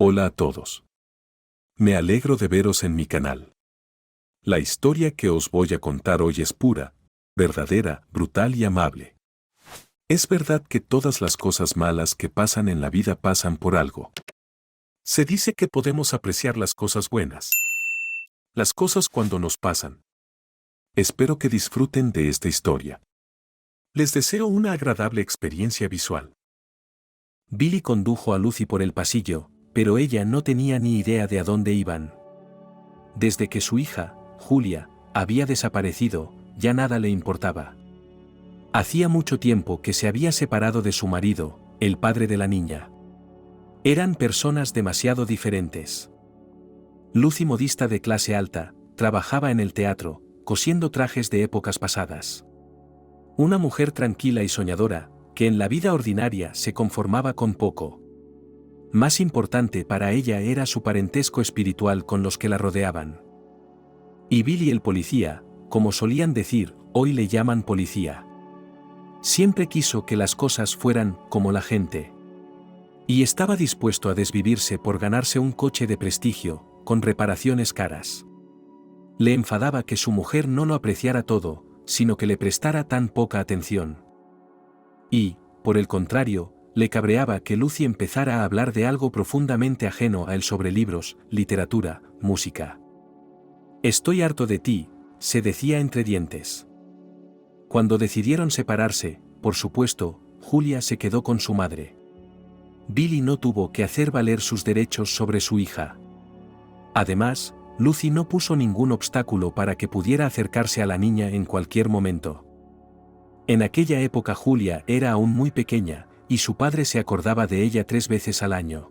Hola a todos. Me alegro de veros en mi canal. La historia que os voy a contar hoy es pura, verdadera, brutal y amable. Es verdad que todas las cosas malas que pasan en la vida pasan por algo. Se dice que podemos apreciar las cosas buenas. Las cosas cuando nos pasan. Espero que disfruten de esta historia. Les deseo una agradable experiencia visual. Billy condujo a Lucy por el pasillo, pero ella no tenía ni idea de a dónde iban. Desde que su hija, Julia, había desaparecido, ya nada le importaba. Hacía mucho tiempo que se había separado de su marido, el padre de la niña. Eran personas demasiado diferentes. Lucy, modista de clase alta, trabajaba en el teatro, cosiendo trajes de épocas pasadas. Una mujer tranquila y soñadora, que en la vida ordinaria se conformaba con poco. Más importante para ella era su parentesco espiritual con los que la rodeaban. Y Billy el policía, como solían decir, hoy le llaman policía. Siempre quiso que las cosas fueran como la gente. Y estaba dispuesto a desvivirse por ganarse un coche de prestigio, con reparaciones caras. Le enfadaba que su mujer no lo apreciara todo, sino que le prestara tan poca atención. Y, por el contrario, le cabreaba que Lucy empezara a hablar de algo profundamente ajeno a él sobre libros, literatura, música. «Estoy harto de ti», se decía entre dientes. Cuando decidieron separarse, por supuesto, Julia se quedó con su madre. Billy no tuvo que hacer valer sus derechos sobre su hija. Además, Lucy no puso ningún obstáculo para que pudiera acercarse a la niña en cualquier momento. En aquella época Julia era aún muy pequeña, y su padre se acordaba de ella 3 veces al año.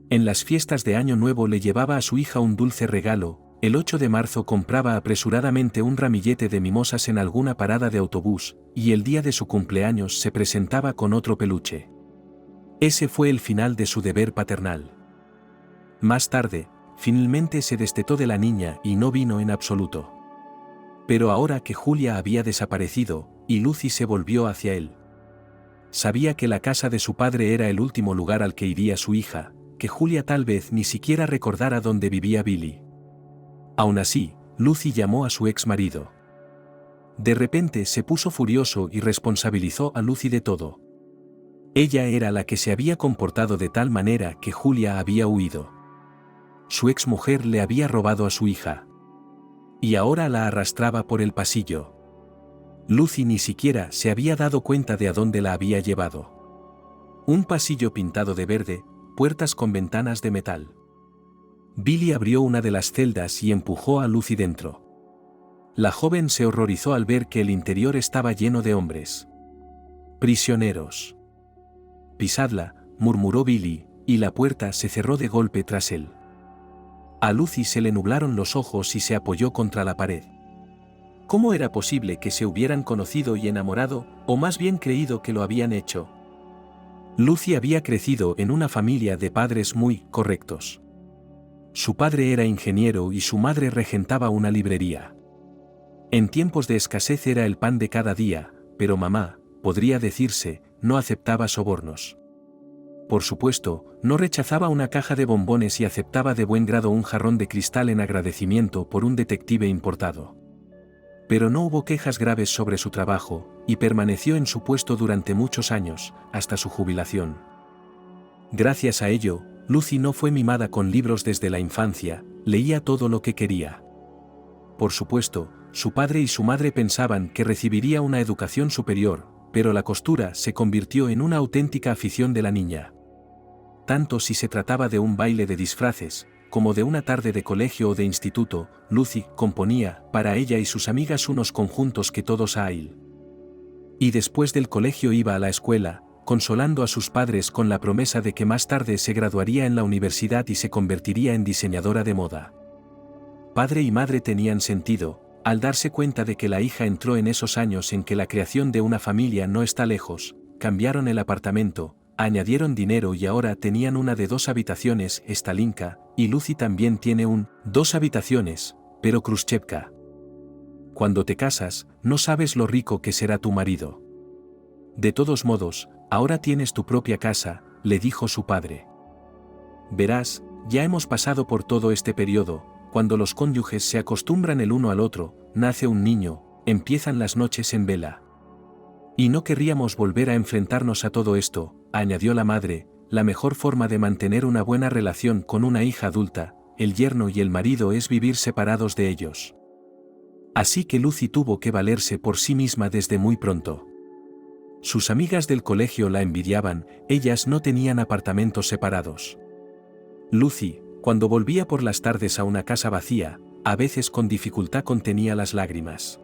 En las fiestas de Año Nuevo le llevaba a su hija un dulce regalo, el 8 de marzo compraba apresuradamente un ramillete de mimosas en alguna parada de autobús, y el día de su cumpleaños se presentaba con otro peluche. Ese fue el final de su deber paternal. Más tarde, finalmente se destetó de la niña y no vino en absoluto. Pero ahora que Julia había desaparecido, y Lucy se volvió hacia él. Sabía que la casa de su padre era el último lugar al que iría su hija, que Julia tal vez ni siquiera recordara dónde vivía Billy. Aún así, Lucy llamó a su ex marido. De repente se puso furioso y responsabilizó a Lucy de todo. Ella era la que se había comportado de tal manera que Julia había huido. Su ex mujer le había robado a su hija. Y ahora la arrastraba por el pasillo. Lucy ni siquiera se había dado cuenta de a dónde la había llevado. Un pasillo pintado de verde, puertas con ventanas de metal. Billy abrió una de las celdas y empujó a Lucy dentro. La joven se horrorizó al ver que el interior estaba lleno de hombres. «Prisioneros». «Pisadla», murmuró Billy, y la puerta se cerró de golpe tras él. A Lucy se le nublaron los ojos y se apoyó contra la pared. ¿Cómo era posible que se hubieran conocido y enamorado, o más bien creído que lo habían hecho? Lucy había crecido en una familia de padres muy correctos. Su padre era ingeniero y su madre regentaba una librería. En tiempos de escasez era el pan de cada día, pero mamá, podría decirse, no aceptaba sobornos. Por supuesto, no rechazaba una caja de bombones y aceptaba de buen grado un jarrón de cristal en agradecimiento por un detective importado. Pero no hubo quejas graves sobre su trabajo, y permaneció en su puesto durante muchos años, hasta su jubilación. Gracias a ello, Lucy no fue mimada con libros desde la infancia, leía todo lo que quería. Por supuesto, su padre y su madre pensaban que recibiría una educación superior, pero la costura se convirtió en una auténtica afición de la niña. Tanto si se trataba de un baile de disfraces, como de una tarde de colegio o de instituto, Lucy componía, para ella y sus amigas unos conjuntos que todos a él. Y después del colegio iba a la escuela, consolando a sus padres con la promesa de que más tarde se graduaría en la universidad y se convertiría en diseñadora de moda. Padre y madre tenían sentido, al darse cuenta de que la hija entró en esos años en que la creación de una familia no está lejos, cambiaron el apartamento, añadieron dinero y ahora tenían una de 2 habitaciones, Stalinka, y Lucy también tiene 2 habitaciones, pero Khrushchevka. Cuando te casas, no sabes lo rico que será tu marido. De todos modos, ahora tienes tu propia casa, le dijo su padre. Verás, ya hemos pasado por todo este periodo, cuando los cónyuges se acostumbran el uno al otro, nace un niño, empiezan las noches en vela. Y no querríamos volver a enfrentarnos a todo esto, añadió la madre. La mejor forma de mantener una buena relación con una hija adulta, el yerno y el marido, es vivir separados de ellos. Así que Lucy tuvo que valerse por sí misma desde muy pronto. Sus amigas del colegio la envidiaban, ellas no tenían apartamentos separados. Lucy, cuando volvía por las tardes a una casa vacía, a veces con dificultad contenía las lágrimas.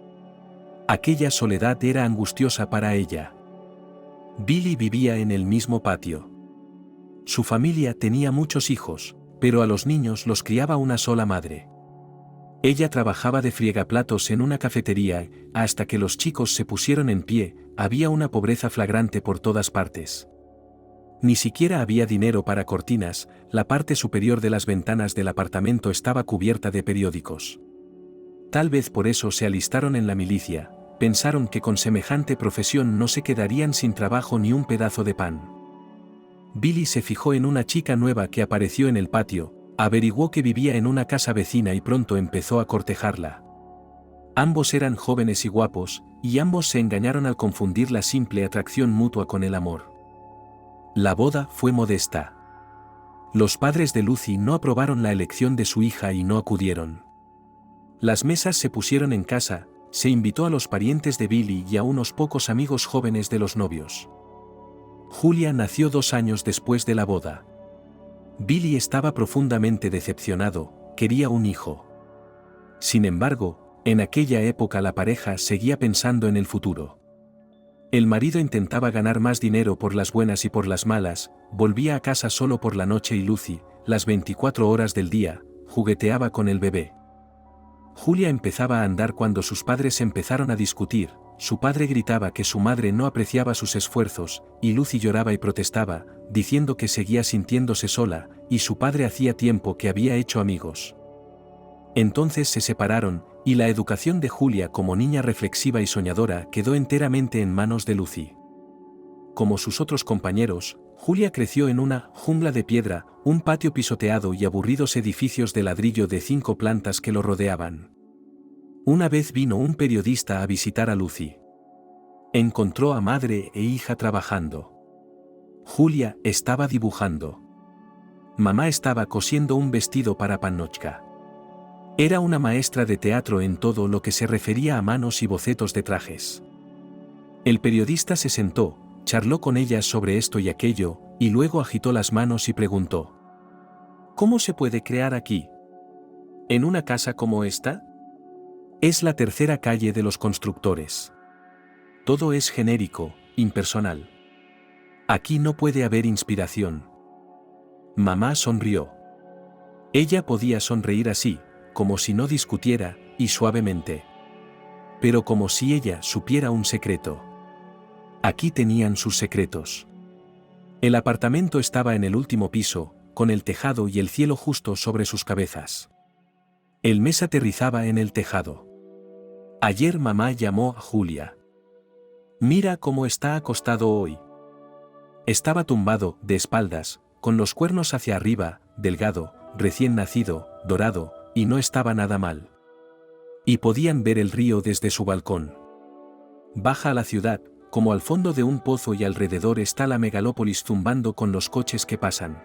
Aquella soledad era angustiosa para ella. Billy vivía en el mismo patio. Su familia tenía muchos hijos, pero a los niños los criaba una sola madre. Ella trabajaba de friegaplatos en una cafetería, hasta que los chicos se pusieron en pie, había una pobreza flagrante por todas partes. Ni siquiera había dinero para cortinas, la parte superior de las ventanas del apartamento estaba cubierta de periódicos. Tal vez por eso se alistaron en la milicia, pensaron que con semejante profesión no se quedarían sin trabajo ni un pedazo de pan. Billy se fijó en una chica nueva que apareció en el patio, averiguó que vivía en una casa vecina y pronto empezó a cortejarla. Ambos eran jóvenes y guapos, y ambos se engañaron al confundir la simple atracción mutua con el amor. La boda fue modesta. Los padres de Lucy no aprobaron la elección de su hija y no acudieron. Las mesas se pusieron en casa, se invitó a los parientes de Billy y a unos pocos amigos jóvenes de los novios. Julia nació 2 años después de la boda. Billy estaba profundamente decepcionado, quería un hijo. Sin embargo, en aquella época la pareja seguía pensando en el futuro. El marido intentaba ganar más dinero por las buenas y por las malas, volvía a casa solo por la noche y Lucy, las 24 horas del día, jugueteaba con el bebé. Julia empezaba a andar cuando sus padres empezaron a discutir. Su padre gritaba que su madre no apreciaba sus esfuerzos, y Lucy lloraba y protestaba, diciendo que seguía sintiéndose sola, y su padre hacía tiempo que había hecho amigos. Entonces se separaron, y la educación de Julia como niña reflexiva y soñadora quedó enteramente en manos de Lucy. Como sus otros compañeros, Julia creció en una jungla de piedra, un patio pisoteado y aburridos edificios de ladrillo de 5 plantas que lo rodeaban. Una vez vino un periodista a visitar a Lucy. Encontró a madre e hija trabajando. Julia estaba dibujando. Mamá estaba cosiendo un vestido para Panochka. Era una maestra de teatro en todo lo que se refería a manos y bocetos de trajes. El periodista se sentó, charló con ella sobre esto y aquello, y luego agitó las manos y preguntó: ¿Cómo se puede crear aquí? ¿En una casa como esta? Es la tercera calle de los constructores. Todo es genérico, impersonal. Aquí no puede haber inspiración. Mamá sonrió. Ella podía sonreír así, como si no discutiera, y suavemente. Pero como si ella supiera un secreto. Aquí tenían sus secretos. El apartamento estaba en el último piso, con el tejado y el cielo justo sobre sus cabezas. El mes aterrizaba en el tejado. Ayer mamá llamó a Julia. Mira cómo está acostado hoy. Estaba tumbado, de espaldas, con los cuernos hacia arriba, delgado, recién nacido, dorado, y no estaba nada mal. Y podían ver el río desde su balcón. Baja a la ciudad, como al fondo de un pozo y alrededor está la megalópolis zumbando con los coches que pasan.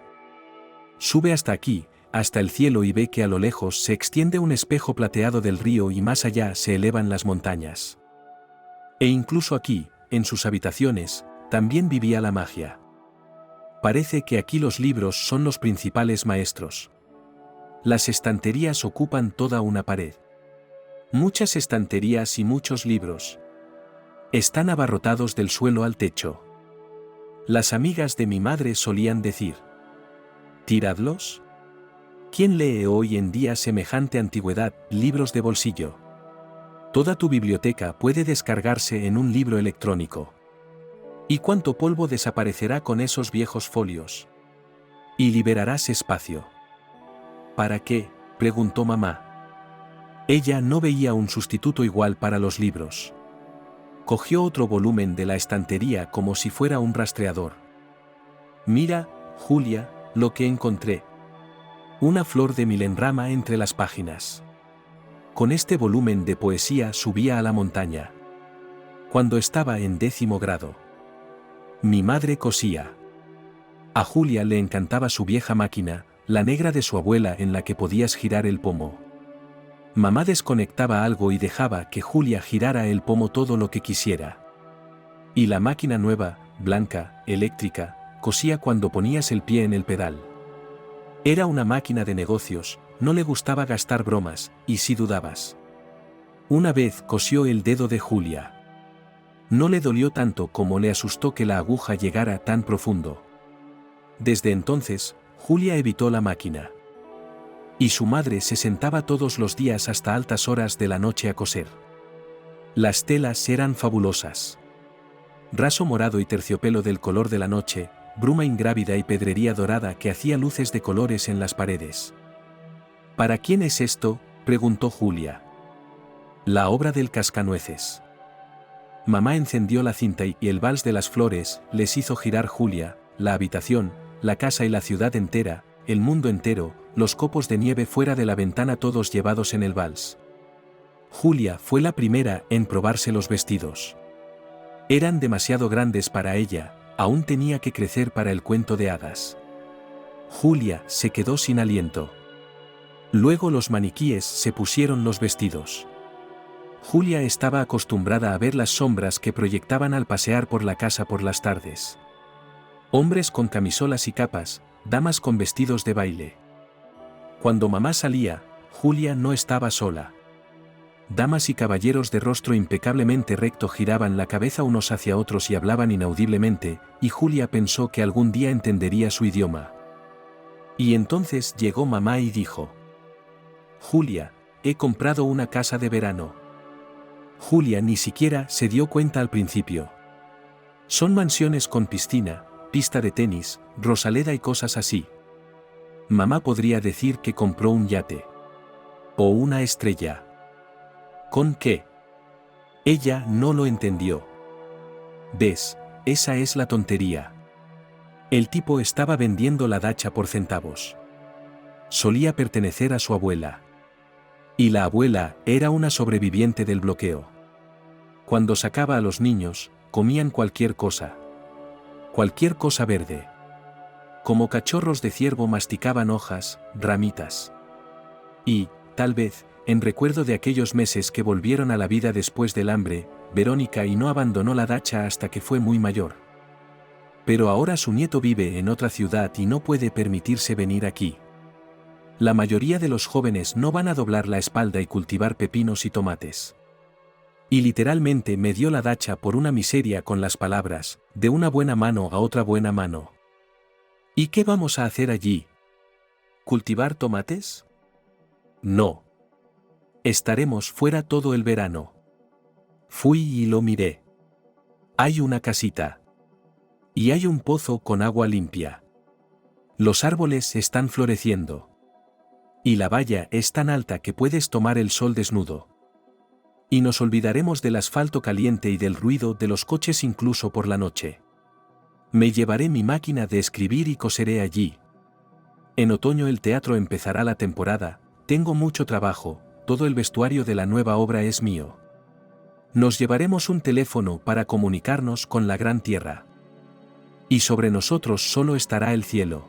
Sube hasta aquí, hasta el cielo y ve que a lo lejos se extiende un espejo plateado del río y más allá se elevan las montañas. E incluso aquí, en sus habitaciones, también vivía la magia. Parece que aquí los libros son los principales maestros. Las estanterías ocupan toda una pared. Muchas estanterías y muchos libros. Están abarrotados del suelo al techo. Las amigas de mi madre solían decir: ¿tiradlos? ¿Quién lee hoy en día semejante antigüedad, libros de bolsillo? Toda tu biblioteca puede descargarse en un libro electrónico. ¿Y cuánto polvo desaparecerá con esos viejos folios? Y liberarás espacio. ¿Para qué?, preguntó mamá. Ella no veía un sustituto igual para los libros. Cogió otro volumen de la estantería como si fuera un rastreador. Mira, Julia, lo que encontré, Una flor de milenrama entre las páginas. Con este volumen de poesía subía a la montaña. Cuando estaba en 10º grado. Mi madre cosía. A Julia le encantaba su vieja máquina, la negra de su abuela en la que podías girar el pomo. Mamá desconectaba algo y dejaba que Julia girara el pomo todo lo que quisiera. Y la máquina nueva, blanca, eléctrica, cosía cuando ponías el pie en el pedal. Era una máquina de negocios, no le gustaba gastar bromas, y si dudabas. Una vez cosió el dedo de Julia. No le dolió tanto como le asustó que la aguja llegara tan profundo. Desde entonces, Julia evitó la máquina. Y su madre se sentaba todos los días hasta altas horas de la noche a coser. Las telas eran fabulosas. Raso morado y terciopelo del color de la noche, bruma ingrávida y pedrería dorada que hacía luces de colores en las paredes. ¿Para quién es esto?, preguntó Julia. La obra del cascanueces. Mamá encendió la cinta y el vals de las flores les hizo girar Julia, la habitación, la casa y la ciudad entera, el mundo entero, los copos de nieve fuera de la ventana todos llevados en el vals. Julia fue la primera en probarse los vestidos. Eran demasiado grandes para ella, aún tenía que crecer para el cuento de hadas. Julia se quedó sin aliento. Luego los maniquíes se pusieron los vestidos. Julia estaba acostumbrada a ver las sombras que proyectaban al pasear por la casa por las tardes. Hombres con camisolas y capas, damas con vestidos de baile. Cuando mamá salía, Julia no estaba sola. Damas y caballeros de rostro impecablemente recto giraban la cabeza unos hacia otros y hablaban inaudiblemente, y Julia pensó que algún día entendería su idioma. Y entonces llegó mamá y dijo: Julia, he comprado una casa de verano. Julia ni siquiera se dio cuenta al principio. Son mansiones con piscina, pista de tenis, rosaleda y cosas así. Mamá podría decir que compró un yate. O una estrella. ¿Con qué? Ella no lo entendió. ¿Ves? Esa es la tontería. El tipo estaba vendiendo la dacha por centavos. Solía pertenecer a su abuela. Y la abuela era una sobreviviente del bloqueo. Cuando sacaba a los niños, comían cualquier cosa. Cualquier cosa verde. Como cachorros de ciervo masticaban hojas, ramitas. Y, tal vez, en recuerdo de aquellos meses que volvieron a la vida después del hambre, Verónica y no abandonó la dacha hasta que fue muy mayor. Pero ahora su nieto vive en otra ciudad y no puede permitirse venir aquí. La mayoría de los jóvenes no van a doblar la espalda y cultivar pepinos y tomates. Y literalmente me dio la dacha por una miseria con las palabras, de una buena mano a otra buena mano. ¿Y qué vamos a hacer allí? ¿Cultivar tomates? No. Estaremos fuera todo el verano. Fui y lo miré. Hay una casita. Y hay un pozo con agua limpia. Los árboles están floreciendo. Y la valla es tan alta que puedes tomar el sol desnudo. Y nos olvidaremos del asfalto caliente y del ruido de los coches incluso por la noche. Me llevaré mi máquina de escribir y coseré allí. En otoño el teatro empezará la temporada, tengo mucho trabajo, todo el vestuario de la nueva obra es mío. Nos llevaremos un teléfono para comunicarnos con la gran tierra. Y sobre nosotros solo estará el cielo.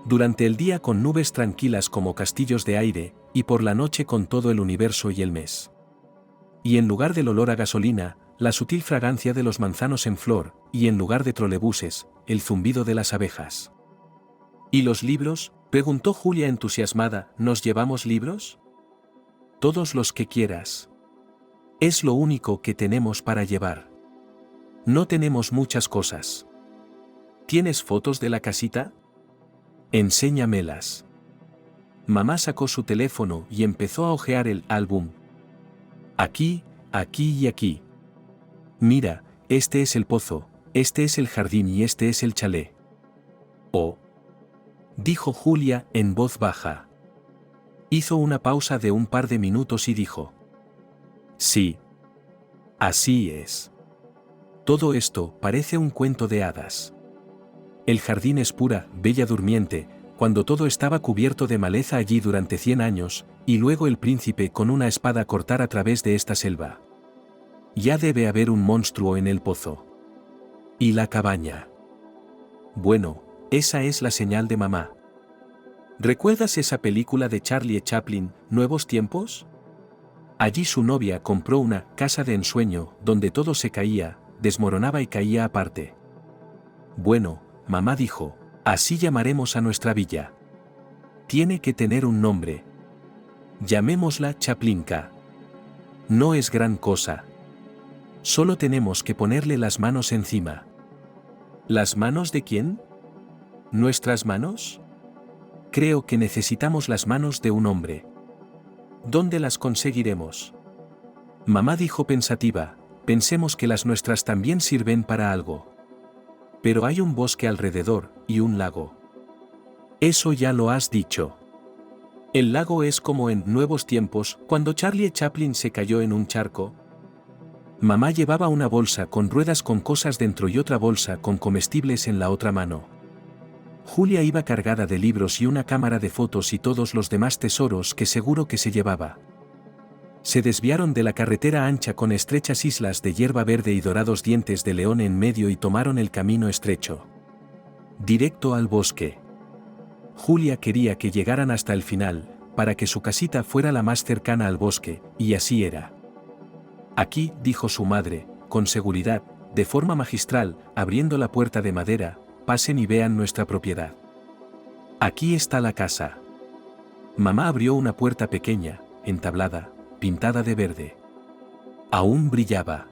Durante el día con nubes tranquilas como castillos de aire, y por la noche con todo el universo y el mes. Y en lugar del olor a gasolina, la sutil fragancia de los manzanos en flor, y en lugar de trolebuses, el zumbido de las abejas. ¿Y los libros?, preguntó Julia entusiasmada, ¿nos llevamos libros? Todos los que quieras. Es lo único que tenemos para llevar. No tenemos muchas cosas. ¿Tienes fotos de la casita? Enséñamelas. Mamá sacó su teléfono y empezó a hojear el álbum. Aquí, aquí y aquí. Mira, este es el pozo, este es el jardín y este es el chalet. Oh. Dijo Julia en voz baja. Hizo una pausa de un par de minutos y dijo: sí. Así es. Todo esto parece un cuento de hadas. El jardín es pura, bella durmiente, cuando todo estaba cubierto de maleza allí durante 100 años, y luego el príncipe con una espada cortar a través de esta selva. Ya debe haber un monstruo en el pozo. ¿Y la cabaña? Bueno, esa es la señal de mamá. ¿Recuerdas esa película de Charlie Chaplin, Nuevos Tiempos? Allí su novia compró una casa de ensueño donde todo se caía, desmoronaba y caía aparte. Bueno, mamá dijo, así llamaremos a nuestra villa. Tiene que tener un nombre. Llamémosla Chaplinka. No es gran cosa. Solo tenemos que ponerle las manos encima. ¿Las manos de quién? ¿Nuestras manos? Creo que necesitamos las manos de un hombre. ¿Dónde las conseguiremos? Mamá dijo pensativa, pensemos que las nuestras también sirven para algo. Pero hay un bosque alrededor, y un lago. Eso ya lo has dicho. El lago es como en Nuevos Tiempos, cuando Charlie Chaplin se cayó en un charco. Mamá llevaba una bolsa con ruedas con cosas dentro y otra bolsa con comestibles en la otra mano. Julia iba cargada de libros y una cámara de fotos y todos los demás tesoros que seguro que se llevaba. Se desviaron de la carretera ancha con estrechas islas de hierba verde y dorados dientes de león en medio y tomaron el camino estrecho. Directo al bosque. Julia quería que llegaran hasta el final, para que su casita fuera la más cercana al bosque, y así era. Aquí, dijo su madre, con seguridad, de forma magistral, abriendo la puerta de madera, pasen y vean nuestra propiedad. Aquí está la casa. Mamá abrió una puerta pequeña, entablada, pintada de verde. Aún brillaba.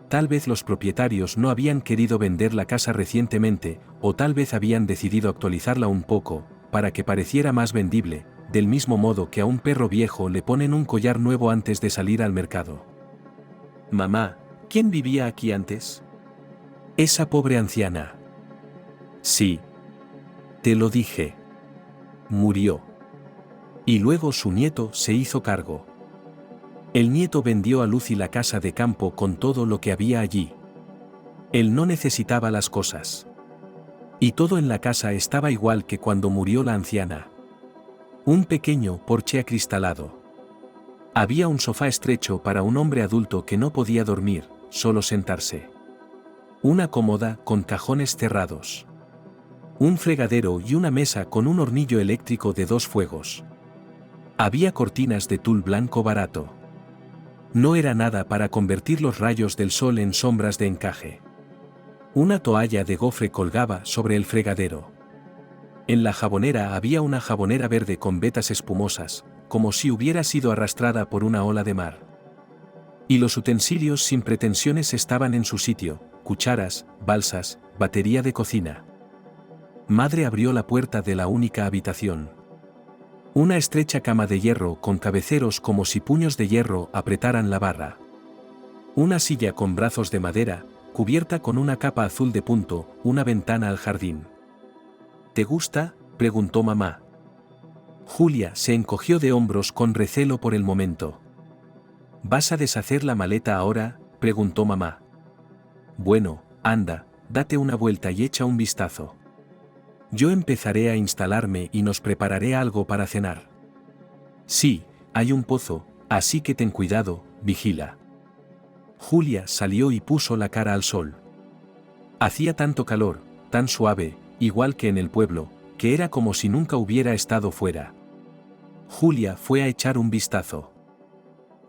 Tal vez los propietarios no habían querido vender la casa recientemente, o tal vez habían decidido actualizarla un poco, para que pareciera más vendible, del mismo modo que a un perro viejo le ponen un collar nuevo antes de salir al mercado. Mamá, ¿quién vivía aquí antes? Esa pobre anciana. Sí. Te lo dije. Murió. Y luego su nieto se hizo cargo. El nieto vendió a Lucy la casa de campo con todo lo que había allí. Él no necesitaba las cosas. Y todo en la casa estaba igual que cuando murió la anciana. Un pequeño porche acristalado. Había un sofá estrecho para un hombre adulto que no podía dormir, solo sentarse. Una cómoda con cajones cerrados. Un fregadero y una mesa con un hornillo eléctrico de 2 fuegos. Había cortinas de tul blanco barato. No era nada para convertir los rayos del sol en sombras de encaje. Una toalla de gofre colgaba sobre el fregadero. En la jabonera había una jabonera verde con vetas espumosas, como si hubiera sido arrastrada por una ola de mar. Y los utensilios sin pretensiones estaban en su sitio, cucharas, balsas, batería de cocina. Madre abrió la puerta de la única habitación. Una estrecha cama de hierro con cabeceros como si puños de hierro apretaran la barra. Una silla con brazos de madera, cubierta con una capa azul de punto, una ventana al jardín. ¿Te gusta?, preguntó mamá. Julia se encogió de hombros con recelo por el momento. ¿Vas a deshacer la maleta ahora?, preguntó mamá. Bueno, anda, date una vuelta y echa un vistazo. Yo empezaré a instalarme y nos prepararé algo para cenar. Sí, hay un pozo, así que ten cuidado, vigila. Julia salió y puso la cara al sol. Hacía tanto calor, tan suave, igual que en el pueblo, que era como si nunca hubiera estado fuera. Julia fue a echar un vistazo.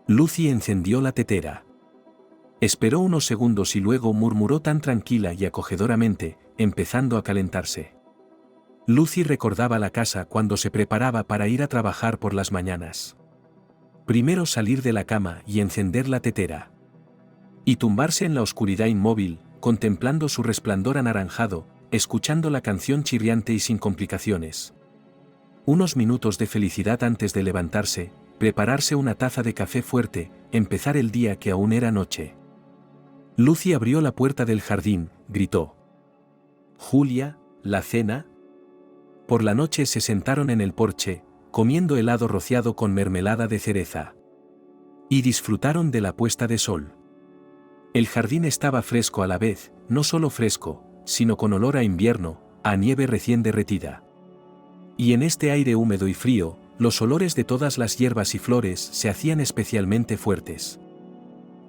Lucy encendió la tetera. Esperó unos segundos y luego murmuró tan tranquila y acogedoramente, empezando a calentarse. Lucy recordaba la casa cuando se preparaba para ir a trabajar por las mañanas. Primero salir de la cama y encender la tetera. Y tumbarse en la oscuridad inmóvil, contemplando su resplandor anaranjado, escuchando la canción chirriante y sin complicaciones. Unos minutos de felicidad antes de levantarse, prepararse una taza de café fuerte, empezar el día que aún era noche. Lucy abrió la puerta del jardín, gritó. «Julia, ¿la cena?» Por la noche se sentaron en el porche, comiendo helado rociado con mermelada de cereza. Y disfrutaron de la puesta de sol. El jardín estaba fresco a la vez, no solo fresco, sino con olor a invierno, a nieve recién derretida. Y en este aire húmedo y frío, los olores de todas las hierbas y flores se hacían especialmente fuertes.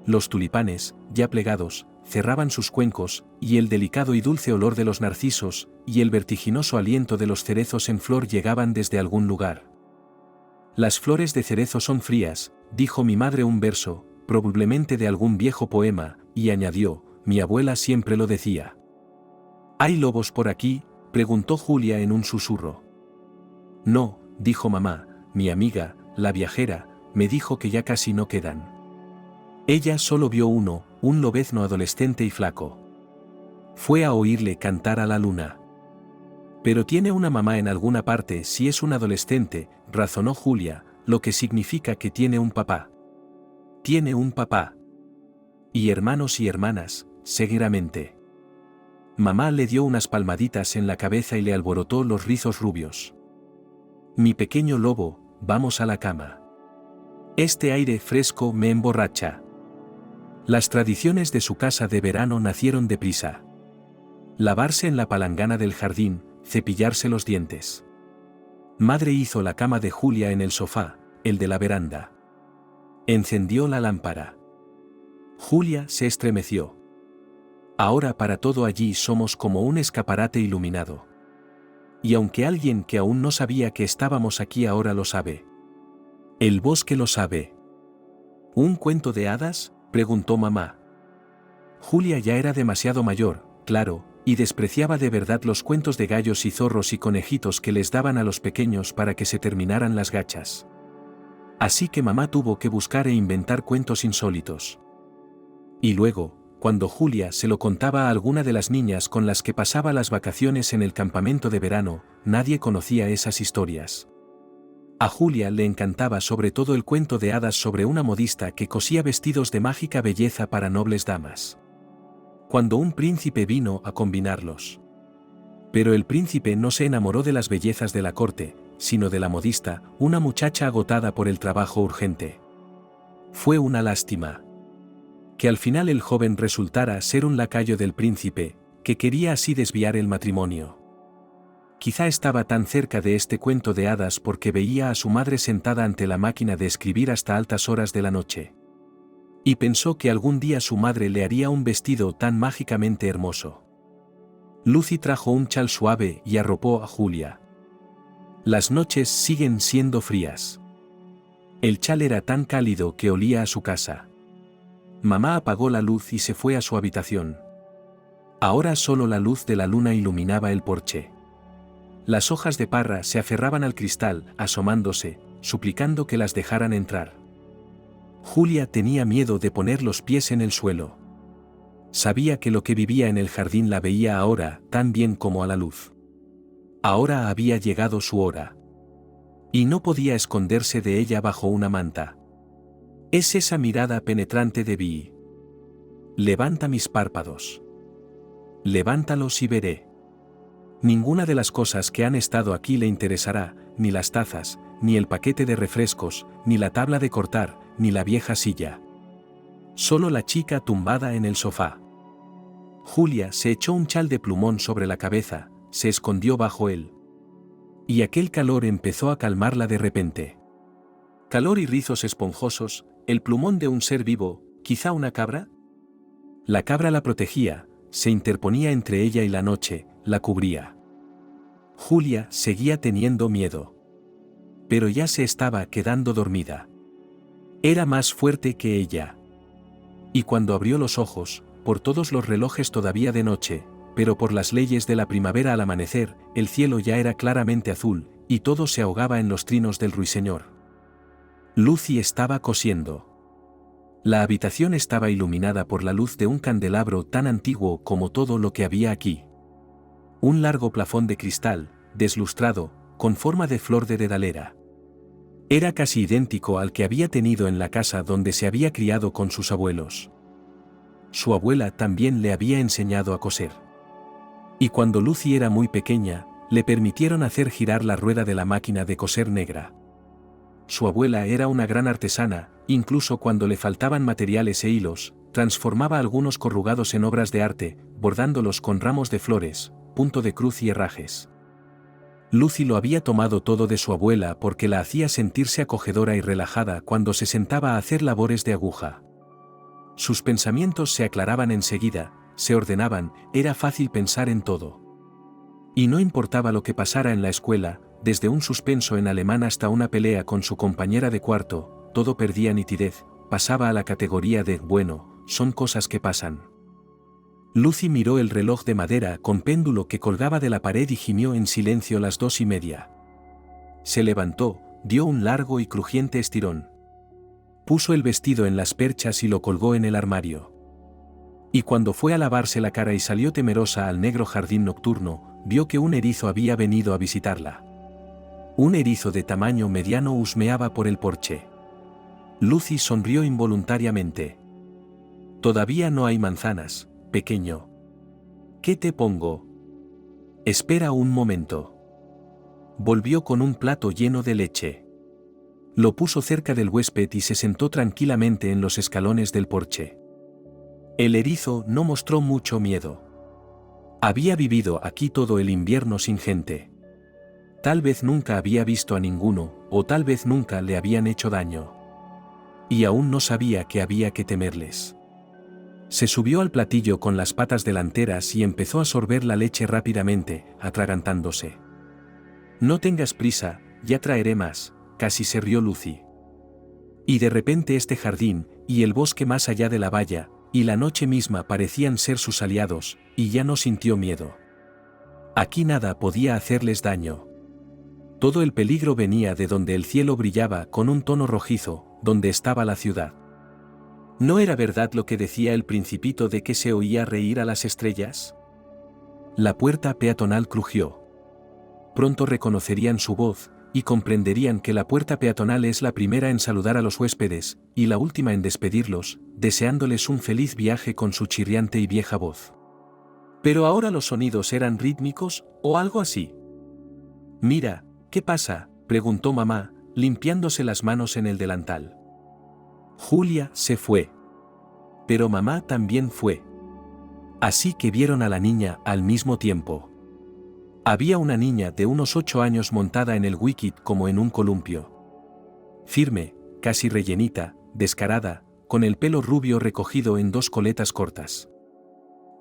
Los tulipanes, ya plegados, cerraban sus cuencos, y el delicado y dulce olor de los narcisos, y el vertiginoso aliento de los cerezos en flor llegaban desde algún lugar. Las flores de cerezo son frías, dijo mi madre un verso, probablemente de algún viejo poema, y añadió, mi abuela siempre lo decía. ¿Hay lobos por aquí?, preguntó Julia en un susurro. No, dijo mamá, mi amiga, la viajera, me dijo que ya casi no quedan. Ella solo vio uno, un lobezno adolescente y flaco. Fue a oírle cantar a la luna. Pero tiene una mamá en alguna parte si es un adolescente, razonó Julia, lo que significa que tiene un papá. Tiene un papá. Y hermanos y hermanas, seguramente. Mamá le dio unas palmaditas en la cabeza y le alborotó los rizos rubios. Mi pequeño lobo, vamos a la cama. Este aire fresco me emborracha. Las tradiciones de su casa de verano nacieron deprisa. Lavarse en la palangana del jardín, cepillarse los dientes. Madre hizo la cama de Julia en el sofá, el de la veranda. Encendió la lámpara. Julia se estremeció. Ahora para todo allí somos como un escaparate iluminado. Y aunque alguien que aún no sabía que estábamos aquí ahora lo sabe. El bosque lo sabe. ¿Un cuento de hadas?, preguntó mamá. Julia ya era demasiado mayor, claro, y despreciaba de verdad los cuentos de gallos y zorros y conejitos que les daban a los pequeños para que se terminaran las gachas. Así que mamá tuvo que buscar e inventar cuentos insólitos. Y luego, cuando Julia se lo contaba a alguna de las niñas con las que pasaba las vacaciones en el campamento de verano, nadie conocía esas historias. A Julia le encantaba sobre todo el cuento de hadas sobre una modista que cosía vestidos de mágica belleza para nobles damas. Cuando un príncipe vino a combinarlos. Pero el príncipe no se enamoró de las bellezas de la corte, sino de la modista, una muchacha agotada por el trabajo urgente. Fue una lástima. Que al final el joven resultara ser un lacayo del príncipe, que quería así desviar el matrimonio. Quizá estaba tan cerca de este cuento de hadas porque veía a su madre sentada ante la máquina de escribir hasta altas horas de la noche. Y pensó que algún día su madre le haría un vestido tan mágicamente hermoso. Lucy trajo un chal suave y arropó a Julia. Las noches siguen siendo frías. El chal era tan cálido que olía a su casa. Mamá apagó la luz y se fue a su habitación. Ahora solo la luz de la luna iluminaba el porche. Las hojas de parra se aferraban al cristal, asomándose, suplicando que las dejaran entrar. Julia tenía miedo de poner los pies en el suelo. Sabía que lo que vivía en el jardín la veía ahora tan bien como a la luz. Ahora había llegado su hora. Y no podía esconderse de ella bajo una manta. Es esa mirada penetrante de Vi. Levanta mis párpados. Levántalos y veré. Ninguna de las cosas que han estado aquí le interesará, ni las tazas, ni el paquete de refrescos, ni la tabla de cortar, ni la vieja silla. Solo la chica tumbada en el sofá. Julia se echó un chal de plumón sobre la cabeza, se escondió bajo él. Y aquel calor empezó a calmarla de repente. Calor y rizos esponjosos, el plumón de un ser vivo, quizá una cabra. La cabra la protegía, se interponía entre ella y la noche, la cubría. Julia seguía teniendo miedo. Pero ya se estaba quedando dormida. Era más fuerte que ella. Y cuando abrió los ojos, por todos los relojes todavía de noche, pero por las leyes de la primavera al amanecer, el cielo ya era claramente azul, y todo se ahogaba en los trinos del ruiseñor. Lucy estaba cosiendo. La habitación estaba iluminada por la luz de un candelabro tan antiguo como todo lo que había aquí. Un largo plafón de cristal, deslustrado, con forma de flor de dedalera. Era casi idéntico al que había tenido en la casa donde se había criado con sus abuelos. Su abuela también le había enseñado a coser. Y cuando Lucy era muy pequeña, le permitieron hacer girar la rueda de la máquina de coser negra. Su abuela era una gran artesana, incluso cuando le faltaban materiales e hilos, transformaba algunos corrugados en obras de arte, bordándolos con ramos de flores, punto de cruz y herrajes. Lucy lo había tomado todo de su abuela porque la hacía sentirse acogedora y relajada cuando se sentaba a hacer labores de aguja. Sus pensamientos se aclaraban enseguida, se ordenaban, era fácil pensar en todo. Y no importaba lo que pasara en la escuela, desde un suspenso en alemán hasta una pelea con su compañera de cuarto, todo perdía nitidez, pasaba a la categoría de bueno, son cosas que pasan. Lucy miró el reloj de madera con péndulo que colgaba de la pared y gimió en silencio las 2:30. Se levantó, dio un largo y crujiente estirón. Puso el vestido en las perchas y lo colgó en el armario. Y cuando fue a lavarse la cara y salió temerosa al negro jardín nocturno, vio que un erizo había venido a visitarla. Un erizo de tamaño mediano husmeaba por el porche. Lucy sonrió involuntariamente. «Todavía no hay manzanas, pequeño. ¿Qué te pongo?» «Espera un momento». Volvió con un plato lleno de leche. Lo puso cerca del huésped y se sentó tranquilamente en los escalones del porche. El erizo no mostró mucho miedo. Había vivido aquí todo el invierno sin gente. Tal vez nunca había visto a ninguno, o tal vez nunca le habían hecho daño. Y aún no sabía que había que temerles. Se subió al platillo con las patas delanteras y empezó a sorber la leche rápidamente, atragantándose. «No tengas prisa, ya traeré más», casi se rió Lucy. Y de repente este jardín, y el bosque más allá de la valla, y la noche misma parecían ser sus aliados, y ya no sintió miedo. Aquí nada podía hacerles daño. Todo el peligro venía de donde el cielo brillaba con un tono rojizo, donde estaba la ciudad. ¿No era verdad lo que decía el principito de que se oía reír a las estrellas? La puerta peatonal crujió. Pronto reconocerían su voz, y comprenderían que la puerta peatonal es la primera en saludar a los huéspedes, y la última en despedirlos, deseándoles un feliz viaje con su chirriante y vieja voz. Pero ahora los sonidos eran rítmicos, o algo así. «Mira, ¿qué pasa?», preguntó mamá, limpiándose las manos en el delantal. Julia se fue. Pero mamá también fue. Así que vieron a la niña al mismo tiempo. Había una niña de unos 8 años montada en el wicket como en un columpio. Firme, casi rellenita, descarada, con el pelo rubio recogido en 2 coletas cortas.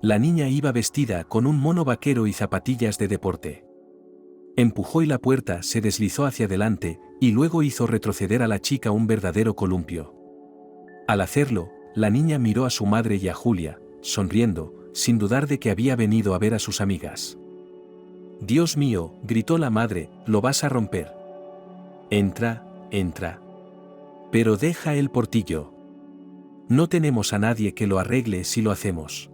La niña iba vestida con un mono vaquero y zapatillas de deporte. Empujó y la puerta se deslizó hacia adelante, y luego hizo retroceder a la chica un verdadero columpio. Al hacerlo, la niña miró a su madre y a Julia, sonriendo, sin dudar de que había venido a ver a sus amigas. «Dios mío», gritó la madre, «lo vas a romper». «Entra, entra». «Pero deja el portillo. No tenemos a nadie que lo arregle si lo hacemos».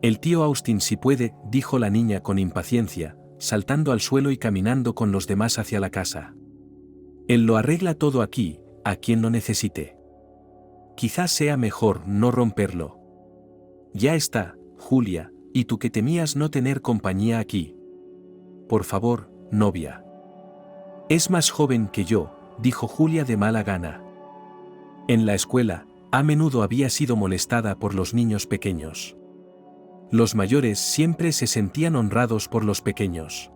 «El tío Austin si puede», dijo la niña con impaciencia, saltando al suelo y caminando con los demás hacia la casa. «Él lo arregla todo aquí, a quien lo necesite. Quizás sea mejor no romperlo». «Ya está, Julia, y tú que temías no tener compañía aquí. Por favor, novia». «Es más joven que yo», dijo Julia de mala gana. En la escuela, a menudo había sido molestada por los niños pequeños. Los mayores siempre se sentían honrados por los pequeños.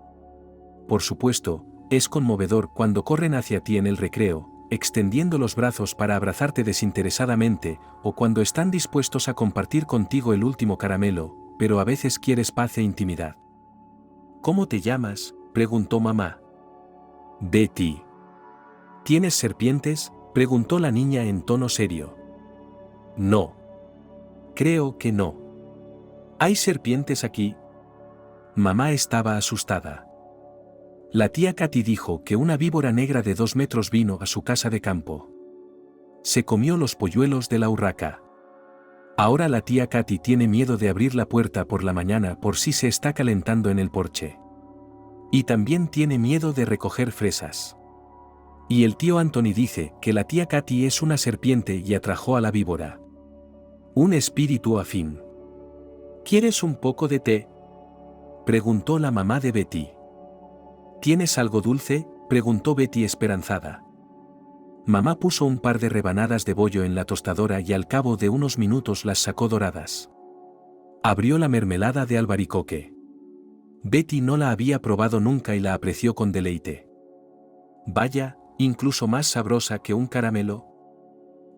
Por supuesto, es conmovedor cuando corren hacia ti en el recreo, extendiendo los brazos para abrazarte desinteresadamente, o cuando están dispuestos a compartir contigo el último caramelo, pero a veces quieres paz e intimidad. «¿Cómo te llamas?», preguntó mamá. «Betty». «¿Tienes serpientes?», preguntó la niña en tono serio. «No. Creo que no». «¿Hay serpientes aquí?». Mamá estaba asustada. La tía Katy dijo que una víbora negra de 2 metros vino a su casa de campo. Se comió los polluelos de la urraca. Ahora la tía Katy tiene miedo de abrir la puerta por la mañana por si se está calentando en el porche. Y también tiene miedo de recoger fresas. Y el tío Anthony dice que la tía Katy es una serpiente y atrajo a la víbora. Un espíritu afín. «¿Quieres un poco de té?», preguntó la mamá de Betty. «¿Tienes algo dulce?», preguntó Betty esperanzada. Mamá puso un par de rebanadas de bollo en la tostadora y al cabo de unos minutos las sacó doradas. Abrió la mermelada de albaricoque. Betty no la había probado nunca y la apreció con deleite. Vaya, incluso más sabrosa que un caramelo.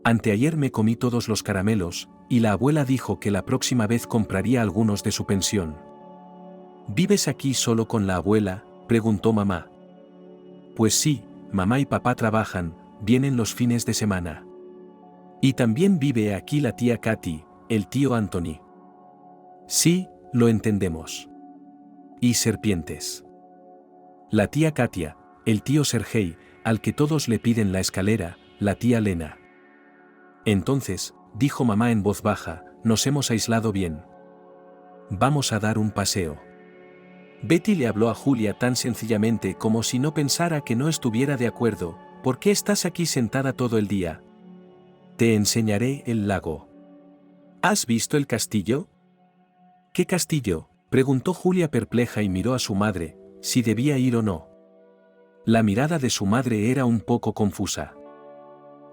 Anteayer me comí todos los caramelos, y la abuela dijo que la próxima vez compraría algunos de su pensión. ¿Vives aquí solo con la abuela?, preguntó mamá. Pues sí, mamá y papá trabajan, vienen los fines de semana. Y también vive aquí la tía Katy, el tío Anthony. Sí, lo entendemos. Y serpientes. La tía Katia, el tío Sergei, al que todos le piden la escalera, la tía Lena. Entonces, dijo mamá en voz baja, nos hemos aislado bien. Vamos a dar un paseo. Betty le habló a Julia tan sencillamente como si no pensara que no estuviera de acuerdo. ¿Por qué estás aquí sentada todo el día? Te enseñaré el lago. ¿Has visto el castillo? ¿Qué castillo?, preguntó Julia perpleja y miró a su madre, si debía ir o no. La mirada de su madre era un poco confusa.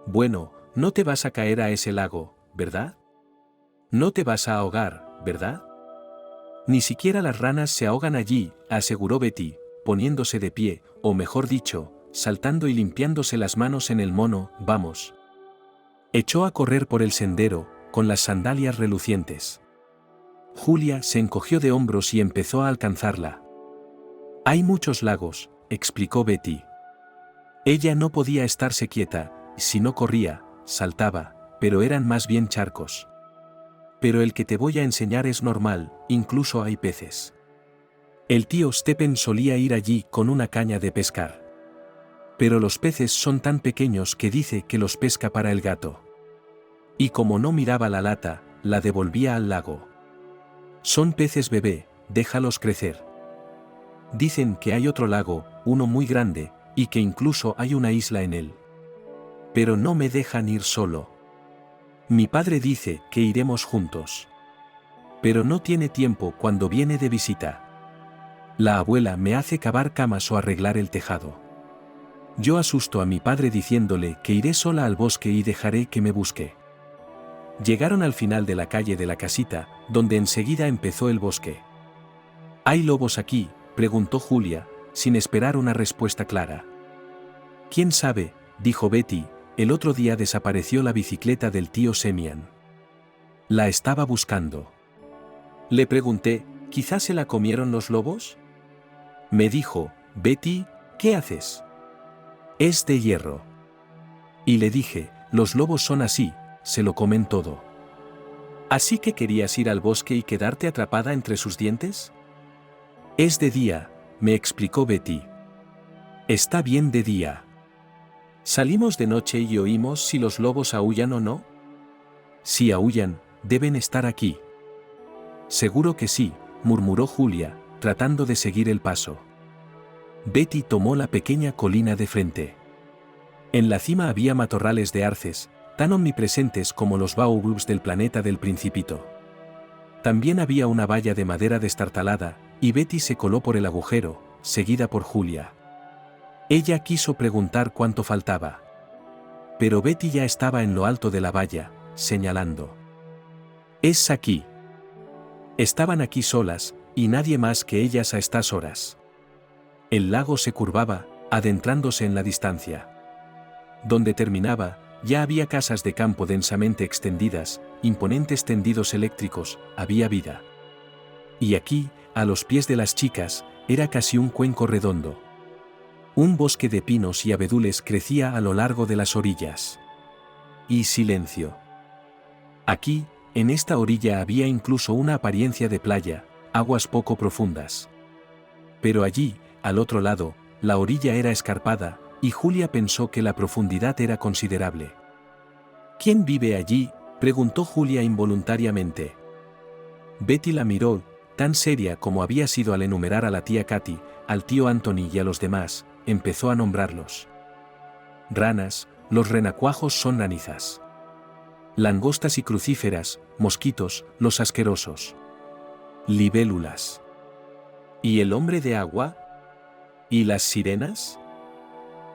Bueno, no te vas a caer a ese lago, ¿verdad? No te vas a ahogar, ¿verdad? Ni siquiera las ranas se ahogan allí, aseguró Betty, poniéndose de pie, o mejor dicho, saltando y limpiándose las manos en el mono. Vamos. Echó a correr por el sendero, con las sandalias relucientes. Julia se encogió de hombros y empezó a alcanzarla. Hay muchos lagos, explicó Betty. Ella no podía estarse quieta, si no corría, saltaba, pero eran más bien charcos. Pero el que te voy a enseñar es normal, incluso hay peces. El tío Stephen solía ir allí con una caña de pescar. Pero los peces son tan pequeños que dice que los pesca para el gato. Y como no miraba la lata, la devolvía al lago. Son peces bebé, déjalos crecer. Dicen que hay otro lago, uno muy grande, y que incluso hay una isla en él. Pero no me dejan ir solo. Mi padre dice que iremos juntos. Pero no tiene tiempo cuando viene de visita. La abuela me hace cavar camas o arreglar el tejado. Yo asusto a mi padre diciéndole que iré sola al bosque y dejaré que me busque. Llegaron al final de la calle de la casita, donde enseguida empezó el bosque. ¿Hay lobos aquí?, preguntó Julia, sin esperar una respuesta clara. ¿Quién sabe?, dijo Betty, el otro día desapareció la bicicleta del tío Semyon. La estaba buscando. Le pregunté, ¿quizás se la comieron los lobos? Me dijo, Betty, ¿qué haces? Es de hierro. Y le dije, los lobos son así, se lo comen todo. ¿Así que querías ir al bosque y quedarte atrapada entre sus dientes? Es de día, me explicó Betty. Está bien de día. Salimos de noche y oímos si los lobos aúllan o no. Si aúllan, deben estar aquí. Seguro que sí, murmuró Julia, tratando de seguir el paso. Betty tomó la pequeña colina de frente. En la cima había matorrales de arces, tan omnipresentes como los baobabs del planeta del Principito. También había una valla de madera destartalada, y Betty se coló por el agujero, seguida por Julia. Ella quiso preguntar cuánto faltaba. Pero Betty ya estaba en lo alto de la valla, señalando. Es aquí. Estaban aquí solas, y nadie más que ellas a estas horas. El lago se curvaba, adentrándose en la distancia. Donde terminaba, ya había casas de campo densamente extendidas, imponentes tendidos eléctricos, había vida. Y aquí, a los pies de las chicas, era casi un cuenco redondo. Un bosque de pinos y abedules crecía a lo largo de las orillas. Y silencio. Aquí, en esta orilla había incluso una apariencia de playa, aguas poco profundas. Pero allí, al otro lado, la orilla era escarpada, y Julia pensó que la profundidad era considerable. ¿Quién vive allí?, preguntó Julia involuntariamente. Betty la miró, tan seria como había sido al enumerar a la tía Katy, al tío Anthony y a los demás, empezó a nombrarlos. Ranas, los renacuajos son ranizas. Langostas y crucíferas, mosquitos, los asquerosos. Libélulas. ¿Y el hombre de agua? ¿Y las sirenas?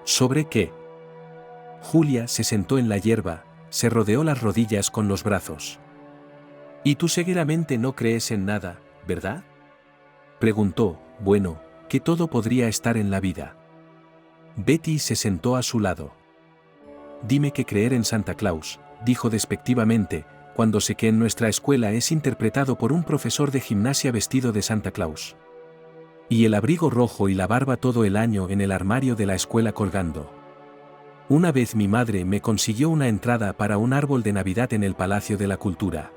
¿Sobre qué? Julia se sentó en la hierba, se rodeó las rodillas con los brazos. Y tú seguramente no crees en nada, ¿verdad? Preguntó, bueno, que todo podría estar en la vida. Betty se sentó a su lado. Dime que creer en Santa Claus, dijo despectivamente, cuando sé que en nuestra escuela es interpretado por un profesor de gimnasia vestido de Santa Claus. Y el abrigo rojo y la barba todo el año en el armario de la escuela colgando. Una vez mi madre me consiguió una entrada para un árbol de Navidad en el Palacio de la Cultura.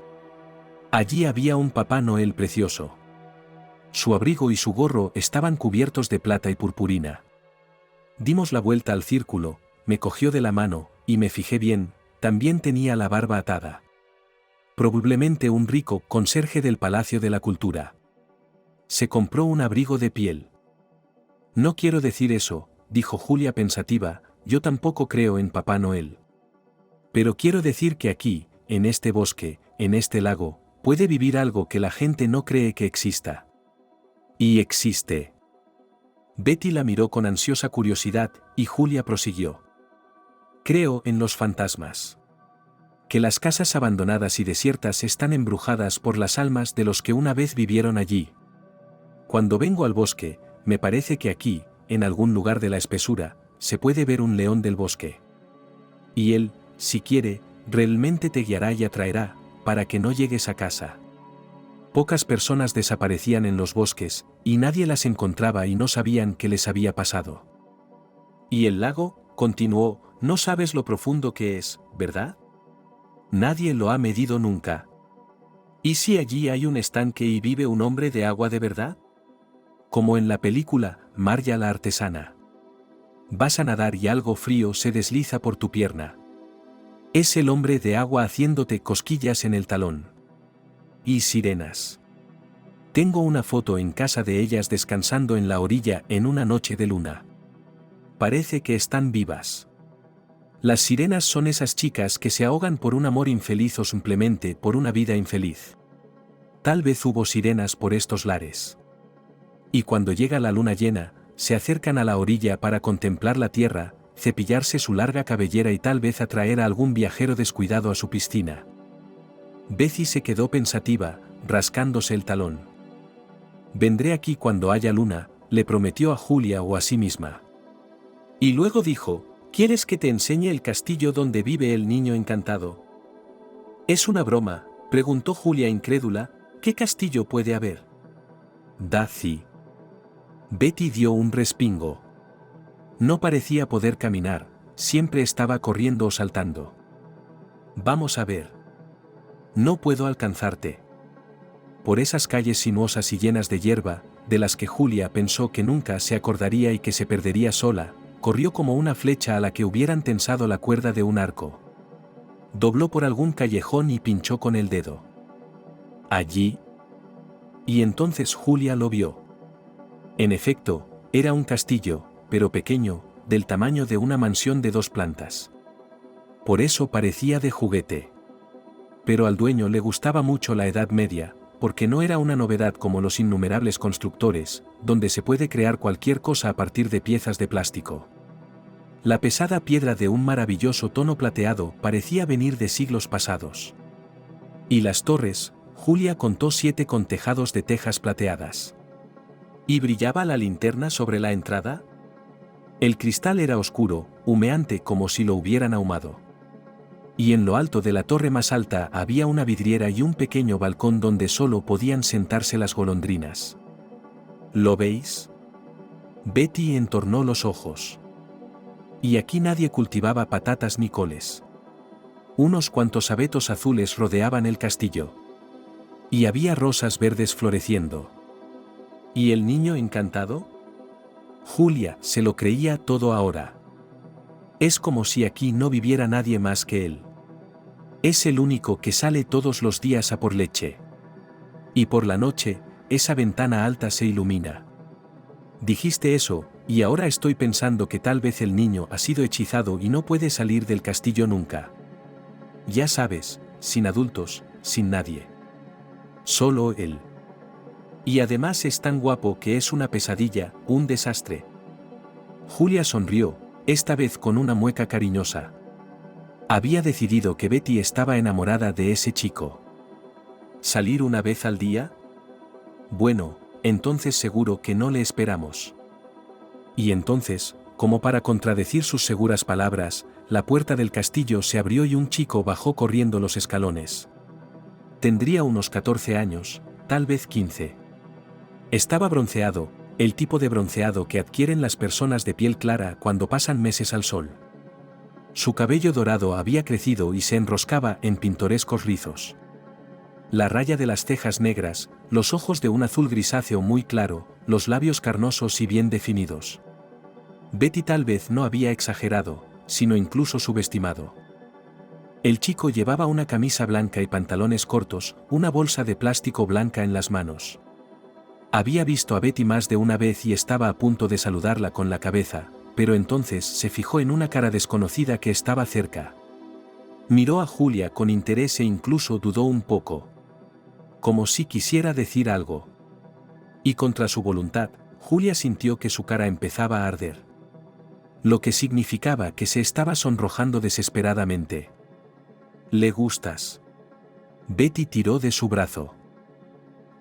Allí había un Papá Noel precioso. Su abrigo y su gorro estaban cubiertos de plata y purpurina. Dimos la vuelta al círculo, me cogió de la mano, y me fijé bien, también tenía la barba atada. Probablemente un rico conserje del Palacio de la Cultura. Se compró un abrigo de piel. No quiero decir eso, dijo Julia pensativa, yo tampoco creo en Papá Noel. Pero quiero decir que aquí, en este bosque, en este lago, puede vivir algo que la gente no cree que exista. Y existe. Betty la miró con ansiosa curiosidad, y Julia prosiguió. Creo en los fantasmas. Que las casas abandonadas y desiertas están embrujadas por las almas de los que una vez vivieron allí. Cuando vengo al bosque, me parece que aquí, en algún lugar de la espesura, se puede ver un león del bosque. Y él, si quiere, realmente te guiará y atraerá, para que no llegues a casa. Pocas personas desaparecían en los bosques, y nadie las encontraba y no sabían qué les había pasado. Y el lago, continuó, no sabes lo profundo que es, ¿verdad? Nadie lo ha medido nunca. ¿Y si allí hay un estanque y vive un hombre de agua de verdad? Como en la película, Marja la artesana. Vas a nadar y algo frío se desliza por tu pierna. Es el hombre de agua haciéndote cosquillas en el talón. Y sirenas. Tengo una foto en casa de ellas descansando en la orilla en una noche de luna. Parece que están vivas. Las sirenas son esas chicas que se ahogan por un amor infeliz o simplemente por una vida infeliz. Tal vez hubo sirenas por estos lares. Y cuando llega la luna llena, se acercan a la orilla para contemplar la tierra, cepillarse su larga cabellera y tal vez atraer a algún viajero descuidado a su piscina. Betty se quedó pensativa, rascándose el talón. Vendré aquí cuando haya luna, le prometió a Julia o a sí misma. Y luego dijo, ¿quieres que te enseñe el castillo donde vive el niño encantado? ¿Es una broma?, preguntó Julia incrédula, ¿qué castillo puede haber? Daci. Betty dio un respingo. No parecía poder caminar, siempre estaba corriendo o saltando. Vamos a ver. No puedo alcanzarte. Por esas calles sinuosas y llenas de hierba, de las que Julia pensó que nunca se acordaría y que se perdería sola, corrió como una flecha a la que hubieran tensado la cuerda de un arco. Dobló por algún callejón y pinchó con el dedo. Allí. Y entonces Julia lo vio. En efecto, era un castillo, pero pequeño, del tamaño de una mansión de 2 plantas. Por eso parecía de juguete. Pero al dueño le gustaba mucho la Edad Media, porque no era una novedad como los innumerables constructores, donde se puede crear cualquier cosa a partir de piezas de plástico. La pesada piedra de un maravilloso tono plateado parecía venir de siglos pasados. Y las torres, Julia contó 7 con tejados de tejas plateadas. ¿Y brillaba la linterna sobre la entrada? El cristal era oscuro, humeante como si lo hubieran ahumado. Y en lo alto de la torre más alta había una vidriera y un pequeño balcón donde solo podían sentarse las golondrinas. ¿Lo veis? Betty entornó los ojos. Y aquí nadie cultivaba patatas ni coles. Unos cuantos abetos azules rodeaban el castillo. Y había rosas verdes floreciendo. ¿Y el niño encantado? Julia se lo creía todo ahora. Es como si aquí no viviera nadie más que él. Es el único que sale todos los días a por leche. Y por la noche, esa ventana alta se ilumina. Dijiste eso, y ahora estoy pensando que tal vez el niño ha sido hechizado y no puede salir del castillo nunca. Ya sabes, sin adultos, sin nadie. Solo él. Y además es tan guapo que es una pesadilla, un desastre. Julia sonrió, esta vez con una mueca cariñosa. Había decidido que Betty estaba enamorada de ese chico. ¿Salir una vez al día? Bueno, entonces seguro que no le esperamos. Y entonces, como para contradecir sus seguras palabras, la puerta del castillo se abrió y un chico bajó corriendo los escalones. Tendría unos 14 años, tal vez 15. Estaba bronceado, el tipo de bronceado que adquieren las personas de piel clara cuando pasan meses al sol. Su cabello dorado había crecido y se enroscaba en pintorescos rizos. La raya de las cejas negras, los ojos de un azul grisáceo muy claro, los labios carnosos y bien definidos. Betty tal vez no había exagerado, sino incluso subestimado. El chico llevaba una camisa blanca y pantalones cortos, una bolsa de plástico blanca en las manos. Había visto a Betty más de una vez y estaba a punto de saludarla con la cabeza, pero entonces se fijó en una cara desconocida que estaba cerca. Miró a Julia con interés e incluso dudó un poco. Como si quisiera decir algo. Y contra su voluntad, Julia sintió que su cara empezaba a arder. Lo que significaba que se estaba sonrojando desesperadamente. «¿Le gustas?» Betty tiró de su brazo.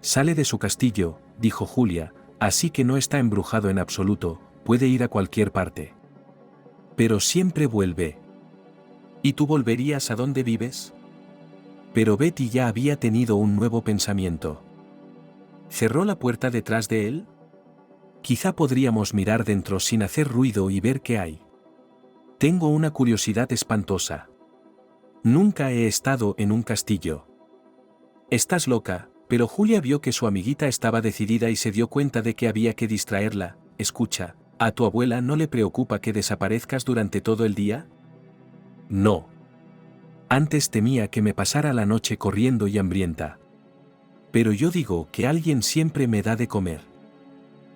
«Sale de su castillo», dijo Julia, «así que no está embrujado en absoluto, puede ir a cualquier parte. Pero siempre vuelve». «¿Y tú volverías a donde vives?» Pero Betty ya había tenido un nuevo pensamiento. ¿Cerró la puerta detrás de él? Quizá podríamos mirar dentro sin hacer ruido y ver qué hay. Tengo una curiosidad espantosa. Nunca he estado en un castillo. Estás loca, pero Julia vio que su amiguita estaba decidida y se dio cuenta de que había que distraerla. Escucha, ¿a tu abuela no le preocupa que desaparezcas durante todo el día? No. Antes temía que me pasara la noche corriendo y hambrienta. Pero yo digo que alguien siempre me da de comer.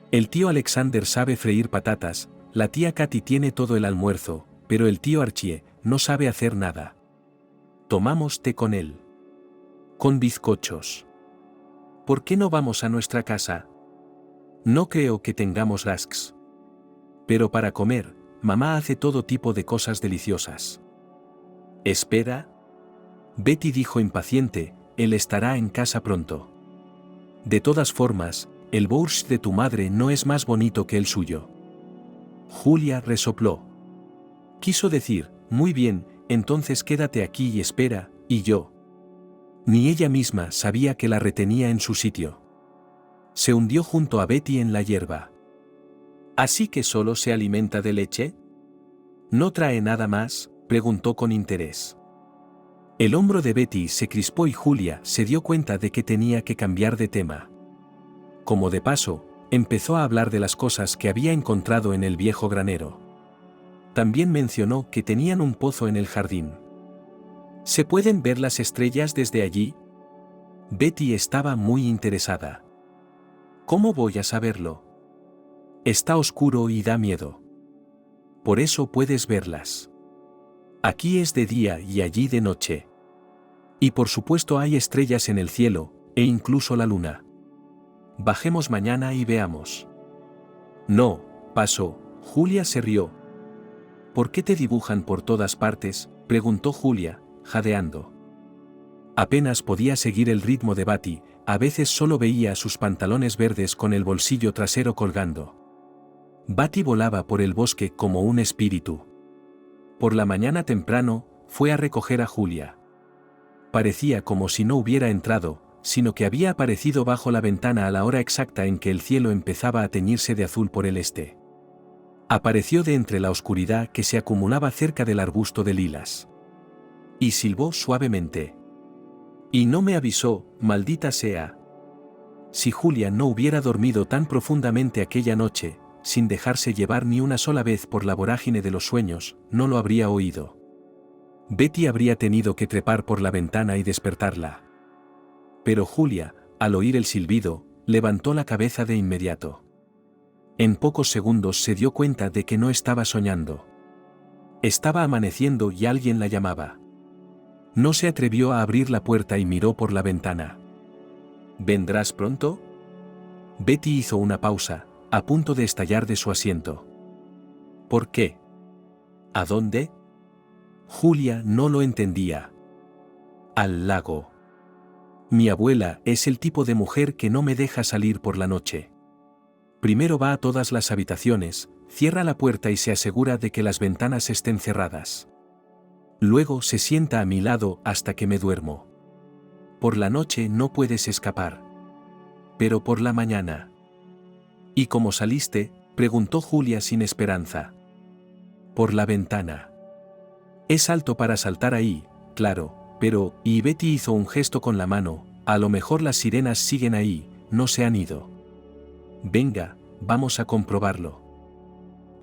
El tío Alexander sabe freír patatas, la tía Katy tiene todo el almuerzo, pero el tío Archie no sabe hacer nada. Tomamos té con él. Con bizcochos. ¿Por qué no vamos a nuestra casa? No creo que tengamos rasks. Pero para comer, mamá hace todo tipo de cosas deliciosas. Espera. Betty dijo impaciente, él estará en casa pronto. De todas formas, el borscht de tu madre no es más bonito que el suyo. Julia resopló. Quiso decir, muy bien, entonces quédate aquí y espera, y yo. Ni ella misma sabía que la retenía en su sitio. Se hundió junto a Betty en la hierba. ¿Así que solo se alimenta de leche? ¿No trae nada más?, preguntó con interés. El hombro de Betty se crispó y Julia se dio cuenta de que tenía que cambiar de tema. Como de paso, empezó a hablar de las cosas que había encontrado en el viejo granero. También mencionó que tenían un pozo en el jardín. ¿Se pueden ver las estrellas desde allí? Betty estaba muy interesada. ¿Cómo voy a saberlo? Está oscuro y da miedo. Por eso puedes verlas. Aquí es de día y allí de noche. Y por supuesto hay estrellas en el cielo, e incluso la luna. Bajemos mañana y veamos. No, paso, Julia se rió. ¿Por qué te dibujan por todas partes?, preguntó Julia, jadeando. Apenas podía seguir el ritmo de Betty, a veces solo veía sus pantalones verdes con el bolsillo trasero colgando. Betty volaba por el bosque como un espíritu. Por la mañana temprano, fue a recoger a Julia. Parecía como si no hubiera entrado, sino que había aparecido bajo la ventana a la hora exacta en que el cielo empezaba a teñirse de azul por el este. Apareció de entre la oscuridad que se acumulaba cerca del arbusto de lilas. Y silbó suavemente. Y no me avisó, maldita sea. Si Julia no hubiera dormido tan profundamente aquella noche, sin dejarse llevar ni una sola vez por la vorágine de los sueños, no lo habría oído. Betty habría tenido que trepar por la ventana y despertarla. Pero Julia, al oír el silbido, levantó la cabeza de inmediato. En pocos segundos se dio cuenta de que no estaba soñando. Estaba amaneciendo y alguien la llamaba. No se atrevió a abrir la puerta y miró por la ventana. ¿Vendrás pronto? Betty hizo una pausa, a punto de estallar de su asiento. ¿Por qué? ¿A dónde? Julia no lo entendía. Al lago. Mi abuela es el tipo de mujer que no me deja salir por la noche. Primero va a todas las habitaciones, cierra la puerta y se asegura de que las ventanas estén cerradas. Luego se sienta a mi lado hasta que me duermo. Por la noche no puedes escapar. Pero por la mañana. ¿Y cómo saliste?, preguntó Julia sin esperanza. Por la ventana. Es alto para saltar ahí, claro, pero, y Betty hizo un gesto con la mano, a lo mejor las sirenas siguen ahí, no se han ido. Venga, vamos a comprobarlo.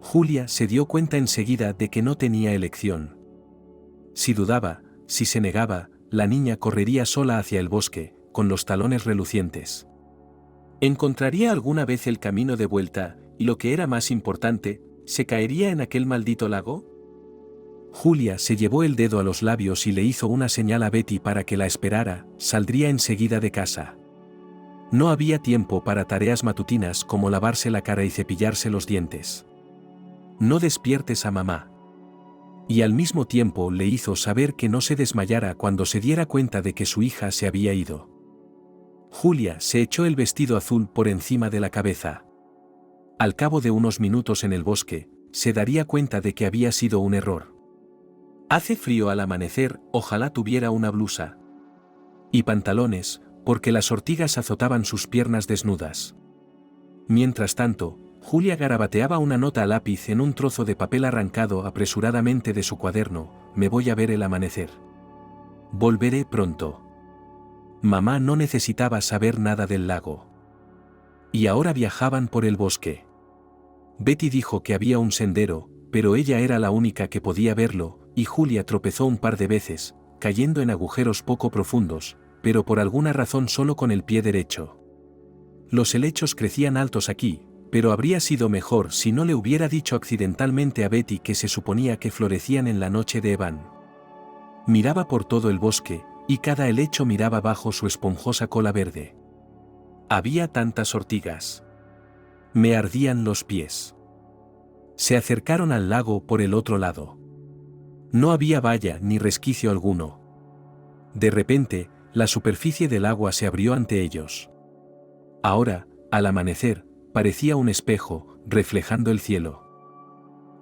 Julia se dio cuenta enseguida de que no tenía elección. Si dudaba, si se negaba, la niña correría sola hacia el bosque, con los talones relucientes. ¿Encontraría alguna vez el camino de vuelta, y lo que era más importante, se caería en aquel maldito lago? Julia se llevó el dedo a los labios y le hizo una señal a Betty para que la esperara, saldría enseguida de casa. No había tiempo para tareas matutinas como lavarse la cara y cepillarse los dientes. No despiertes a mamá. Y al mismo tiempo le hizo saber que no se desmayara cuando se diera cuenta de que su hija se había ido. Julia se echó el vestido azul por encima de la cabeza. Al cabo de unos minutos en el bosque, se daría cuenta de que había sido un error. Hace frío al amanecer, ojalá tuviera una blusa. Y pantalones, porque las ortigas azotaban sus piernas desnudas. Mientras tanto, Julia garabateaba una nota a lápiz en un trozo de papel arrancado apresuradamente de su cuaderno: me voy a ver el amanecer. Volveré pronto. Mamá no necesitaba saber nada del lago. Y ahora viajaban por el bosque. Betty dijo que había un sendero, pero ella era la única que podía verlo, y Julia tropezó un par de veces, cayendo en agujeros poco profundos, pero por alguna razón solo con el pie derecho. Los helechos crecían altos aquí, pero habría sido mejor si no le hubiera dicho accidentalmente a Betty que se suponía que florecían en la noche de Evan. Miraba por todo el bosque, y cada helecho miraba bajo su esponjosa cola verde. Había tantas ortigas. Me ardían los pies. Se acercaron al lago por el otro lado. No había valla ni resquicio alguno. De repente, la superficie del agua se abrió ante ellos. Ahora, al amanecer, parecía un espejo, reflejando el cielo.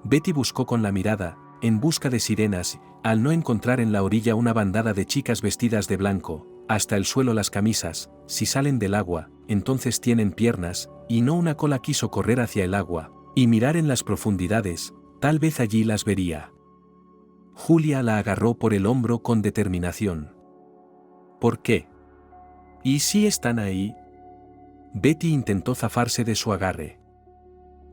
Betty buscó con la mirada, en busca de sirenas, al no encontrar en la orilla una bandada de chicas vestidas de blanco, hasta el suelo las camisas, si salen del agua, entonces tienen piernas, y no una cola. Quiso correr hacia el agua, y mirar en las profundidades, tal vez allí las vería. Julia la agarró por el hombro con determinación. ¿Por qué? ¿Y si están ahí? Betty intentó zafarse de su agarre.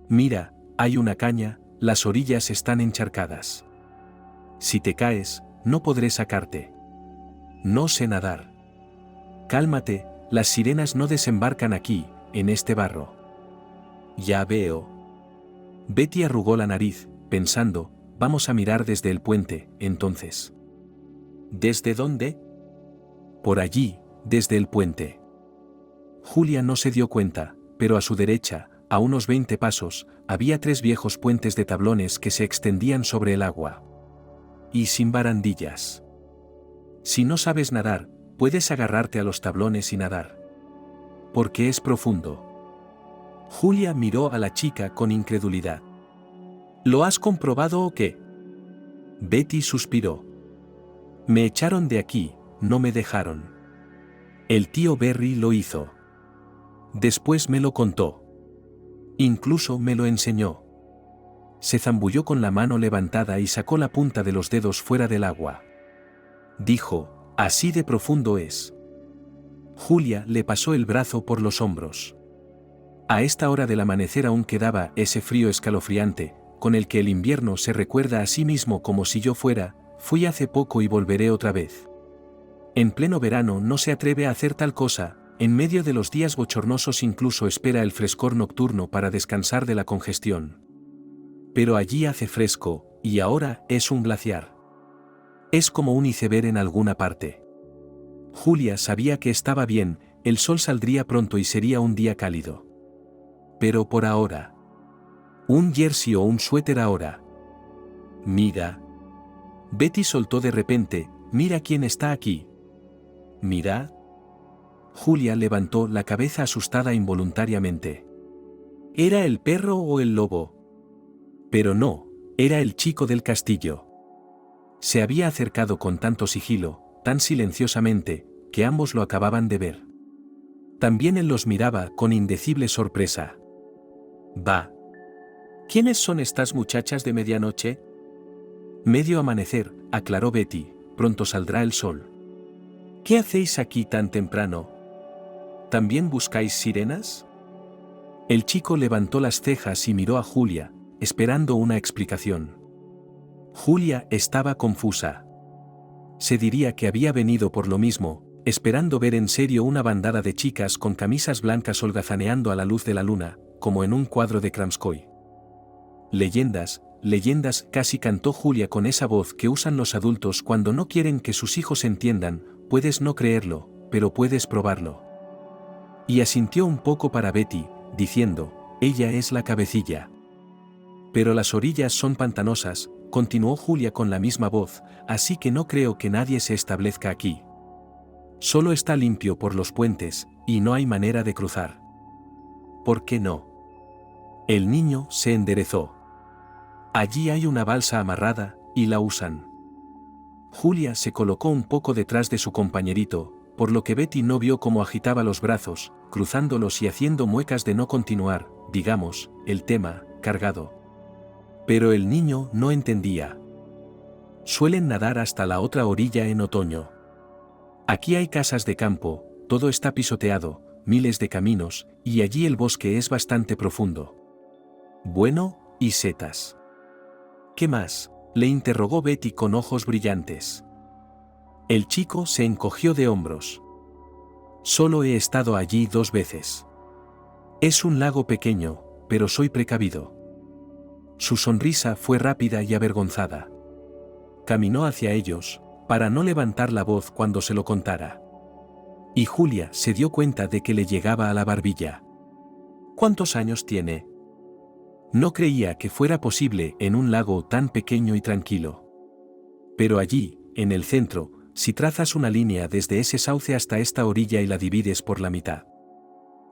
Mira, hay una caña, las orillas están encharcadas. Si te caes, no podré sacarte. No sé nadar. Cálmate, las sirenas no desembarcan aquí, en este barro. Ya veo. Betty arrugó la nariz, pensando, vamos a mirar desde el puente, entonces. ¿Desde dónde? Por allí, desde el puente. Julia no se dio cuenta, pero a su derecha, a unos 20 pasos, había 3 viejos puentes de tablones que se extendían sobre el agua. Y sin barandillas. Si no sabes nadar, puedes agarrarte a los tablones y nadar. Porque es profundo. Julia miró a la chica con incredulidad. ¿Lo has comprobado o qué? Betty suspiró. Me echaron de aquí, no me dejaron. El tío Berry lo hizo. Después me lo contó. Incluso me lo enseñó. Se zambulló con la mano levantada y sacó la punta de los dedos fuera del agua. Dijo, así de profundo es. Julia le pasó el brazo por los hombros. A esta hora del amanecer aún quedaba ese frío escalofriante, con el que el invierno se recuerda a sí mismo como si yo fuera, fui hace poco y volveré otra vez. En pleno verano no se atreve a hacer tal cosa, en medio de los días bochornosos incluso espera el frescor nocturno para descansar de la congestión. Pero allí hace fresco, y ahora es un glaciar. Es como un iceberg en alguna parte. Julia sabía que estaba bien, el sol saldría pronto y sería un día cálido. Pero por ahora. Un jersey o un suéter ahora. Mira. Betty soltó de repente, mira quién está aquí. Mirad. Julia levantó la cabeza asustada involuntariamente. ¿Era el perro o el lobo? Pero no, era el chico del castillo. Se había acercado con tanto sigilo, tan silenciosamente, que ambos lo acababan de ver. También él los miraba con indecible sorpresa. «Bah. ¿Quiénes son estas muchachas de medianoche?» «Medio amanecer», aclaró Betty, «pronto saldrá el sol». «¿Qué hacéis aquí tan temprano? ¿También buscáis sirenas?» El chico levantó las cejas y miró a Julia, esperando una explicación. Julia estaba confusa. Se diría que había venido por lo mismo, esperando ver en serio una bandada de chicas con camisas blancas holgazaneando a la luz de la luna, como en un cuadro de Kramskoy. «Leyendas, leyendas», casi cantó Julia con esa voz que usan los adultos cuando no quieren que sus hijos entiendan. «Puedes no creerlo, pero puedes probarlo». Y asintió un poco para Betty, diciendo, «Ella es la cabecilla». «Pero las orillas son pantanosas», continuó Julia con la misma voz, «así que no creo que nadie se establezca aquí. Solo está limpio por los puentes, y no hay manera de cruzar». «¿Por qué no?» El niño se enderezó. «Allí hay una balsa amarrada, y la usan». Julia se colocó un poco detrás de su compañerito, por lo que Betty no vio cómo agitaba los brazos, cruzándolos y haciendo muecas de no continuar, digamos, el tema, cargado. Pero el niño no entendía. «Suelen nadar hasta la otra orilla en otoño. Aquí hay casas de campo, todo está pisoteado, miles de caminos, y allí el bosque es bastante profundo». «Bueno, y setas». «¿Qué más?», le interrogó Betty con ojos brillantes. El chico se encogió de hombros. «Solo he estado allí 2 veces. Es un lago pequeño, pero soy precavido». Su sonrisa fue rápida y avergonzada. Caminó hacia ellos, para no levantar la voz cuando se lo contara. Y Julia se dio cuenta de que le llegaba a la barbilla. «¿Cuántos años tiene?» No creía que fuera posible en un lago tan pequeño y tranquilo. Pero allí, en el centro, si trazas una línea desde ese sauce hasta esta orilla y la divides por la mitad.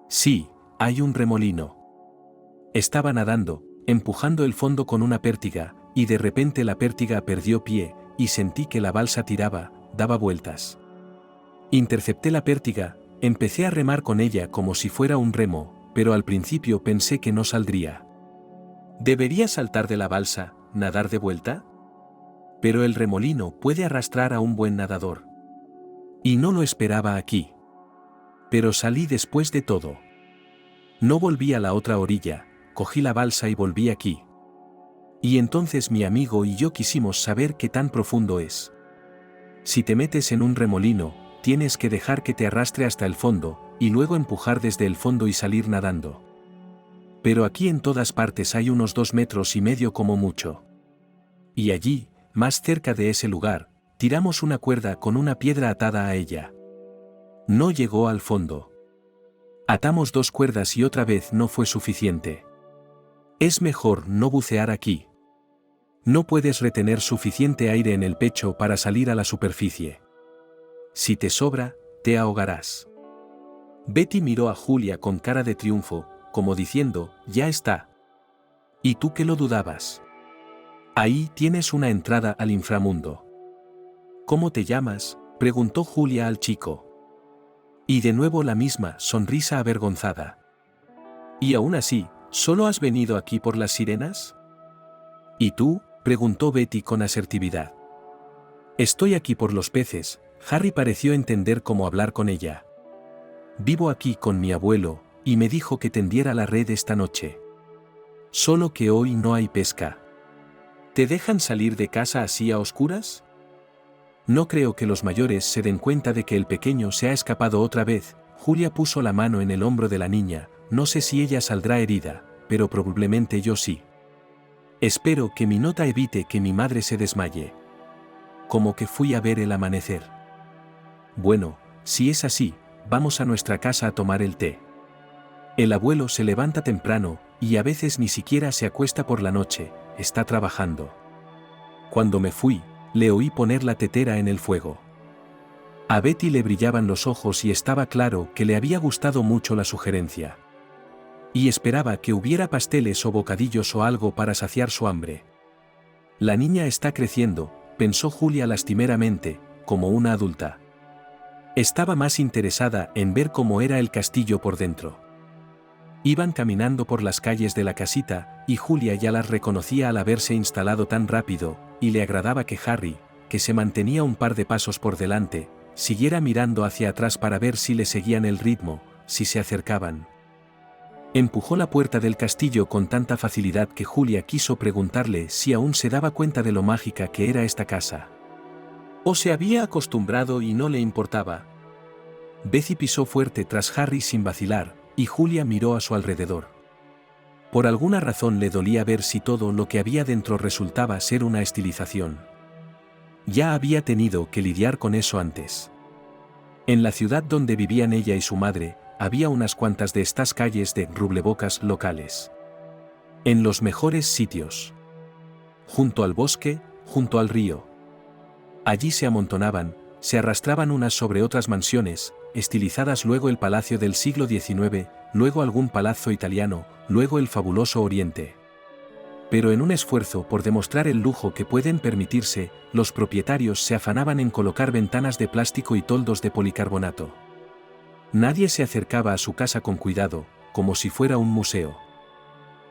Sí, hay un remolino. Estaba nadando, empujando el fondo con una pértiga, y de repente la pértiga perdió pie, y sentí que la balsa tiraba, daba vueltas. Intercepté la pértiga, empecé a remar con ella como si fuera un remo, pero al principio pensé que no saldría. ¿Debería saltar de la balsa, nadar de vuelta? Pero el remolino puede arrastrar a un buen nadador. Y no lo esperaba aquí. Pero salí después de todo. No volví a la otra orilla, cogí la balsa y volví aquí. Y entonces mi amigo y yo quisimos saber qué tan profundo es. Si te metes en un remolino, tienes que dejar que te arrastre hasta el fondo, y luego empujar desde el fondo y salir nadando. Pero aquí en todas partes hay unos 2,5 metros como mucho. Y allí, más cerca de ese lugar, tiramos una cuerda con una piedra atada a ella. No llegó al fondo. Atamos 2 cuerdas y otra vez no fue suficiente. Es mejor no bucear aquí. No puedes retener suficiente aire en el pecho para salir a la superficie. Si te sobra, te ahogarás. Betty miró a Julia con cara de triunfo, como diciendo, ya está. ¿Y tú qué lo dudabas? Ahí tienes una entrada al inframundo. ¿Cómo te llamas?, preguntó Julia al chico. Y de nuevo la misma sonrisa avergonzada. Y aún así, ¿solo has venido aquí por las sirenas? ¿Y tú?, preguntó Betty con asertividad. Estoy aquí por los peces. Harry pareció entender cómo hablar con ella. Vivo aquí con mi abuelo, y me dijo que tendiera la red esta noche. Solo que hoy no hay pesca. ¿Te dejan salir de casa así a oscuras? No creo que los mayores se den cuenta de que el pequeño se ha escapado otra vez. Julia puso la mano en el hombro de la niña. No sé si ella saldrá herida, pero probablemente yo sí. Espero que mi nota evite que mi madre se desmaye. Como que fui a ver el amanecer. Bueno, si es así, vamos a nuestra casa a tomar el té. El abuelo se levanta temprano, y a veces ni siquiera se acuesta por la noche, está trabajando. Cuando me fui, le oí poner la tetera en el fuego. A Betty le brillaban los ojos y estaba claro que le había gustado mucho la sugerencia. Y esperaba que hubiera pasteles o bocadillos o algo para saciar su hambre. La niña está creciendo, pensó Julia lastimeramente, como una adulta. Estaba más interesada en ver cómo era el castillo por dentro. Iban caminando por las calles de la casita, y Julia ya las reconocía al haberse instalado tan rápido, y le agradaba que Harry, que se mantenía un par de pasos por delante, siguiera mirando hacia atrás para ver si le seguían el ritmo, si se acercaban. Empujó la puerta del castillo con tanta facilidad que Julia quiso preguntarle si aún se daba cuenta de lo mágica que era esta casa. O se había acostumbrado y no le importaba. Betty pisó fuerte tras Harry sin vacilar, y Julia miró a su alrededor. Por alguna razón le dolía ver si todo lo que había dentro resultaba ser una estilización. Ya había tenido que lidiar con eso antes. En la ciudad donde vivían ella y su madre, había unas cuantas de estas calles de rublebocas locales. En los mejores sitios. Junto al bosque, junto al río. Allí se amontonaban, se arrastraban unas sobre otras mansiones, estilizadas, luego el palacio del siglo XIX, luego algún palazzo italiano, luego el fabuloso Oriente. Pero en un esfuerzo por demostrar el lujo que pueden permitirse, los propietarios se afanaban en colocar ventanas de plástico y toldos de policarbonato. Nadie se acercaba a su casa con cuidado, como si fuera un museo.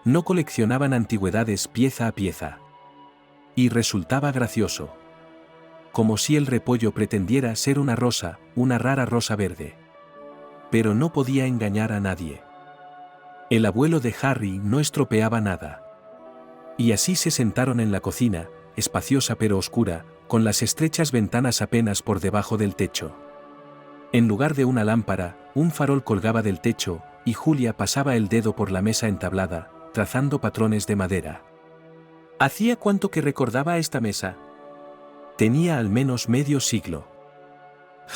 No coleccionaban antigüedades pieza a pieza. Y resultaba gracioso. Como si el repollo pretendiera ser una rosa, una rara rosa verde. Pero no podía engañar a nadie. El abuelo de Harry no estropeaba nada. Y así se sentaron en la cocina, espaciosa pero oscura, con las estrechas ventanas apenas por debajo del techo. En lugar de una lámpara, un farol colgaba del techo, y Julia pasaba el dedo por la mesa entablada, trazando patrones de madera. ¿Hacía cuánto que recordaba esta mesa? Tenía al menos medio siglo.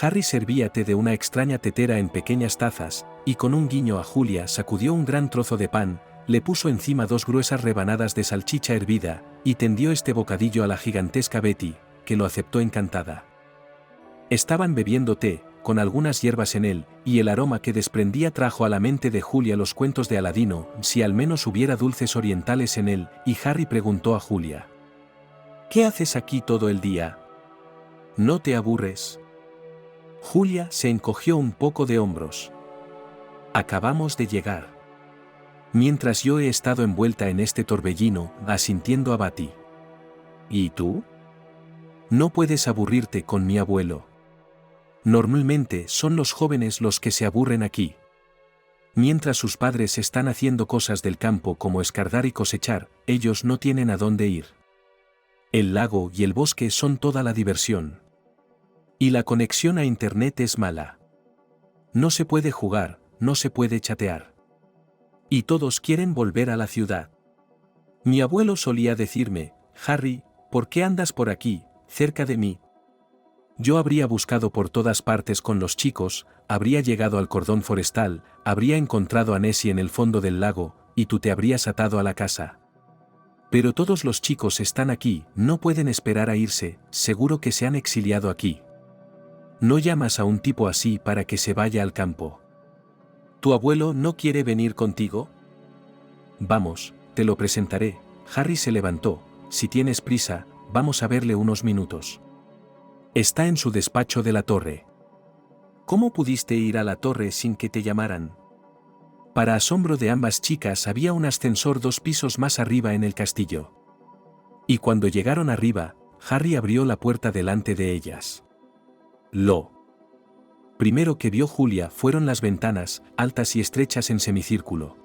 Harry servía té de una extraña tetera en pequeñas tazas, y con un guiño a Julia sacudió un gran trozo de pan, le puso encima 2 gruesas rebanadas de salchicha hervida, y tendió este bocadillo a la gigantesca Betty, que lo aceptó encantada. Estaban bebiendo té, con algunas hierbas en él, y el aroma que desprendía trajo a la mente de Julia los cuentos de Aladino, si al menos hubiera dulces orientales en él, y Harry preguntó a Julia: ¿qué haces aquí todo el día? ¿No te aburres? Julia se encogió un poco de hombros. Acabamos de llegar. Mientras yo he estado envuelta en este torbellino, asintiendo a Betty. ¿Y tú? No puedes aburrirte con mi abuelo. Normalmente son los jóvenes los que se aburren aquí. Mientras sus padres están haciendo cosas del campo como escardar y cosechar, ellos no tienen a dónde ir. El lago y el bosque son toda la diversión. Y la conexión a internet es mala. No se puede jugar, no se puede chatear. Y todos quieren volver a la ciudad. Mi abuelo solía decirme: Harry, ¿por qué andas por aquí, cerca de mí? Yo habría buscado por todas partes con los chicos, habría llegado al cordón forestal, habría encontrado a Nessie en el fondo del lago, y tú te habrías atado a la casa. Pero todos los chicos están aquí, no pueden esperar a irse, seguro que se han exiliado aquí. No llamas a un tipo así para que se vaya al campo. ¿Tu abuelo no quiere venir contigo? Vamos, te lo presentaré. Harry se levantó. Si tienes prisa, vamos a verle unos minutos. Está en su despacho de la torre. ¿Cómo pudiste ir a la torre sin que te llamaran? Para asombro de ambas chicas, había un ascensor 2 pisos más arriba en el castillo. Y cuando llegaron arriba, Harry abrió la puerta delante de ellas. Lo primero que vio Julia fueron las ventanas, altas y estrechas en semicírculo.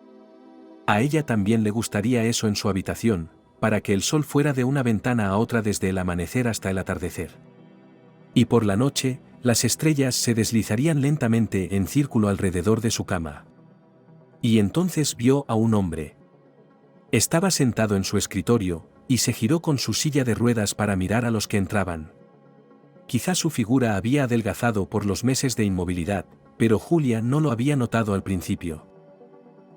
A ella también le gustaría eso en su habitación, para que el sol fuera de una ventana a otra desde el amanecer hasta el atardecer. Y por la noche, las estrellas se deslizarían lentamente en círculo alrededor de su cama. Y entonces vio a un hombre. Estaba sentado en su escritorio, y se giró con su silla de ruedas para mirar a los que entraban. Quizá su figura había adelgazado por los meses de inmovilidad, pero Julia no lo había notado al principio.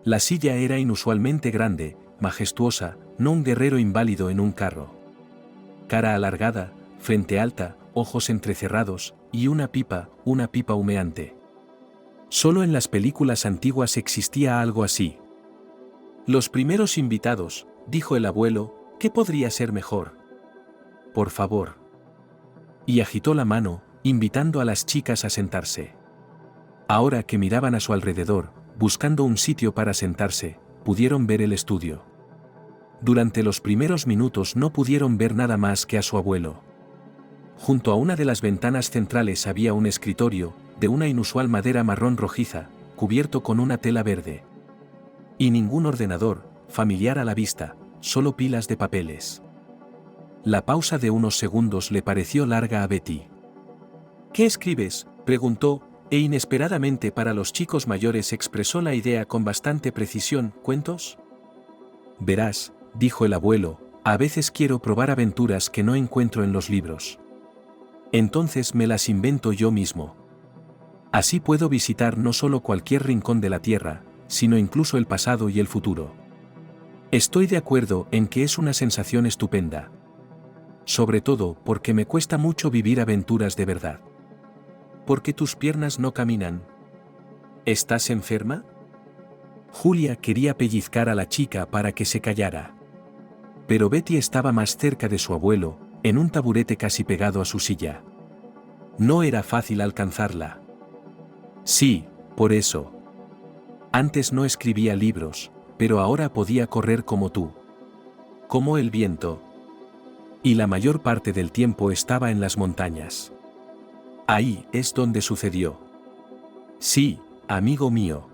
La silla era inusualmente grande, majestuosa, no un guerrero inválido en un carro. Cara alargada, frente alta, ojos entrecerrados, y una pipa humeante. Solo en las películas antiguas existía algo así. Los primeros invitados, dijo el abuelo, ¿qué podría ser mejor? Por favor. Y agitó la mano, invitando a las chicas a sentarse. Ahora que miraban a su alrededor, buscando un sitio para sentarse, pudieron ver el estudio. Durante los primeros minutos no pudieron ver nada más que a su abuelo. Junto a una de las ventanas centrales había un escritorio, de una inusual madera marrón rojiza, cubierto con una tela verde. Y ningún ordenador, familiar a la vista, solo pilas de papeles. La pausa de unos segundos le pareció larga a Betty. ¿Qué escribes?, preguntó, e inesperadamente para los chicos mayores expresó la idea con bastante precisión. ¿Cuentos? Verás, dijo el abuelo, a veces quiero probar aventuras que no encuentro en los libros. Entonces me las invento yo mismo. Así puedo visitar no solo cualquier rincón de la tierra, sino incluso el pasado y el futuro. Estoy de acuerdo en que es una sensación estupenda. Sobre todo porque me cuesta mucho vivir aventuras de verdad. ¿Por qué tus piernas no caminan? ¿Estás enferma? Julia quería pellizcar a la chica para que se callara. Pero Betty estaba más cerca de su abuelo, en un taburete casi pegado a su silla. No era fácil alcanzarla. Sí, por eso. Antes no escribía libros, pero ahora podía correr como tú. Como el viento. Y la mayor parte del tiempo estaba en las montañas. Ahí es donde sucedió. Sí, amigo mío.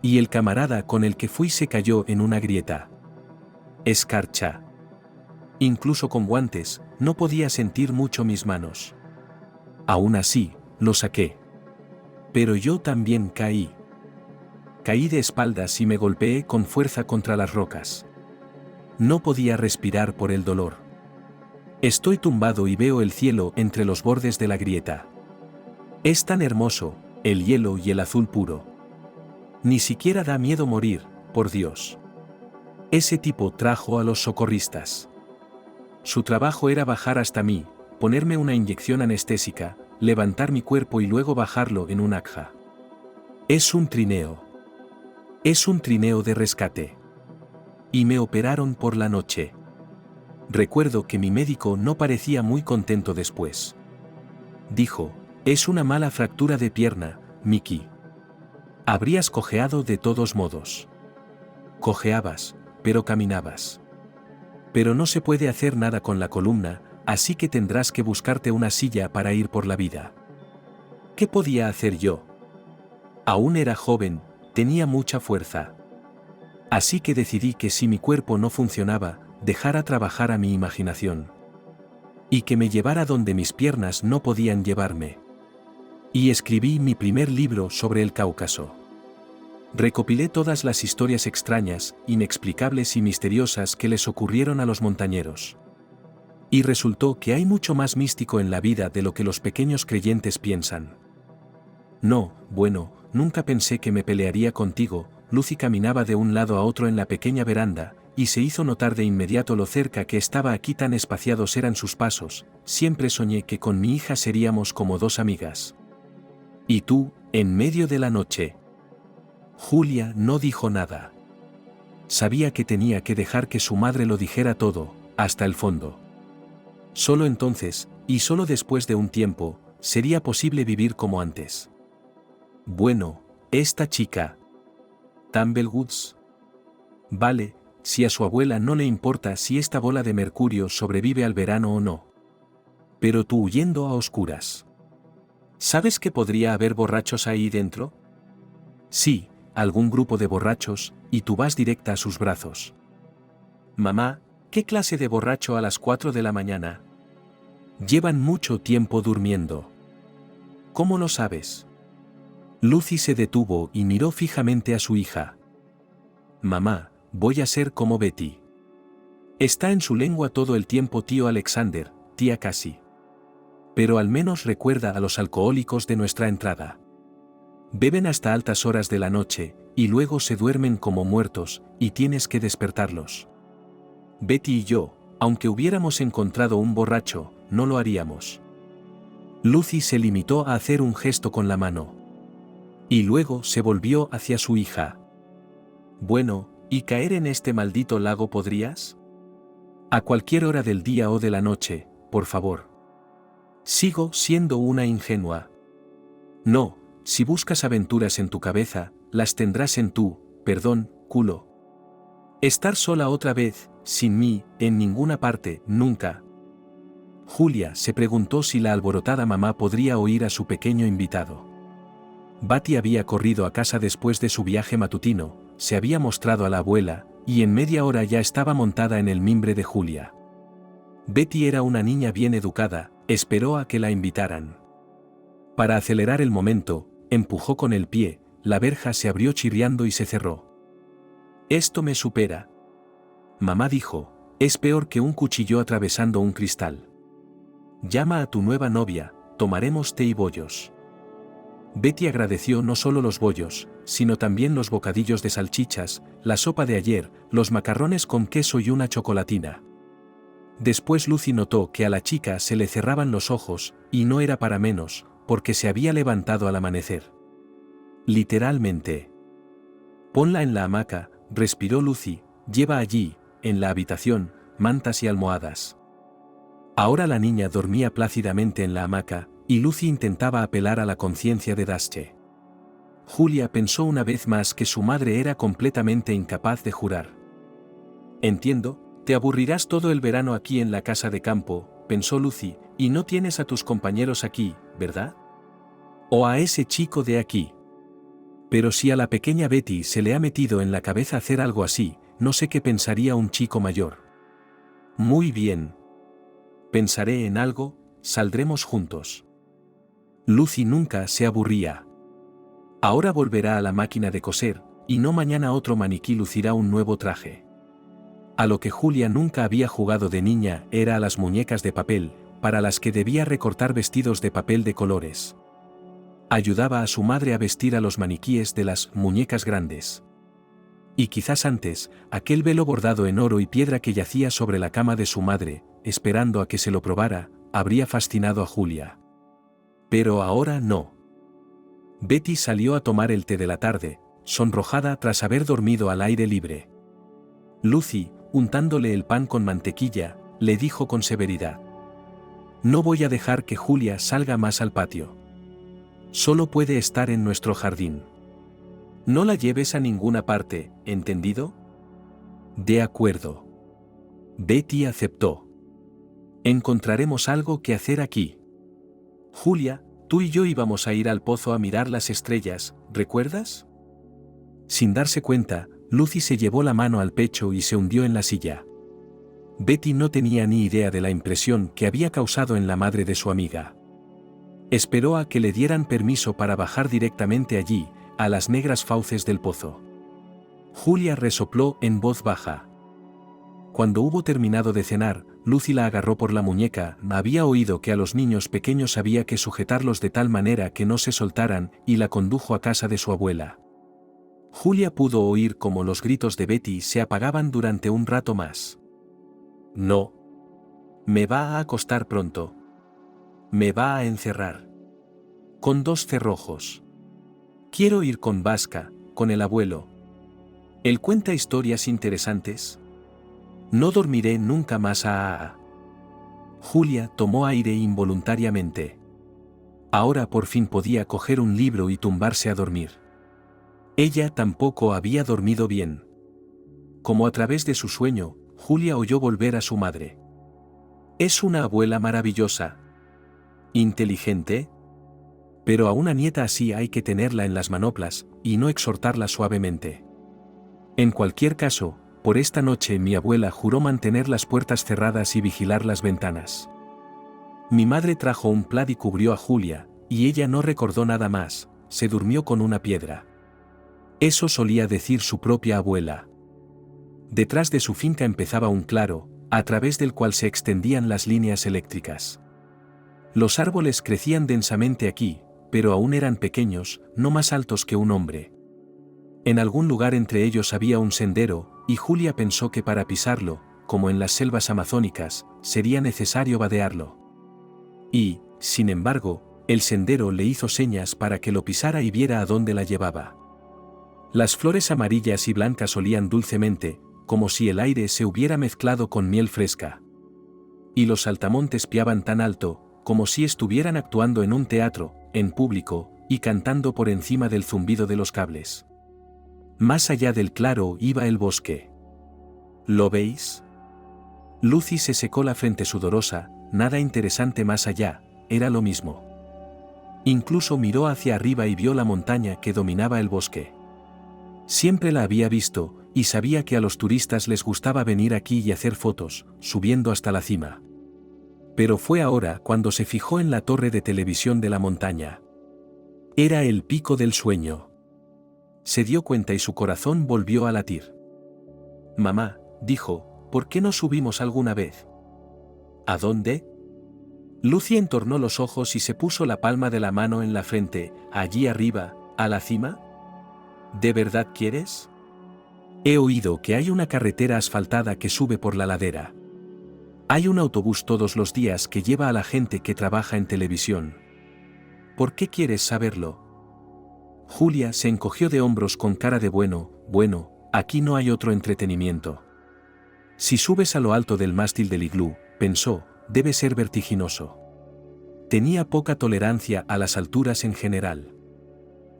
Y el camarada con el que fui se cayó en una grieta. Escarcha. Incluso con guantes, no podía sentir mucho mis manos. Aún así, lo saqué. Pero yo también caí. Caí de espaldas y me golpeé con fuerza contra las rocas. No podía respirar por el dolor. Estoy tumbado y veo el cielo entre los bordes de la grieta. Es tan hermoso, el hielo y el azul puro. Ni siquiera da miedo morir, por Dios. Ese tipo trajo a los socorristas. Su trabajo era bajar hasta mí, ponerme una inyección anestésica, levantar mi cuerpo y luego bajarlo en un aja. Es un trineo. Es un trineo de rescate. Y me operaron por la noche. Recuerdo que mi médico no parecía muy contento después. Dijo, es una mala fractura de pierna, Mickey. Habrías cojeado de todos modos. Cojeabas, pero caminabas. Pero no se puede hacer nada con la columna, así que tendrás que buscarte una silla para ir por la vida. ¿Qué podía hacer yo? Aún era joven, tenía mucha fuerza. Así que decidí que si mi cuerpo no funcionaba, dejara trabajar a mi imaginación. Y que me llevara donde mis piernas no podían llevarme. Y escribí mi primer libro sobre el Cáucaso. Recopilé todas las historias extrañas, inexplicables y misteriosas que les ocurrieron a los montañeros. Y resultó que hay mucho más místico en la vida de lo que los pequeños creyentes piensan. No, bueno, nunca pensé que me pelearía contigo. Lucy caminaba de un lado a otro en la pequeña veranda, y se hizo notar de inmediato lo cerca que estaba aquí, tan espaciados eran sus pasos. Siempre soñé que con mi hija seríamos como dos amigas. Y tú, en medio de la noche. Julia no dijo nada. Sabía que tenía que dejar que su madre lo dijera todo, hasta el fondo. Solo entonces, y solo después de un tiempo, sería posible vivir como antes. Bueno, esta chica. Tumble Woods. Vale, si a su abuela no le importa si esta bola de mercurio sobrevive al verano o no. Pero tú huyendo a oscuras. ¿Sabes que podría haber borrachos ahí dentro? Sí, algún grupo de borrachos, y tú vas directa a sus brazos. Mamá, ¿qué clase de borracho a las 4 de la mañana? Llevan mucho tiempo durmiendo. ¿Cómo lo sabes? Lucy se detuvo y miró fijamente a su hija. Mamá, voy a ser como Betty. Está en su lengua todo el tiempo tío Alexander, tía Cassie. Pero al menos recuerda a los alcohólicos de nuestra entrada. Beben hasta altas horas de la noche, y luego se duermen como muertos, y tienes que despertarlos. Betty y yo, aunque hubiéramos encontrado un borracho, no lo haríamos. Lucy se limitó a hacer un gesto con la mano. Y luego se volvió hacia su hija. Bueno, ¿y caer en este maldito lago podrías? A cualquier hora del día o de la noche, por favor. Sigo siendo una ingenua. No, si buscas aventuras en tu cabeza, las tendrás en tu, perdón, culo. Estar sola otra vez, sin mí, en ninguna parte, nunca. Julia se preguntó si la alborotada mamá podría oír a su pequeño invitado. Betty había corrido a casa después de su viaje matutino, se había mostrado a la abuela, y en media hora ya estaba montada en el mimbre de Julia. Betty era una niña bien educada, esperó a que la invitaran. Para acelerar el momento, empujó con el pie, la verja se abrió chirriando y se cerró. Esto me supera. Mamá dijo, es peor que un cuchillo atravesando un cristal. Llama a tu nueva novia, tomaremos té y bollos. Betty agradeció no solo los bollos, sino también los bocadillos de salchichas, la sopa de ayer, los macarrones con queso y una chocolatina. Después Lucy notó que a la chica se le cerraban los ojos, y no era para menos, porque se había levantado al amanecer. Literalmente. Ponla en la hamaca, respiró Lucy, lleva allí, en la habitación, mantas y almohadas. Ahora la niña dormía plácidamente en la hamaca, y Lucy intentaba apelar a la conciencia de Daschle. Julia pensó una vez más que su madre era completamente incapaz de jurar. Entiendo, te aburrirás todo el verano aquí en la casa de campo, pensó Lucy, y no tienes a tus compañeros aquí, ¿verdad? O a ese chico de aquí. Pero si a la pequeña Betty se le ha metido en la cabeza hacer algo así, no sé qué pensaría un chico mayor. Muy bien. Pensaré en algo, saldremos juntos. Lucy nunca se aburría. Ahora volverá a la máquina de coser, y no mañana otro maniquí lucirá un nuevo traje. A lo que Julia nunca había jugado de niña era a las muñecas de papel, para las que debía recortar vestidos de papel de colores. Ayudaba a su madre a vestir a los maniquíes de las muñecas grandes. Y quizás antes, aquel velo bordado en oro y piedra que yacía sobre la cama de su madre, esperando a que se lo probara, habría fascinado a Julia. Pero ahora no. Betty salió a tomar el té de la tarde, sonrojada tras haber dormido al aire libre. Lucy, untándole el pan con mantequilla, le dijo con severidad: no voy a dejar que Julia salga más al patio. Solo puede estar en nuestro jardín. No la lleves a ninguna parte, ¿entendido? De acuerdo. Betty aceptó. Encontraremos algo que hacer aquí. Julia, tú y yo íbamos a ir al pozo a mirar las estrellas, ¿recuerdas? Sin darse cuenta, Lucy se llevó la mano al pecho y se hundió en la silla. Betty no tenía ni idea de la impresión que había causado en la madre de su amiga. Esperó a que le dieran permiso para bajar directamente allí, a las negras fauces del pozo. Julia resopló en voz baja. Cuando hubo terminado de cenar, Lucy la agarró por la muñeca. Había oído que a los niños pequeños había que sujetarlos de tal manera que no se soltaran, y la condujo a casa de su abuela. Julia pudo oír cómo los gritos de Betty se apagaban durante un rato más. No. Me va a acostar pronto. Me va a encerrar. Con 2 cerrojos. Quiero ir con Vasca, con el abuelo. Él cuenta historias interesantes. No dormiré nunca más a. Julia tomó aire involuntariamente. Ahora por fin podía coger un libro y tumbarse a dormir. Ella tampoco había dormido bien. Como a través de su sueño, Julia oyó volver a su madre. Es una abuela maravillosa. Inteligente. Pero a una nieta así hay que tenerla en las manoplas, y no exhortarla suavemente. En cualquier caso, por esta noche mi abuela juró mantener las puertas cerradas y vigilar las ventanas. Mi madre trajo un plaid y cubrió a Julia, y ella no recordó nada más, se durmió con una piedra. Eso solía decir su propia abuela. Detrás de su finca empezaba un claro, a través del cual se extendían las líneas eléctricas. Los árboles crecían densamente aquí, pero aún eran pequeños, no más altos que un hombre. En algún lugar entre ellos había un sendero, y Julia pensó que para pisarlo, como en las selvas amazónicas, sería necesario vadearlo. Y, Sin embargo, el sendero le hizo señas para que lo pisara y viera a dónde la llevaba. Las flores amarillas y blancas olían dulcemente, como si el aire se hubiera mezclado con miel fresca. Y los saltamontes piaban tan alto, como si estuvieran actuando en un teatro, en público, y cantando por encima del zumbido de los cables. Más allá del claro iba el bosque. ¿Lo veis? Lucy se secó la frente sudorosa, nada interesante más allá, era lo mismo. Incluso miró hacia arriba y vio la montaña que dominaba el bosque. Siempre la había visto, y sabía que a los turistas les gustaba venir aquí y hacer fotos, subiendo hasta la cima. Pero fue ahora cuando se fijó en la torre de televisión de la montaña. Era el pico del sueño. Se dio cuenta y su corazón volvió a latir. Mamá, dijo, ¿por qué no subimos alguna vez? ¿A dónde? Lucy entornó los ojos y se puso la palma de la mano en la frente, allí arriba, a la cima. ¿De verdad quieres? He oído que hay una carretera asfaltada que sube por la ladera. Hay un autobús todos los días que lleva a la gente que trabaja en televisión. ¿Por qué quieres saberlo? Julia se encogió de hombros con cara de bueno, aquí no hay otro entretenimiento. Si subes a lo alto del mástil del iglú, pensó, debe ser vertiginoso. Tenía poca tolerancia a las alturas en general.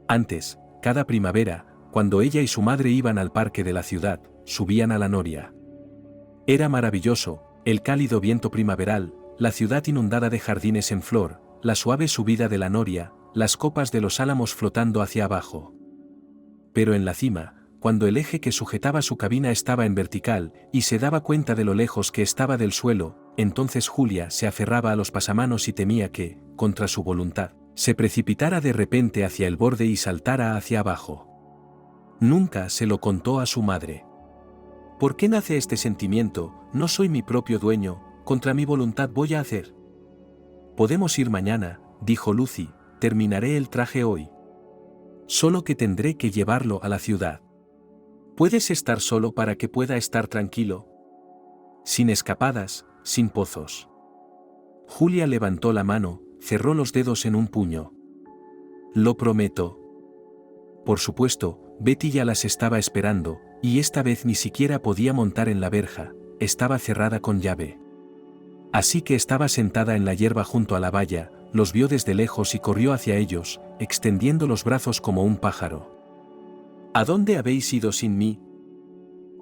Antes, cada primavera, cuando ella y su madre iban al parque de la ciudad, subían a la noria. Era maravilloso, el cálido viento primaveral, la ciudad inundada de jardines en flor, la suave subida de la noria, las copas de los álamos flotando hacia abajo. Pero en la cima, cuando el eje que sujetaba su cabina estaba en vertical y se daba cuenta de lo lejos que estaba del suelo, entonces Julia se aferraba a los pasamanos y temía que, contra su voluntad, se precipitara de repente hacia el borde y saltara hacia abajo. Nunca se lo contó a su madre. ¿Por qué nace este sentimiento? No soy mi propio dueño, contra mi voluntad voy a hacer. Podemos ir mañana, dijo Lucy, terminaré el traje hoy. Solo que tendré que llevarlo a la ciudad. ¿Puedes estar solo para que pueda estar tranquilo? Sin escapadas, sin pozos. Julia levantó la mano, cerró los dedos en un puño. Lo prometo. Por supuesto, Betty ya las estaba esperando, y esta vez ni siquiera podía montar en la verja, estaba cerrada con llave. Así que estaba sentada en la hierba junto a la valla, los vio desde lejos y corrió hacia ellos, extendiendo los brazos como un pájaro. ¿A dónde habéis ido sin mí?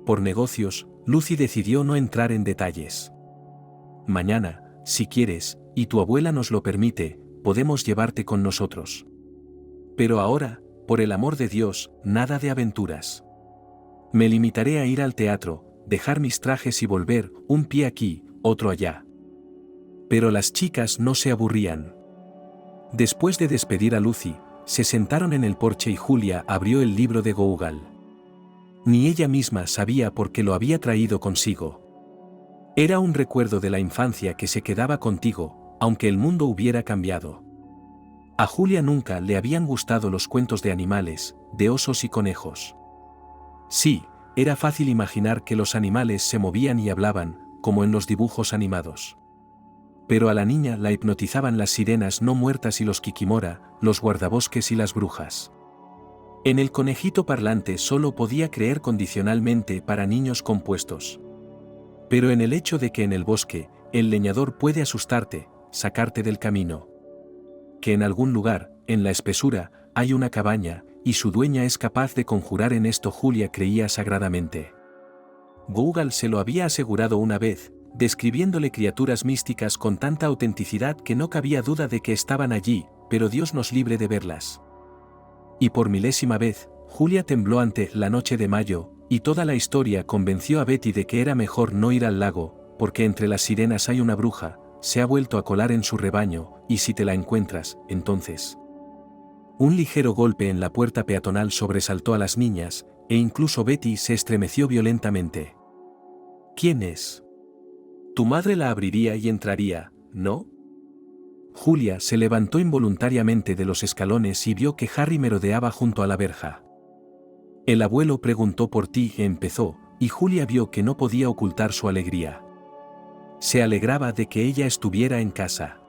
Por negocios, Lucy decidió no entrar en detalles. Mañana, si quieres, y tu abuela nos lo permite, podemos llevarte con nosotros. Pero ahora, por el amor de Dios, nada de aventuras. Me limitaré a ir al teatro, dejar mis trajes y volver, un pie aquí, otro allá. Pero las chicas no se aburrían. Después de despedir a Lucy, se sentaron en el porche y Julia abrió el libro de Gougal. Ni ella misma sabía por qué lo había traído consigo. Era un recuerdo de la infancia que se quedaba contigo, aunque el mundo hubiera cambiado. A Julia nunca le habían gustado los cuentos de animales, de osos y conejos. Sí, era fácil imaginar que los animales se movían y hablaban, como en los dibujos animados. Pero a la niña la hipnotizaban las sirenas no muertas y los kikimora, los guardabosques y las brujas. En el conejito parlante solo podía creer condicionalmente para niños compuestos. Pero en el hecho de que en el bosque, el leñador puede asustarte, sacarte del camino. Que en algún lugar, en la espesura, hay una cabaña, y su dueña es capaz de conjurar en esto Julia creía sagradamente. Gougal se lo había asegurado una vez, describiéndole criaturas místicas con tanta autenticidad que no cabía duda de que estaban allí, pero Dios nos libre de verlas. Y por milésima vez, Julia tembló ante La noche de mayo, y toda la historia convenció a Betty de que era mejor no ir al lago, porque entre las sirenas hay una bruja, se ha vuelto a colar en su rebaño, y si te la encuentras, entonces. Un ligero golpe en la puerta peatonal sobresaltó a las niñas, e incluso Betty se estremeció violentamente. ¿Quién es? Tu madre la abriría y entraría, ¿no? Julia se levantó involuntariamente de los escalones y vio que Harry merodeaba junto a la verja. El abuelo preguntó por ti y empezó, y Julia vio que no podía ocultar su alegría. Se alegraba de que ella estuviera en casa.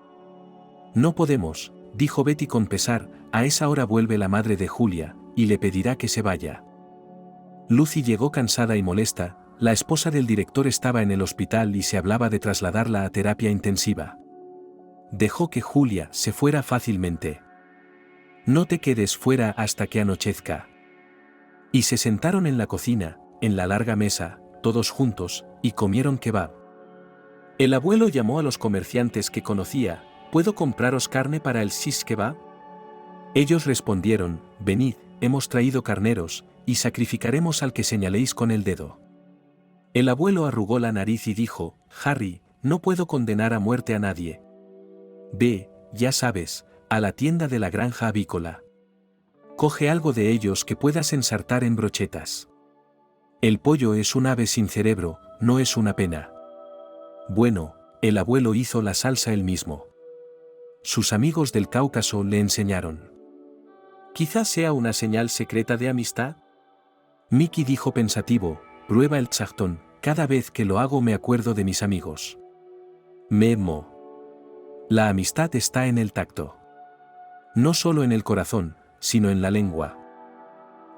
No podemos, dijo Betty con pesar, a esa hora vuelve la madre de Julia, y le pedirá que se vaya. Lucy llegó cansada y molesta, la esposa del director estaba en el hospital y se hablaba de trasladarla a terapia intensiva. Dejó que Julia se fuera fácilmente. No te quedes fuera hasta que anochezca. Y se sentaron en la cocina, en la larga mesa, todos juntos, y comieron kebab. El abuelo llamó a los comerciantes que conocía, ¿puedo compraros carne para el shish kebab? Ellos respondieron, venid, hemos traído carneros, y sacrificaremos al que señaléis con el dedo. El abuelo arrugó la nariz y dijo, Harry, no puedo condenar a muerte a nadie. Ve, ya sabes, a la tienda de la granja avícola. Coge algo de ellos que puedas ensartar en brochetas. El pollo es un ave sin cerebro, no es una pena. Bueno, el abuelo hizo la salsa él mismo. Sus amigos del Cáucaso le enseñaron. Quizás sea una señal secreta de amistad. Mickey dijo pensativo, prueba el chajtón, cada vez que lo hago me acuerdo de mis amigos. Memo. La amistad está en el tacto. No solo en el corazón, sino en la lengua.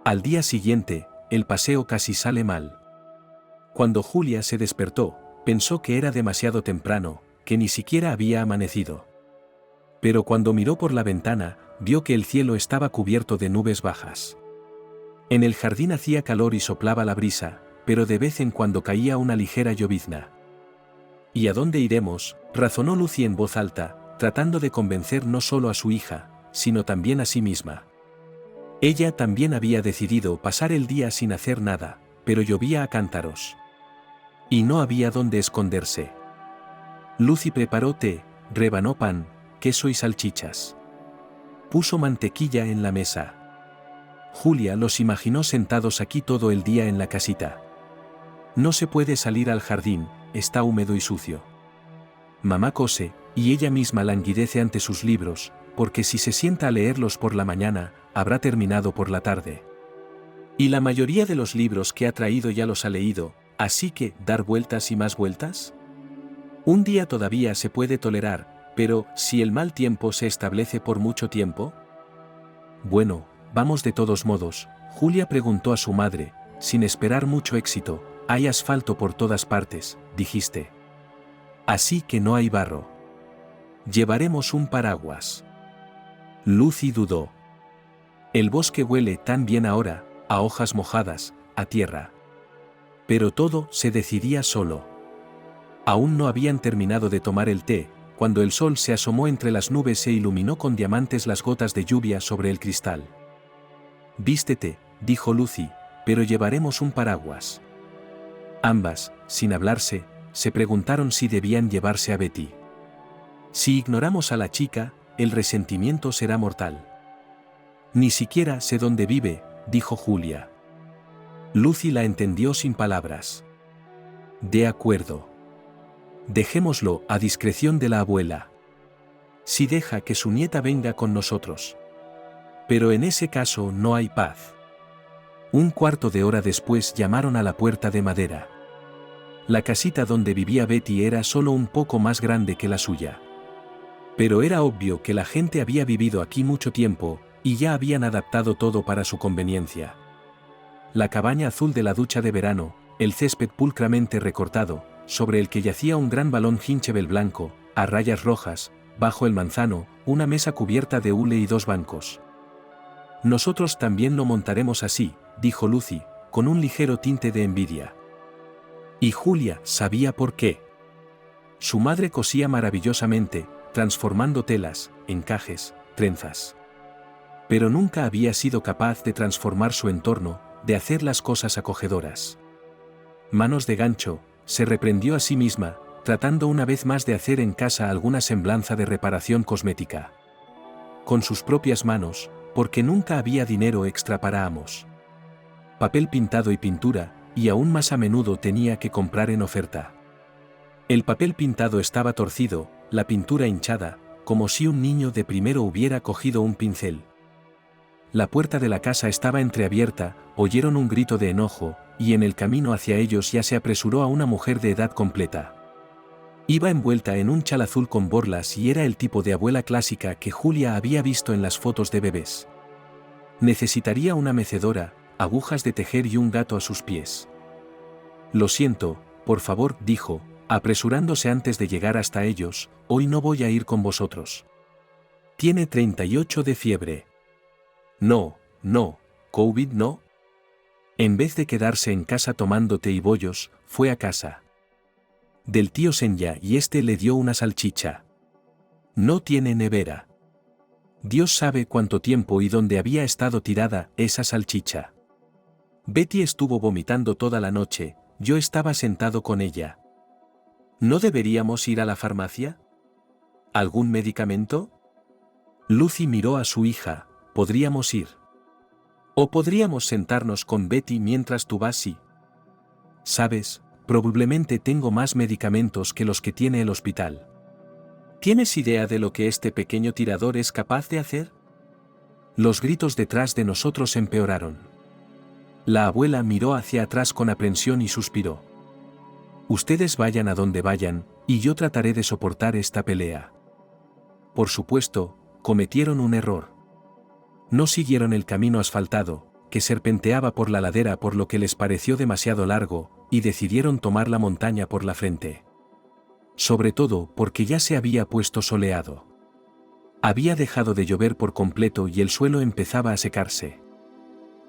Al día siguiente, el paseo casi sale mal. Cuando Julia se despertó, pensó que era demasiado temprano, que ni siquiera había amanecido. Pero cuando miró por la ventana, vio que el cielo estaba cubierto de nubes bajas. En el jardín hacía calor y soplaba la brisa, pero de vez en cuando caía una ligera llovizna. ¿Y a dónde iremos?, razonó Lucy en voz alta, tratando de convencer no solo a su hija, sino también a sí misma. Ella también había decidido pasar el día sin hacer nada, pero llovía a cántaros. Y no había dónde esconderse. Lucy preparó té, rebanó pan, queso y salchichas. Puso mantequilla en la mesa. Julia los imaginó sentados aquí todo el día en la casita. No se puede salir al jardín, está húmedo y sucio. Mamá cose, y ella misma languidece ante sus libros, porque si se sienta a leerlos por la mañana, habrá terminado por la tarde. Y la mayoría de los libros que ha traído ya los ha leído, así que, ¿dar vueltas y más vueltas? Un día todavía se puede tolerar, pero, ¿si el mal tiempo se establece por mucho tiempo? Bueno, vamos de todos modos, Julia preguntó a su madre, sin esperar mucho éxito, hay asfalto por todas partes, dijiste. Así que no hay barro. Llevaremos un paraguas. Lucy dudó. El bosque huele tan bien ahora, a hojas mojadas, a tierra. Pero todo se decidiría solo. Aún no habían terminado de tomar el té, cuando el sol se asomó entre las nubes e iluminó con diamantes las gotas de lluvia sobre el cristal. Vístete, dijo Lucy, pero llevaremos un paraguas. Ambas, sin hablarse, se preguntaron si debían llevarse a Betty. Si ignoramos a la chica, el resentimiento será mortal. Ni siquiera sé dónde vive, dijo Julia. Lucy la entendió sin palabras. De acuerdo. Dejémoslo a discreción de la abuela. Si deja que su nieta venga con nosotros. Pero en ese caso no hay paz. Un cuarto de hora después llamaron a la puerta de madera. La casita donde vivía Betty era solo un poco más grande que la suya. Pero era obvio que la gente había vivido aquí mucho tiempo, y ya habían adaptado todo para su conveniencia. La cabaña azul de la ducha de verano, el césped pulcramente recortado, sobre el que yacía un gran balón Hinchebel blanco, a rayas rojas, bajo el manzano, una mesa cubierta de hule y dos bancos. Nosotros también lo montaremos así, dijo Lucy, con un ligero tinte de envidia. Y Julia sabía por qué. Su madre cosía maravillosamente, transformando telas, encajes, trenzas. Pero nunca había sido capaz de transformar su entorno, de hacer las cosas acogedoras. Manos de gancho, se reprendió a sí misma, tratando una vez más de hacer en casa alguna semblanza de reparación cosmética. Con sus propias manos, porque nunca había dinero extra para amos. Papel pintado y pintura, y aún más a menudo tenía que comprar en oferta. El papel pintado estaba torcido, la pintura hinchada, como si un niño de primero hubiera cogido un pincel. La puerta de la casa estaba entreabierta, oyeron un grito de enojo, y en el camino hacia ellos ya se apresuró a una mujer de edad completa. Iba envuelta en un chal azul con borlas y era el tipo de abuela clásica que Julia había visto en las fotos de bebés. Necesitaría una mecedora, agujas de tejer y un gato a sus pies. Lo siento, por favor, dijo, apresurándose antes de llegar hasta ellos, hoy no voy a ir con vosotros. Tiene 38 de fiebre. No, COVID no. En vez de quedarse en casa tomando té y bollos, fue a casa del tío Senya y este le dio una salchicha. No tiene nevera. Dios sabe cuánto tiempo y dónde había estado tirada esa salchicha. Betty estuvo vomitando toda la noche, yo estaba sentado con ella. ¿No deberíamos ir a la farmacia? ¿Algún medicamento? Lucy miró a su hija, ¿podríamos ir? ¿O podríamos sentarnos con Betty mientras tú vas y... ¿Sabes? Probablemente tengo más medicamentos que los que tiene el hospital. ¿Tienes idea de lo que este pequeño tirador es capaz de hacer? Los gritos detrás de nosotros empeoraron. La abuela miró hacia atrás con aprensión y suspiró. Ustedes vayan a donde vayan, y yo trataré de soportar esta pelea. Por supuesto, cometieron un error. No siguieron el camino asfaltado, que serpenteaba por la ladera por lo que les pareció demasiado largo, y decidieron tomar la montaña por la frente. Sobre todo porque ya se había puesto soleado. Había dejado de llover por completo y el suelo empezaba a secarse.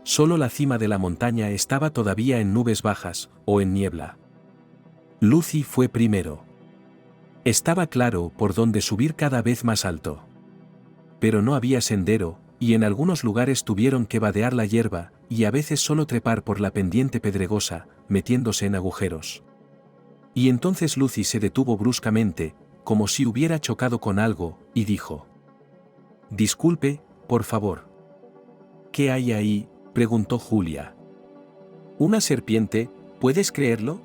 Solo la cima de la montaña estaba todavía en nubes bajas, o en niebla. Lucy fue primero. Estaba claro por dónde subir cada vez más alto. Pero no había sendero, y en algunos lugares tuvieron que vadear la hierba, y a veces solo trepar por la pendiente pedregosa, metiéndose en agujeros. Y entonces Lucy se detuvo bruscamente, como si hubiera chocado con algo, y dijo: «Disculpe, por favor». «¿Qué hay ahí?», preguntó Julia. «¿Una serpiente? ¿Puedes creerlo?»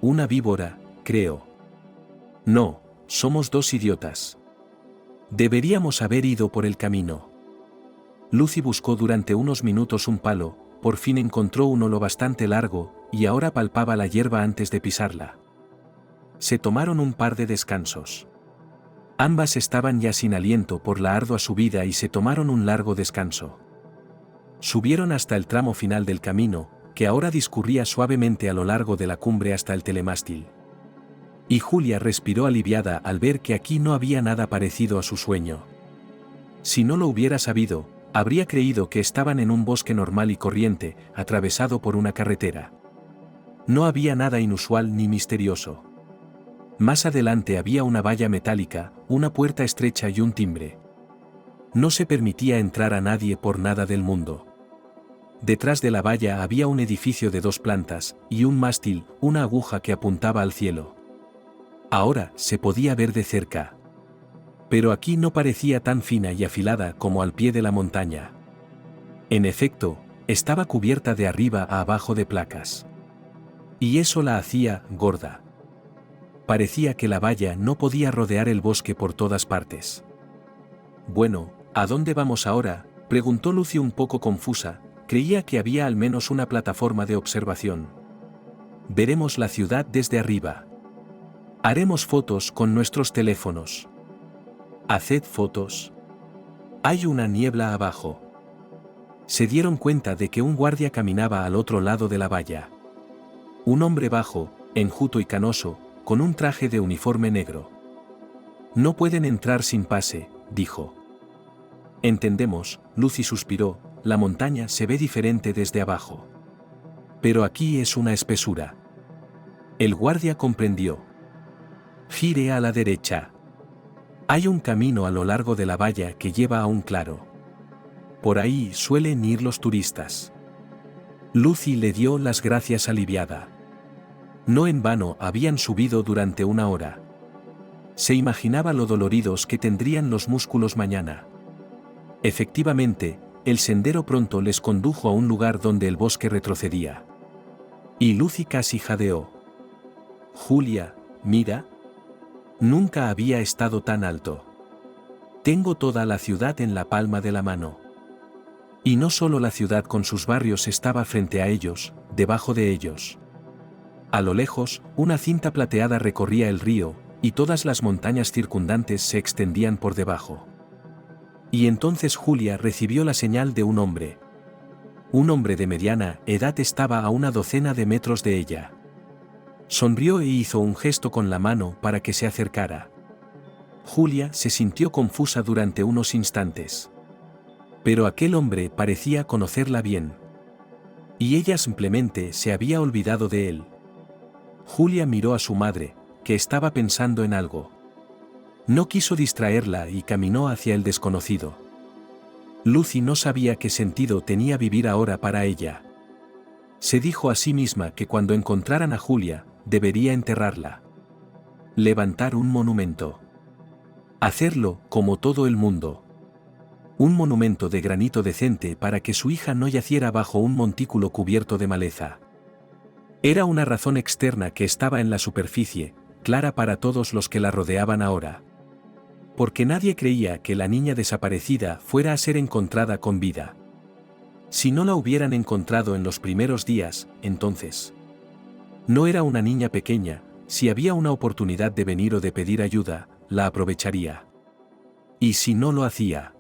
«Una víbora, creo». «No, somos dos idiotas. Deberíamos haber ido por el camino». Lucy buscó durante unos minutos un palo, por fin encontró uno lo bastante largo, y ahora palpaba la hierba antes de pisarla. Se tomaron un par de descansos. Ambas estaban ya sin aliento por la ardua subida y se tomaron un largo descanso. Subieron hasta el tramo final del camino, que ahora discurría suavemente a lo largo de la cumbre hasta el telemástil. Y Julia respiró aliviada al ver que aquí no había nada parecido a su sueño. Si no lo hubiera sabido, habría creído que estaban en un bosque normal y corriente, atravesado por una carretera. No había nada inusual ni misterioso. Más adelante había una valla metálica, una puerta estrecha y un timbre. No se permitía entrar a nadie por nada del mundo. Detrás de la valla había un edificio de 2 plantas, y un mástil, una aguja que apuntaba al cielo. Ahora se podía ver de cerca. Pero aquí no parecía tan fina y afilada como al pie de la montaña. En efecto, estaba cubierta de arriba a abajo de placas. Y eso la hacía gorda. Parecía que la valla no podía rodear el bosque por todas partes. «Bueno, ¿a dónde vamos ahora?», preguntó Lucy un poco confusa, creía que había al menos una plataforma de observación. «Veremos la ciudad desde arriba. Haremos fotos con nuestros teléfonos». «¿Haced fotos?». «Hay una niebla abajo». Se dieron cuenta de que un guardia caminaba al otro lado de la valla. Un hombre bajo, enjuto y canoso, con un traje de uniforme negro. «No pueden entrar sin pase», dijo. «Entendemos», Lucy suspiró, «la montaña se ve diferente desde abajo. Pero aquí es una espesura». El guardia comprendió. «Gire a la derecha. Hay un camino a lo largo de la valla que lleva a un claro. Por ahí suelen ir los turistas». Lucy le dio las gracias aliviada. No en vano habían subido durante 1 hora. Se imaginaba lo doloridos que tendrían los músculos mañana. Efectivamente, el sendero pronto les condujo a un lugar donde el bosque retrocedía. Y Lucy casi jadeó. «Julia, mira. Nunca había estado tan alto. Tengo toda la ciudad en la palma de la mano». Y no solo la ciudad con sus barrios estaba frente a ellos, debajo de ellos. A lo lejos, una cinta plateada recorría el río, y todas las montañas circundantes se extendían por debajo. Y entonces Julia recibió la señal de un hombre. Un hombre de mediana edad estaba a una docena de metros de ella. Sonrió e hizo un gesto con la mano para que se acercara. Julia se sintió confusa durante unos instantes. Pero aquel hombre parecía conocerla bien. Y ella simplemente se había olvidado de él. Julia miró a su madre, que estaba pensando en algo. No quiso distraerla y caminó hacia el desconocido. Lucy no sabía qué sentido tenía vivir ahora para ella. Se dijo a sí misma que cuando encontraran a Julia, debería enterrarla. Levantar un monumento. Hacerlo como todo el mundo. Un monumento de granito decente para que su hija no yaciera bajo un montículo cubierto de maleza. Era una razón externa que estaba en la superficie, clara para todos los que la rodeaban ahora. Porque nadie creía que la niña desaparecida fuera a ser encontrada con vida. Si no la hubieran encontrado en los primeros días, entonces. No era una niña pequeña, si había una oportunidad de venir o de pedir ayuda, la aprovecharía. ¿Y si no lo hacía?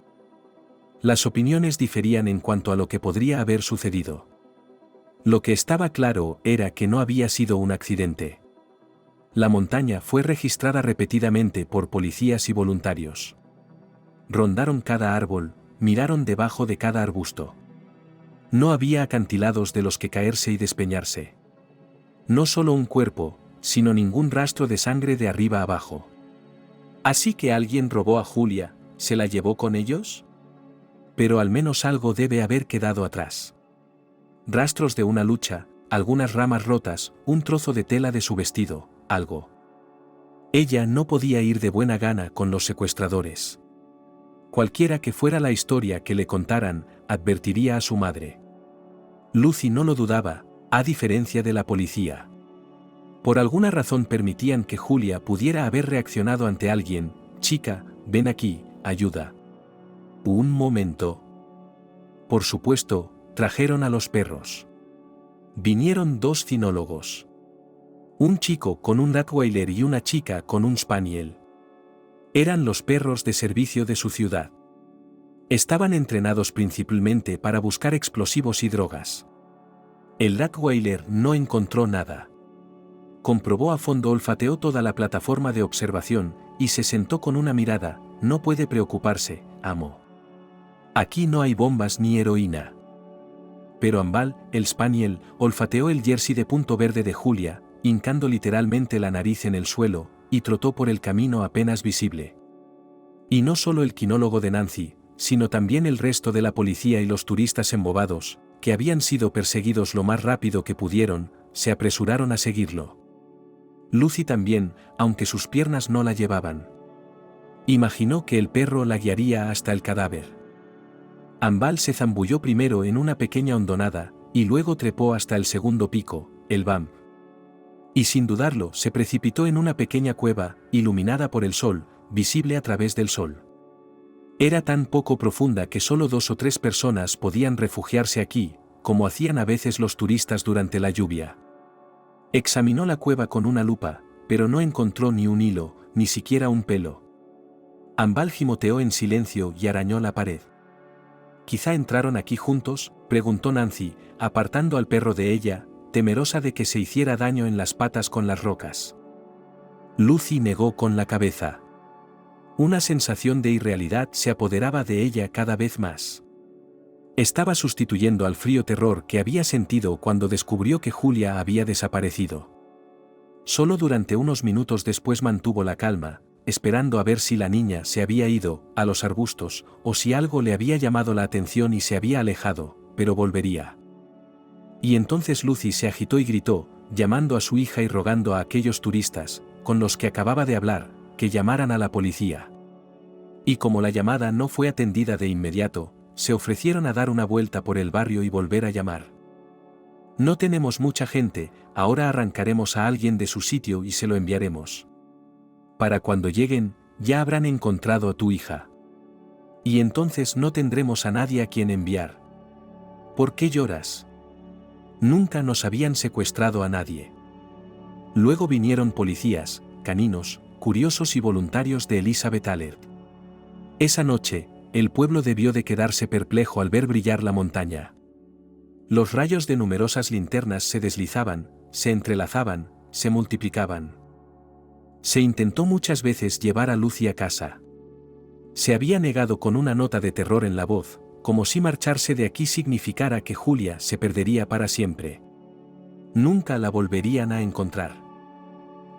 Las opiniones diferían en cuanto a lo que podría haber sucedido. Lo que estaba claro era que no había sido un accidente. La montaña fue registrada repetidamente por policías y voluntarios. Rondaron cada árbol, miraron debajo de cada arbusto. No había acantilados de los que caerse y despeñarse. No solo un cuerpo, sino ningún rastro de sangre de arriba abajo. ¿Así que alguien robó a Julia, se la llevó con ellos? Pero al menos algo debe haber quedado atrás. Rastros de una lucha, algunas ramas rotas, un trozo de tela de su vestido, algo. Ella no podía ir de buena gana con los secuestradores. Cualquiera que fuera la historia que le contaran, advertiría a su madre. Lucy no lo dudaba, a diferencia de la policía. Por alguna razón permitían que Julia pudiera haber reaccionado ante alguien. Chica, ven aquí, ayuda. Un momento. Por supuesto, trajeron a los perros. Vinieron dos cinólogos. Un chico con un Rottweiler y una chica con un Spaniel. Eran los perros de servicio de su ciudad. Estaban entrenados principalmente para buscar explosivos y drogas. El Rottweiler no encontró nada. Comprobó a fondo, olfateó toda la plataforma de observación, y se sentó con una mirada. No puede preocuparse, amo. Aquí no hay bombas ni heroína. Pero Ambal, el Spaniel, olfateó el jersey de punto verde de Julia, hincando literalmente la nariz en el suelo, y trotó por el camino apenas visible. Y no solo el quinólogo de Nancy, sino también el resto de la policía y los turistas embobados, que habían sido perseguidos lo más rápido que pudieron, se apresuraron a seguirlo. Lucy también, aunque sus piernas no la llevaban. Imaginó que el perro la guiaría hasta el cadáver. Ambal se zambulló primero en una pequeña hondonada, y luego trepó hasta el segundo pico, el Vamp. Y sin dudarlo se precipitó en una pequeña cueva, iluminada por el sol, visible a través del sol. Era tan poco profunda que solo 2 o 3 personas podían refugiarse aquí, como hacían a veces los turistas durante la lluvia. Examinó la cueva con una lupa, pero no encontró ni un hilo, ni siquiera un pelo. Ambal gimoteó en silencio y arañó la pared. ¿Quizá entraron aquí juntos?, preguntó Nancy, apartando al perro de ella, temerosa de que se hiciera daño en las patas con las rocas. Lucy negó con la cabeza. Una sensación de irrealidad se apoderaba de ella cada vez más. Estaba sustituyendo al frío terror que había sentido cuando descubrió que Julia había desaparecido. Solo durante unos minutos después mantuvo la calma, esperando a ver si la niña se había ido a los arbustos, o si algo le había llamado la atención y se había alejado, pero volvería. Y entonces Lucy se agitó y gritó, llamando a su hija y rogando a aquellos turistas, con los que acababa de hablar, que llamaran a la policía. Y como la llamada no fue atendida de inmediato, se ofrecieron a dar una vuelta por el barrio y volver a llamar. No tenemos mucha gente, ahora arrancaremos a alguien de su sitio y se lo enviaremos. Para cuando lleguen, ya habrán encontrado a tu hija. Y entonces no tendremos a nadie a quien enviar. ¿Por qué lloras? Nunca nos habían secuestrado a nadie. Luego vinieron policías, caninos, curiosos y voluntarios de Elizabeth Alert. Esa noche, el pueblo debió de quedarse perplejo al ver brillar la montaña. Los rayos de numerosas linternas se deslizaban, se entrelazaban, se multiplicaban. Se intentó muchas veces llevar a Lucy a casa. Se había negado con una nota de terror en la voz, como si marcharse de aquí significara que Julia se perdería para siempre. Nunca la volverían a encontrar.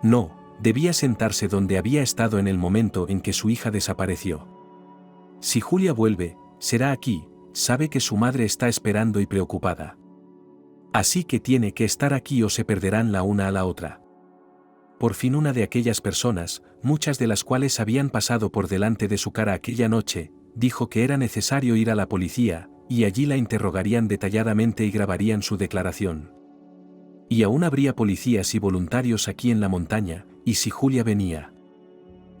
No, debía sentarse donde había estado en el momento en que su hija desapareció. Si Julia vuelve, será aquí, sabe que su madre está esperando y preocupada. Así que tiene que estar aquí o se perderán la una a la otra. Por fin una de aquellas personas, muchas de las cuales habían pasado por delante de su cara aquella noche, dijo que era necesario ir a la policía, y allí la interrogarían detalladamente y grabarían su declaración. Y aún habría policías y voluntarios aquí en la montaña, y si Julia venía.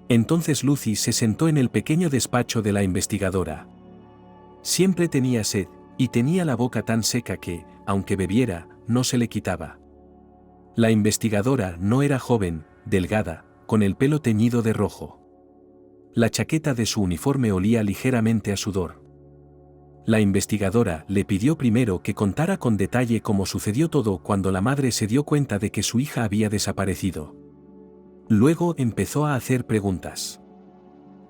Entonces Lucy se sentó en el pequeño despacho de la investigadora. Siempre tenía sed, y tenía la boca tan seca que, aunque bebiera, no se le quitaba. La investigadora no era joven, delgada, con el pelo teñido de rojo. La chaqueta de su uniforme olía ligeramente a sudor. La investigadora le pidió primero que contara con detalle cómo sucedió todo cuando la madre se dio cuenta de que su hija había desaparecido. Luego empezó a hacer preguntas.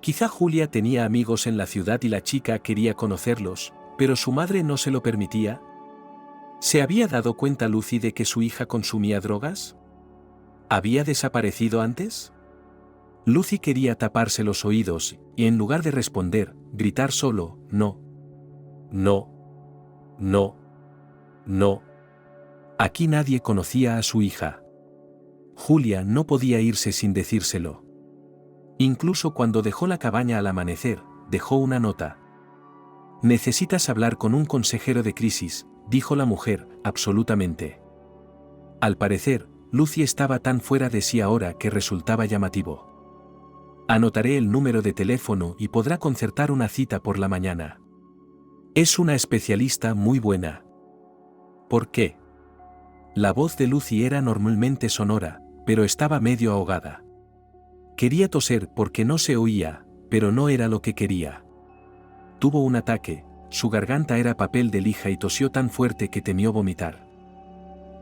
Quizá Julia tenía amigos en la ciudad y la chica quería conocerlos, pero su madre no se lo permitía. ¿Se había dado cuenta Lucy de que su hija consumía drogas? ¿Había desaparecido antes? Lucy quería taparse los oídos y, en lugar de responder, gritar solo, no. No. No. No. Aquí nadie conocía a su hija. Julia no podía irse sin decírselo. Incluso cuando dejó la cabaña al amanecer, dejó una nota. «Necesitas hablar con un consejero de crisis», dijo la mujer, absolutamente. Al parecer, Lucy estaba tan fuera de sí ahora que resultaba llamativo. «Anotaré el número de teléfono y podrá concertar una cita por la mañana. Es una especialista muy buena». ¿Por qué? La voz de Lucy era normalmente sonora, pero estaba medio ahogada. Quería toser porque no se oía, pero no era lo que quería. Tuvo un ataque, su garganta era papel de lija y tosió tan fuerte que temió vomitar.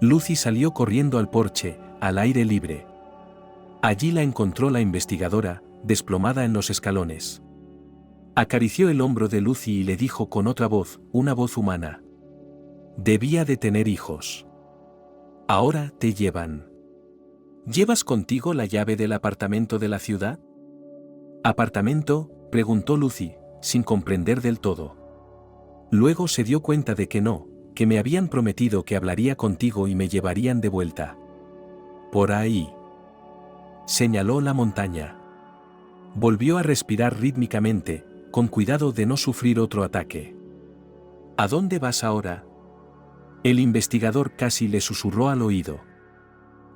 Lucy salió corriendo al porche, al aire libre. Allí la encontró la investigadora, desplomada en los escalones. Acarició el hombro de Lucy y le dijo con otra voz, una voz humana. «Debía de tener hijos. Ahora te llevan. ¿Llevas contigo la llave del apartamento de la ciudad?» «¿Apartamento?», preguntó Lucy, sin comprender del todo. Luego se dio cuenta de que no, que me habían prometido que hablaría contigo y me llevarían de vuelta. «Por ahí». Señaló la montaña. Volvió a respirar rítmicamente, con cuidado de no sufrir otro ataque. «¿A dónde vas ahora?». El investigador casi le susurró al oído.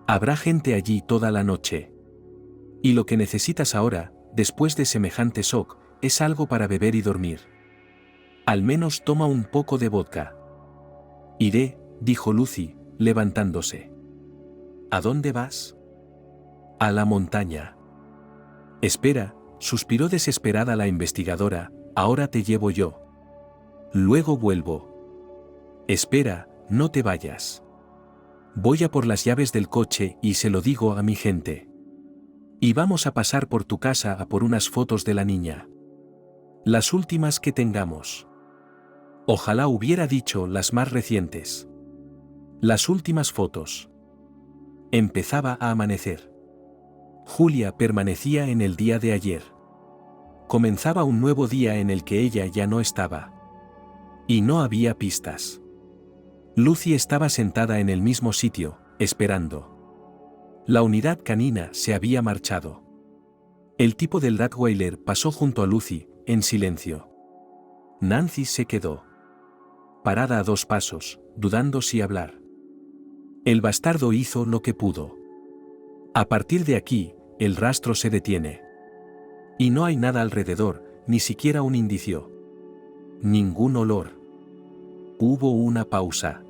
«Habrá gente allí toda la noche. Y lo que necesitas ahora, después de semejante shock, es algo para beber y dormir. Al menos toma un poco de vodka». «Iré», dijo Lucy, levantándose. «¿A dónde vas?». «A la montaña». «Espera», suspiró desesperada la investigadora, «ahora te llevo yo. Luego vuelvo». «Espera, no te vayas. Voy a por las llaves del coche y se lo digo a mi gente. Y vamos a pasar por tu casa a por unas fotos de la niña. Las últimas que tengamos». Ojalá hubiera dicho las más recientes. Las últimas fotos. Empezaba a amanecer. Julia permanecía en el día de ayer. Comenzaba un nuevo día en el que ella ya no estaba. Y no había pistas. Lucy estaba sentada en el mismo sitio, esperando. La unidad canina se había marchado. El tipo del Rottweiler pasó junto a Lucy, en silencio. Nancy se quedó parada a 2 pasos, dudando si hablar. El bastardo hizo lo que pudo. A partir de aquí, el rastro se detiene. Y no hay nada alrededor, ni siquiera un indicio. Ningún olor. Hubo una pausa.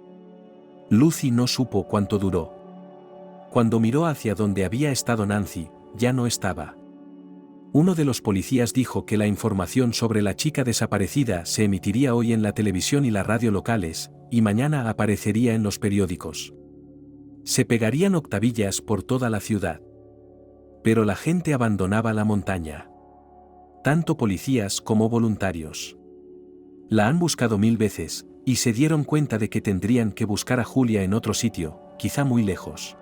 Lucy no supo cuánto duró. Cuando miró hacia donde había estado Nancy, ya no estaba. Uno de los policías dijo que la información sobre la chica desaparecida se emitiría hoy en la televisión y la radio locales, y mañana aparecería en los periódicos. Se pegarían octavillas por toda la ciudad. Pero la gente abandonaba la montaña. Tanto policías como voluntarios. La han buscado 1000 veces, y se dieron cuenta de que tendrían que buscar a Julia en otro sitio, quizá muy lejos.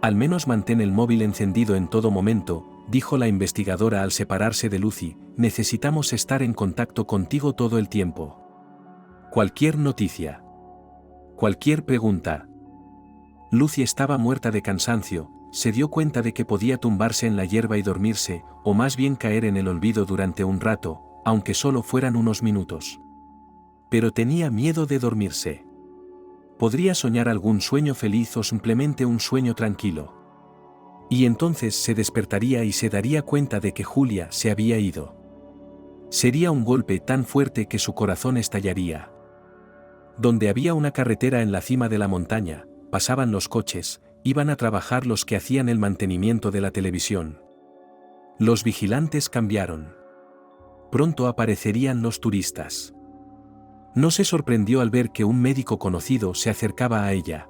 Al menos mantén el móvil encendido en todo momento, dijo la investigadora al separarse de Lucy, necesitamos estar en contacto contigo todo el tiempo. Cualquier noticia. Cualquier pregunta. Lucy estaba muerta de cansancio, se dio cuenta de que podía tumbarse en la hierba y dormirse, o más bien caer en el olvido durante un rato, aunque solo fueran unos minutos. Pero tenía miedo de dormirse. Podría soñar algún sueño feliz o simplemente un sueño tranquilo. Y entonces se despertaría y se daría cuenta de que Julia se había ido. Sería un golpe tan fuerte que su corazón estallaría. Donde había una carretera en la cima de la montaña, pasaban los coches, iban a trabajar los que hacían el mantenimiento de la televisión. Los vigilantes cambiaron. Pronto aparecerían los turistas. No se sorprendió al ver que un médico conocido se acercaba a ella.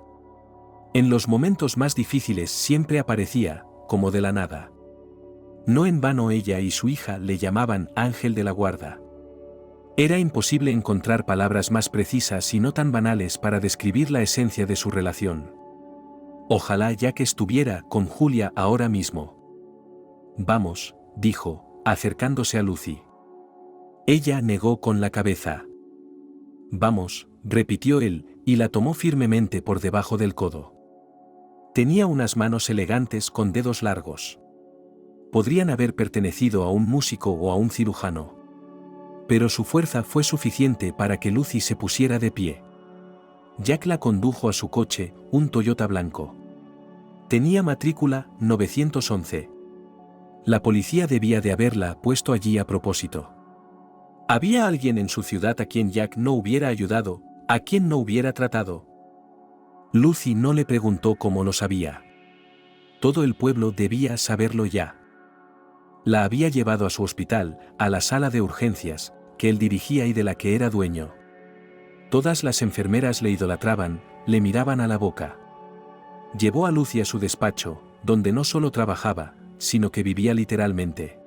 En los momentos más difíciles siempre aparecía, como de la nada. No en vano ella y su hija le llamaban Ángel de la Guarda. Era imposible encontrar palabras más precisas y no tan banales para describir la esencia de su relación. Ojalá Jack estuviera con Julia ahora mismo. Vamos, dijo, acercándose a Lucy. Ella negó con la cabeza. Vamos, repitió él, y la tomó firmemente por debajo del codo. Tenía unas manos elegantes con dedos largos. Podrían haber pertenecido a un músico o a un cirujano. Pero su fuerza fue suficiente para que Lucy se pusiera de pie. Jack la condujo a su coche, un Toyota blanco. Tenía matrícula 911. La policía debía de haberla puesto allí a propósito. ¿Había alguien en su ciudad a quien Jack no hubiera ayudado, a quien no hubiera tratado? Lucy no le preguntó cómo lo sabía. Todo el pueblo debía saberlo ya. La había llevado a su hospital, a la sala de urgencias, que él dirigía y de la que era dueño. Todas las enfermeras le idolatraban, le miraban a la boca. Llevó a Lucy a su despacho, donde no solo trabajaba, sino que vivía literalmente.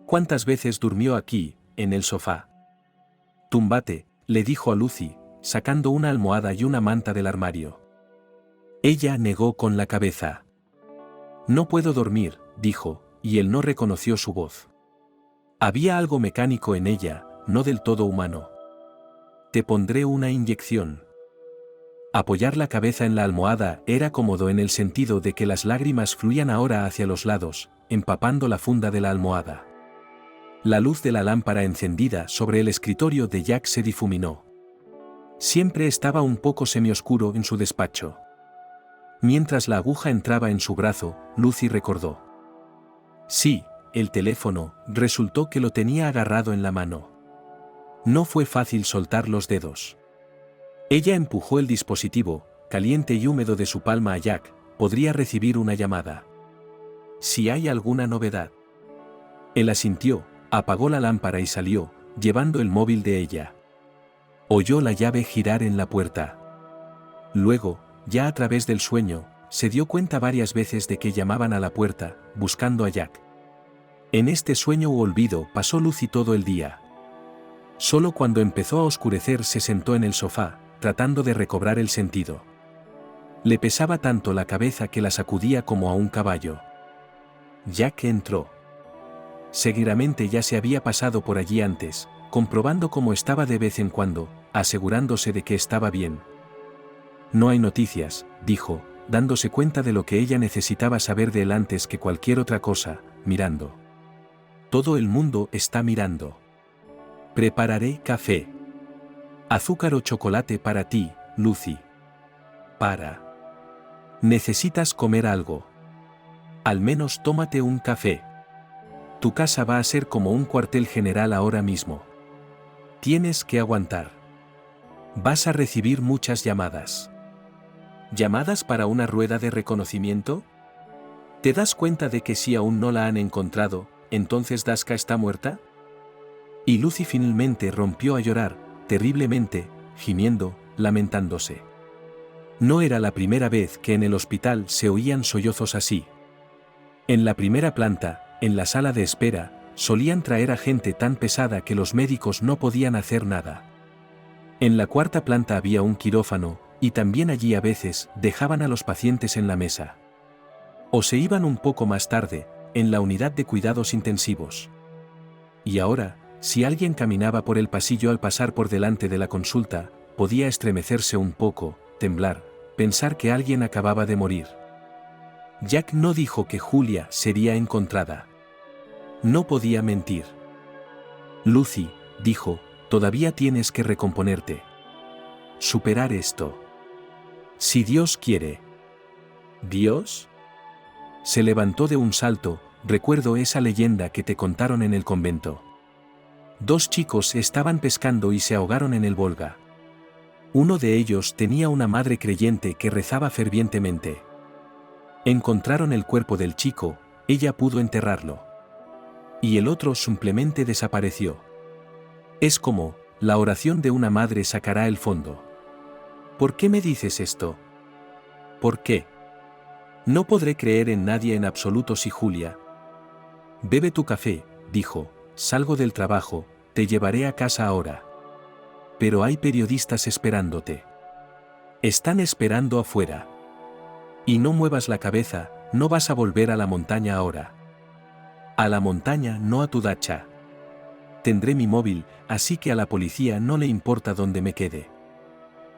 ¿Cuántas veces durmió aquí, en el sofá? Túmbate, le dijo a Lucy, sacando una almohada y una manta del armario. Ella negó con la cabeza. No puedo dormir, dijo, y él no reconoció su voz. Había algo mecánico en ella, no del todo humano. Te pondré una inyección. Apoyar la cabeza en la almohada era cómodo en el sentido de que las lágrimas fluían ahora hacia los lados, empapando la funda de la almohada. La luz de la lámpara encendida sobre el escritorio de Jack se difuminó. Siempre estaba un poco semioscuro en su despacho. Mientras la aguja entraba en su brazo, Lucy recordó. Sí, el teléfono, resultó que lo tenía agarrado en la mano. No fue fácil soltar los dedos. Ella empujó el dispositivo, caliente y húmedo de su palma a Jack, podría recibir una llamada. Si hay alguna novedad. Él asintió, apagó la lámpara y salió, llevando el móvil de ella. Oyó la llave girar en la puerta. Luego, ya a través del sueño, se dio cuenta varias veces de que llamaban a la puerta, buscando a Jack. En este sueño u olvido pasó Lucy todo el día. Solo cuando empezó a oscurecer se sentó en el sofá, tratando de recobrar el sentido. Le pesaba tanto la cabeza que la sacudía como a un caballo. Jack entró. Seguidamente ya se había pasado por allí antes, comprobando cómo estaba de vez en cuando, asegurándose de que estaba bien. No hay noticias, dijo, dándose cuenta de lo que ella necesitaba saber de él antes que cualquier otra cosa, mirando. Todo el mundo está mirando. Prepararé café. Azúcar o chocolate para ti, Lucy. Necesitas comer algo. Al menos tómate un café. Tu casa va a ser como un cuartel general ahora mismo. Tienes que aguantar. Vas a recibir muchas llamadas. ¿Llamadas para una rueda de reconocimiento? ¿Te das cuenta de que si aún no la han encontrado, entonces Daska está muerta? Y Lucy finalmente rompió a llorar, terriblemente, gimiendo, lamentándose. No era la primera vez que en el hospital se oían sollozos así. En la primera planta, en la sala de espera, solían traer a gente tan pesada que los médicos no podían hacer nada. En la cuarta planta había un quirófano, y también allí a veces dejaban a los pacientes en la mesa. O se iban un poco más tarde, en la unidad de cuidados intensivos. Y ahora, si alguien caminaba por el pasillo al pasar por delante de la consulta, podía estremecerse un poco, temblar, pensar que alguien acababa de morir. Jack no dijo que Julia sería encontrada. No podía mentir. Lucy, dijo, todavía tienes que recomponerte. Superar esto. Si Dios quiere. ¿Dios? Se levantó de un salto, recuerdo esa leyenda que te contaron en el convento. 2 chicos estaban pescando y se ahogaron en el Volga. Uno de ellos tenía una madre creyente que rezaba fervientemente. Encontraron el cuerpo del chico, ella pudo enterrarlo. Y el otro simplemente desapareció. Es como, la oración de una madre sacará el fondo. ¿Por qué me dices esto? ¿Por qué? No podré creer en nadie en absoluto si Julia. Bebe tu café, dijo, salgo del trabajo, te llevaré a casa ahora. Pero hay periodistas esperándote. Están esperando afuera. Y no muevas la cabeza, no vas a volver a la montaña ahora. A la montaña, no a tu dacha. Tendré mi móvil, así que a la policía no le importa dónde me quede.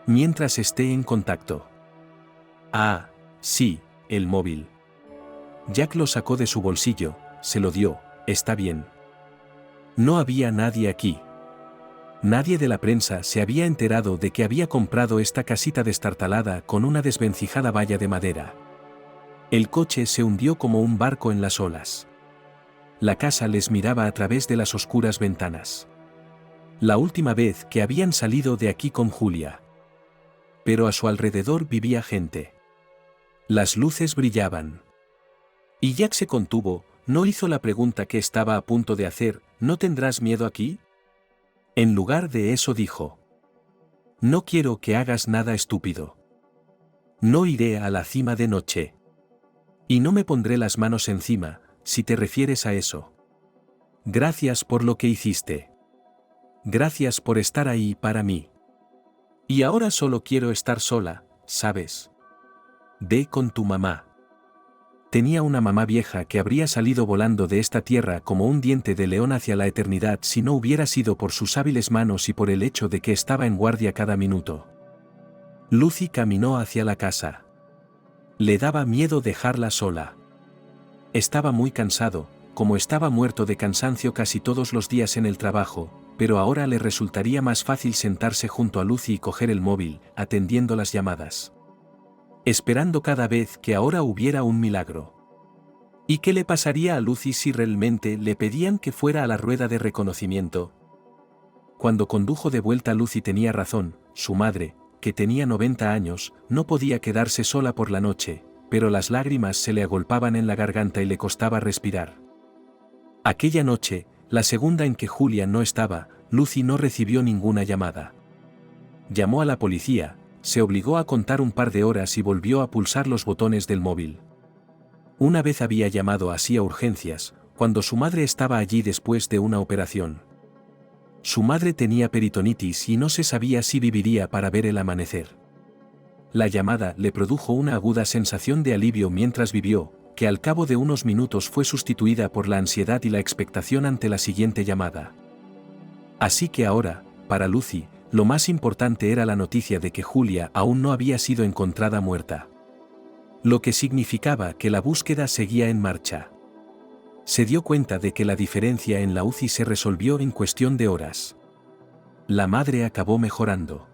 Mientras esté en contacto. Ah, sí, el móvil. Jack lo sacó de su bolsillo, se lo dio, está bien. No había nadie aquí. Nadie de la prensa se había enterado de que había comprado esta casita destartalada con una desvencijada valla de madera. El coche se hundió como un barco en las olas. La casa les miraba a través de las oscuras ventanas. La última vez que habían salido de aquí con Julia. Pero a su alrededor vivía gente. Las luces brillaban. Y Jack se contuvo, no hizo la pregunta que estaba a punto de hacer, ¿no tendrás miedo aquí? En lugar de eso dijo. No quiero que hagas nada estúpido. No iré a la cima de noche. Y no me pondré las manos encima, si te refieres a eso. Gracias por lo que hiciste. Gracias por estar ahí para mí. Y ahora solo quiero estar sola, ¿sabes? Ve con tu mamá. Tenía una mamá vieja que habría salido volando de esta tierra como un diente de león hacia la eternidad si no hubiera sido por sus hábiles manos y por el hecho de que estaba en guardia cada minuto. Lucy caminó hacia la casa. Le daba miedo dejarla sola. Estaba muy cansado, como estaba muerto de cansancio casi todos los días en el trabajo, pero ahora le resultaría más fácil sentarse junto a Lucy y coger el móvil, atendiendo las llamadas. Esperando cada vez que ahora hubiera un milagro. ¿Y qué le pasaría a Lucy si realmente le pedían que fuera a la rueda de reconocimiento? Cuando condujo de vuelta Lucy tenía razón, su madre, que tenía 90 años, no podía quedarse sola por la noche, pero las lágrimas se le agolpaban en la garganta y le costaba respirar. Aquella noche, la segunda en que Julia no estaba, Lucy no recibió ninguna llamada. Llamó a la policía, se obligó a contar un par de horas y volvió a pulsar los botones del móvil. Una vez había llamado así a urgencias, cuando su madre estaba allí después de una operación. Su madre tenía peritonitis y no se sabía si viviría para ver el amanecer. La llamada le produjo una aguda sensación de alivio mientras vivió, que al cabo de unos minutos fue sustituida por la ansiedad y la expectación ante la siguiente llamada. Así que ahora, para Lucy, lo más importante era la noticia de que Julia aún no había sido encontrada muerta. Lo que significaba que la búsqueda seguía en marcha. Se dio cuenta de que la diferencia en la UCI se resolvió en cuestión de horas. La madre acabó mejorando.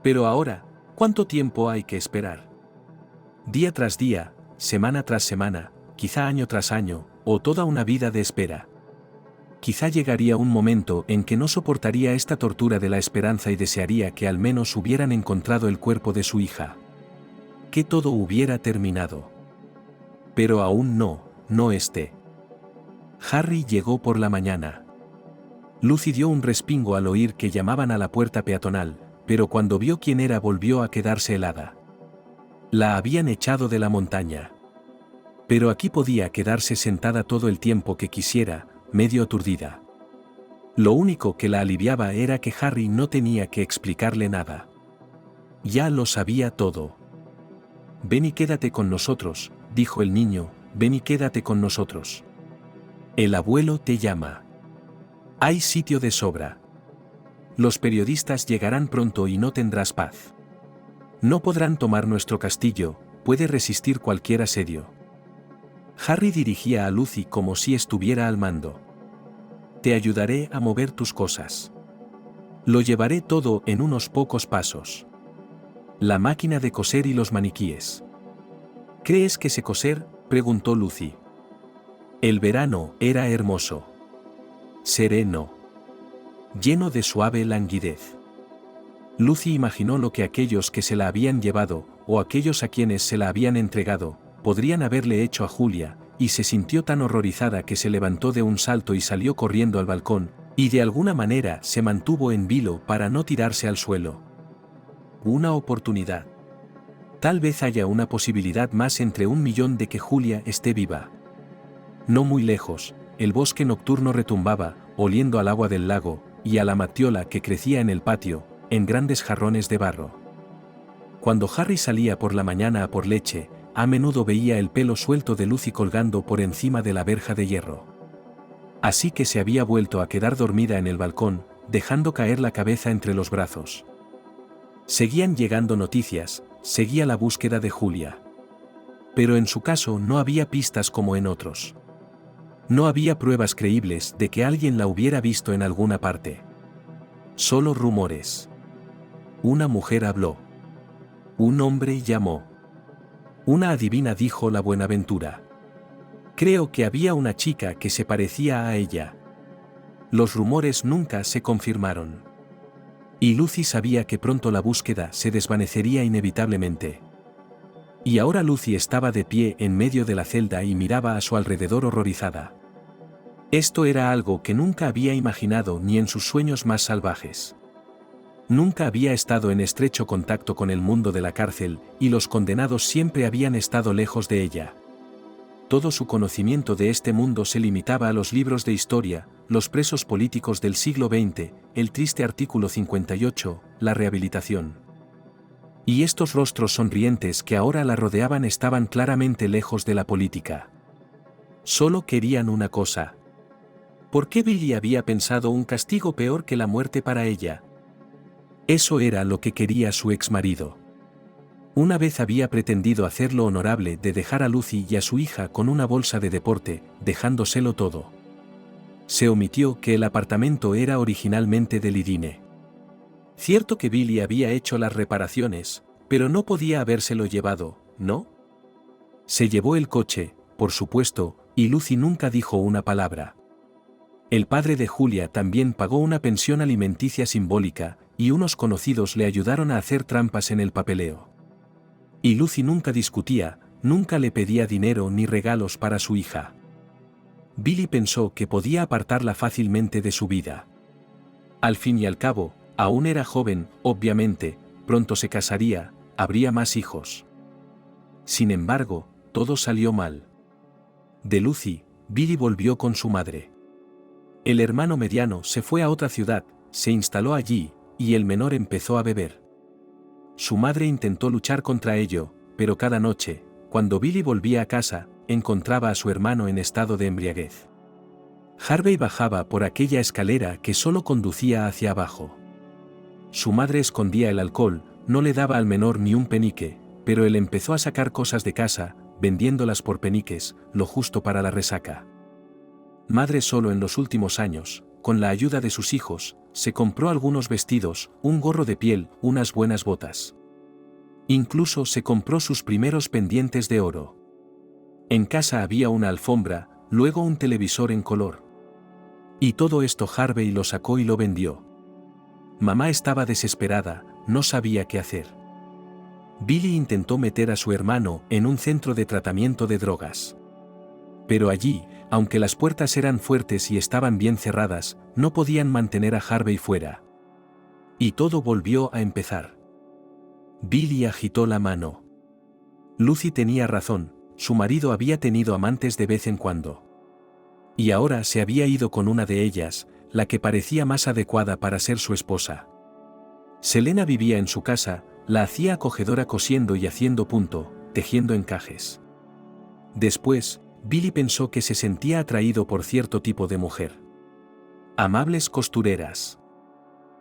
Pero ahora, ¿cuánto tiempo hay que esperar? Día tras día, semana tras semana, quizá año tras año, o toda una vida de espera. Quizá llegaría un momento en que no soportaría esta tortura de la esperanza y desearía que al menos hubieran encontrado el cuerpo de su hija. que todo hubiera terminado. Pero aún no esté. Harry llegó por la mañana. Lucy dio un respingo al oír que llamaban a la puerta peatonal, pero cuando vio quién era volvió a quedarse helada. La habían echado de la montaña. Pero aquí podía quedarse sentada todo el tiempo que quisiera, medio aturdida. Lo único que la aliviaba era que Harry no tenía que explicarle nada. Ya lo sabía todo. «Ven y quédate con nosotros», dijo el niño, «ven y quédate con nosotros. El abuelo te llama. Hay sitio de sobra. Los periodistas llegarán pronto y no tendrás paz. No podrán tomar nuestro castillo, puede resistir cualquier asedio». Harry dirigía a Lucy como si estuviera al mando. «Te ayudaré a mover tus cosas. Lo llevaré todo en unos pocos pasos. La máquina de coser y los maniquíes». «¿Crees que sé coser?», preguntó Lucy. El verano era hermoso. Sereno. Lleno de suave languidez. Lucy imaginó lo que aquellos que se la habían llevado, o aquellos a quienes se la habían entregado, podrían haberle hecho a Julia, y se sintió tan horrorizada que se levantó de un salto y salió corriendo al balcón, y de alguna manera se mantuvo en vilo para no tirarse al suelo. Una oportunidad. Tal vez haya una posibilidad más entre 1.000.000 de que Julia esté viva. No muy lejos, el bosque nocturno retumbaba, oliendo al agua del lago, y a la matiola que crecía en el patio, en grandes jarrones de barro. Cuando Harry salía por la mañana a por leche, a menudo veía el pelo suelto de Lucy colgando por encima de la verja de hierro. Así que se había vuelto a quedar dormida en el balcón, dejando caer la cabeza entre los brazos. Seguían llegando noticias, seguía la búsqueda de Julia. Pero en su caso no había pistas como en otros. No había pruebas creíbles de que alguien la hubiera visto en alguna parte. Solo rumores. Una mujer habló. Un hombre llamó. Una adivina dijo la Buenaventura. Creo que había una chica que se parecía a ella. Los rumores nunca se confirmaron. Y Lucy sabía que pronto la búsqueda se desvanecería inevitablemente. Y ahora Lucy estaba de pie en medio de la celda y miraba a su alrededor horrorizada. Esto era algo que nunca había imaginado ni en sus sueños más salvajes. Nunca había estado en estrecho contacto con el mundo de la cárcel, y los condenados siempre habían estado lejos de ella. Todo su conocimiento de este mundo se limitaba a los libros de historia, los presos políticos del siglo XX, el triste artículo 58, la rehabilitación. Y estos rostros sonrientes que ahora la rodeaban estaban claramente lejos de la política. Solo querían una cosa. ¿Por qué Billy había pensado un castigo peor que la muerte para ella? Eso era lo que quería su exmarido. Una vez había pretendido hacer lo honorable de dejar a Lucy y a su hija con una bolsa de deporte, dejándoselo todo. Se omitió que el apartamento era originalmente de Lidine. Cierto que Billy había hecho las reparaciones, pero no podía habérselo llevado, ¿no? Se llevó el coche, por supuesto, y Lucy nunca dijo una palabra. El padre de Julia también pagó una pensión alimenticia simbólica, y unos conocidos le ayudaron a hacer trampas en el papeleo. Y Lucy nunca discutía, nunca le pedía dinero ni regalos para su hija. Billy pensó que podía apartarla fácilmente de su vida. Al fin y al cabo, aún era joven, obviamente, pronto se casaría, habría más hijos. Sin embargo, todo salió mal. De Lucy, Billy volvió con su madre. El hermano mediano se fue a otra ciudad, se instaló allí, y el menor empezó a beber. Su madre intentó luchar contra ello, pero cada noche, cuando Billy volvía a casa, encontraba a su hermano en estado de embriaguez. Harvey bajaba por aquella escalera que solo conducía hacia abajo. Su madre escondía el alcohol, no le daba al menor ni un penique, pero él empezó a sacar cosas de casa, vendiéndolas por peniques, lo justo para la resaca. Madre solo en los últimos años, con la ayuda de sus hijos, se compró algunos vestidos, un gorro de piel, unas buenas botas. Incluso se compró sus primeros pendientes de oro. En casa había una alfombra, luego un televisor en color. Y todo esto Harvey lo sacó y lo vendió. Mamá estaba desesperada, no sabía qué hacer. Billy intentó meter a su hermano en un centro de tratamiento de drogas. Pero allí, aunque las puertas eran fuertes y estaban bien cerradas, no podían mantener a Harvey fuera. Y todo volvió a empezar. Billy agitó la mano. Lucy tenía razón, su marido había tenido amantes de vez en cuando. Y ahora se había ido con una de ellas, la que parecía más adecuada para ser su esposa. Selena vivía en su casa, la hacía acogedora cosiendo y haciendo punto, tejiendo encajes. Después, Billy pensó que se sentía atraído por cierto tipo de mujer. Amables costureras.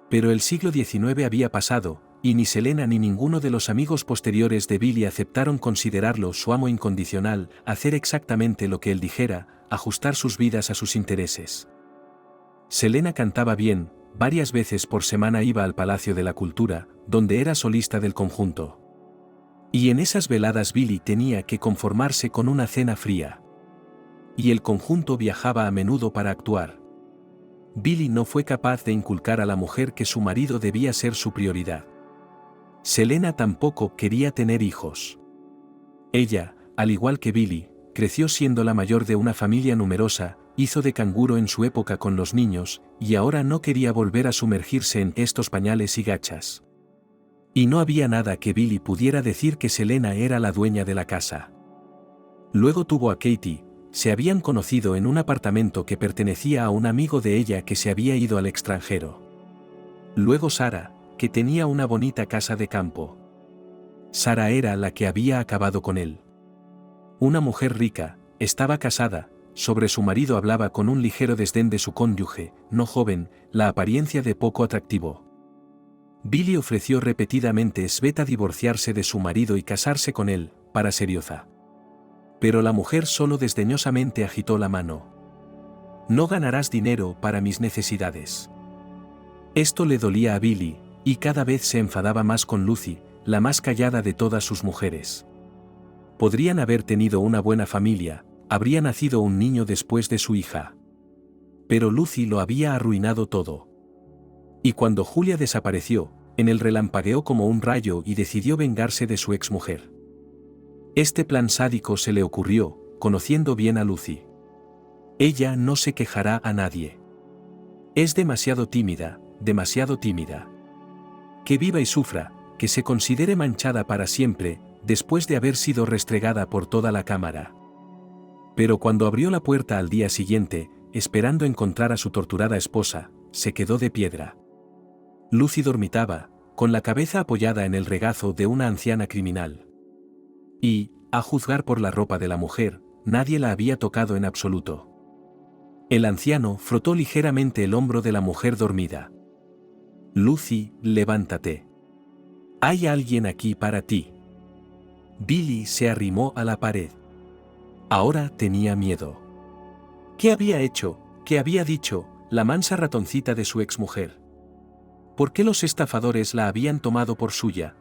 Pero el siglo XIX había pasado, y ni Selena ni ninguno de los amigos posteriores de Billy aceptaron considerarlo su amo incondicional, hacer exactamente lo que él dijera, ajustar sus vidas a sus intereses. Selena cantaba bien, varias veces por semana iba al Palacio de la Cultura, donde era solista del conjunto. Y en esas veladas Billy tenía que conformarse con una cena fría. Y el conjunto viajaba a menudo para actuar. Billy no fue capaz de inculcar a la mujer que su marido debía ser su prioridad. Selena tampoco quería tener hijos. Ella, al igual que Billy, creció siendo la mayor de una familia numerosa, hizo de canguro en su época con los niños, y ahora no quería volver a sumergirse en estos pañales y gachas. Y no había nada que Billy pudiera decir que Selena era la dueña de la casa. Luego tuvo a Katie, se habían conocido en un apartamento que pertenecía a un amigo de ella que se había ido al extranjero. Luego Sarah, que tenía una bonita casa de campo. Sarah era la que había acabado con él. Una mujer rica, estaba casada, sobre su marido hablaba con un ligero desdén de su cónyuge, no joven, la apariencia de poco atractivo. Billy ofreció repetidamente a Sveta divorciarse de su marido y casarse con él, para serioza. Pero la mujer solo desdeñosamente agitó la mano. No ganarás dinero para mis necesidades. Esto le dolía a Billy, y cada vez se enfadaba más con Lucy, la más callada de todas sus mujeres. Podrían haber tenido una buena familia, habría nacido un niño después de su hija. Pero Lucy lo había arruinado todo. Y cuando Julia desapareció, en él relampagueó como un rayo y decidió vengarse de su exmujer. Este plan sádico se le ocurrió, conociendo bien a Lucy. Ella no se quejará a nadie. Es demasiado tímida, demasiado tímida. Que viva y sufra, que se considere manchada para siempre, después de haber sido restregada por toda la cámara. Pero cuando abrió la puerta al día siguiente, esperando encontrar a su torturada esposa, se quedó de piedra. Lucy dormitaba, con la cabeza apoyada en el regazo de una anciana criminal. Y, a juzgar por la ropa de la mujer, nadie la había tocado en absoluto. El anciano frotó ligeramente el hombro de la mujer dormida. Lucy, levántate. Hay alguien aquí para ti. Billy se arrimó a la pared. Ahora tenía miedo. ¿Qué había hecho, qué había dicho, la mansa ratoncita de su exmujer? ¿Por qué los estafadores la habían tomado por suya?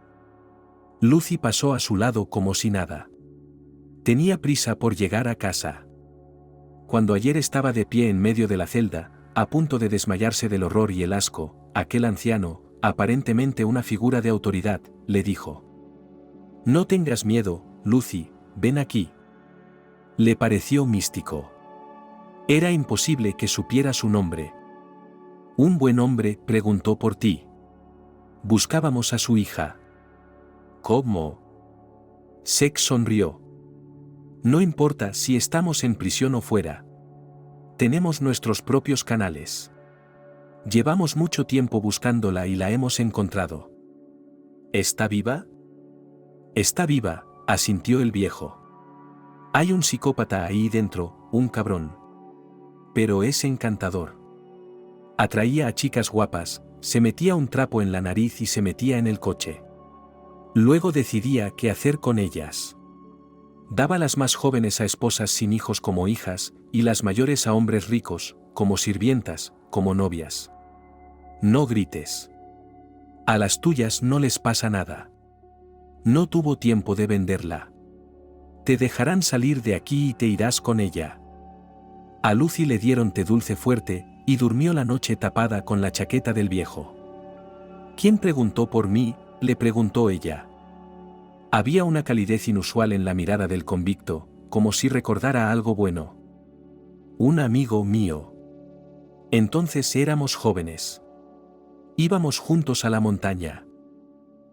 Lucy pasó a su lado como si nada. Tenía prisa por llegar a casa. Cuando ayer estaba de pie en medio de la celda, a punto de desmayarse del horror y el asco, aquel anciano, aparentemente una figura de autoridad, le dijo: «No tengas miedo, Lucy, ven aquí». Le pareció místico. Era imposible que supiera su nombre. «¿Un buen hombre preguntó por ti? Buscábamos a su hija». «¿Cómo?» Sex sonrió. «No importa si estamos en prisión o fuera. Tenemos nuestros propios canales. Llevamos mucho tiempo buscándola y la hemos encontrado». ¿Está viva? «Está viva», asintió el viejo. «Hay un psicópata ahí dentro, un cabrón. Pero es encantador. Atraía a chicas guapas, se metía un trapo en la nariz y se metía en el coche. Luego decidía qué hacer con ellas. Daba las más jóvenes a esposas sin hijos como hijas, y las mayores a hombres ricos, como sirvientas, como novias. No grites. A las tuyas no les pasa nada. No tuvo tiempo de venderla. Te dejarán salir de aquí y te irás con ella». A Lucy le dieron té dulce fuerte, y durmió la noche tapada con la chaqueta del viejo. «¿Quién preguntó por mí?», le preguntó ella. Había una calidez inusual en la mirada del convicto, como si recordara algo bueno. Un amigo mío. Entonces éramos jóvenes. Íbamos juntos a la montaña.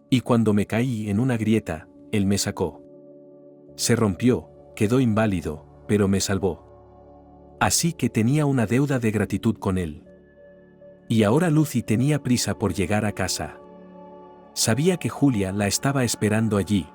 Y cuando me caí en una grieta, él me sacó. Se rompió, quedó inválido, pero me salvó. Así que tenía una deuda de gratitud con él. Y ahora Lucy tenía prisa por llegar a casa. Sabía que Julia la estaba esperando allí,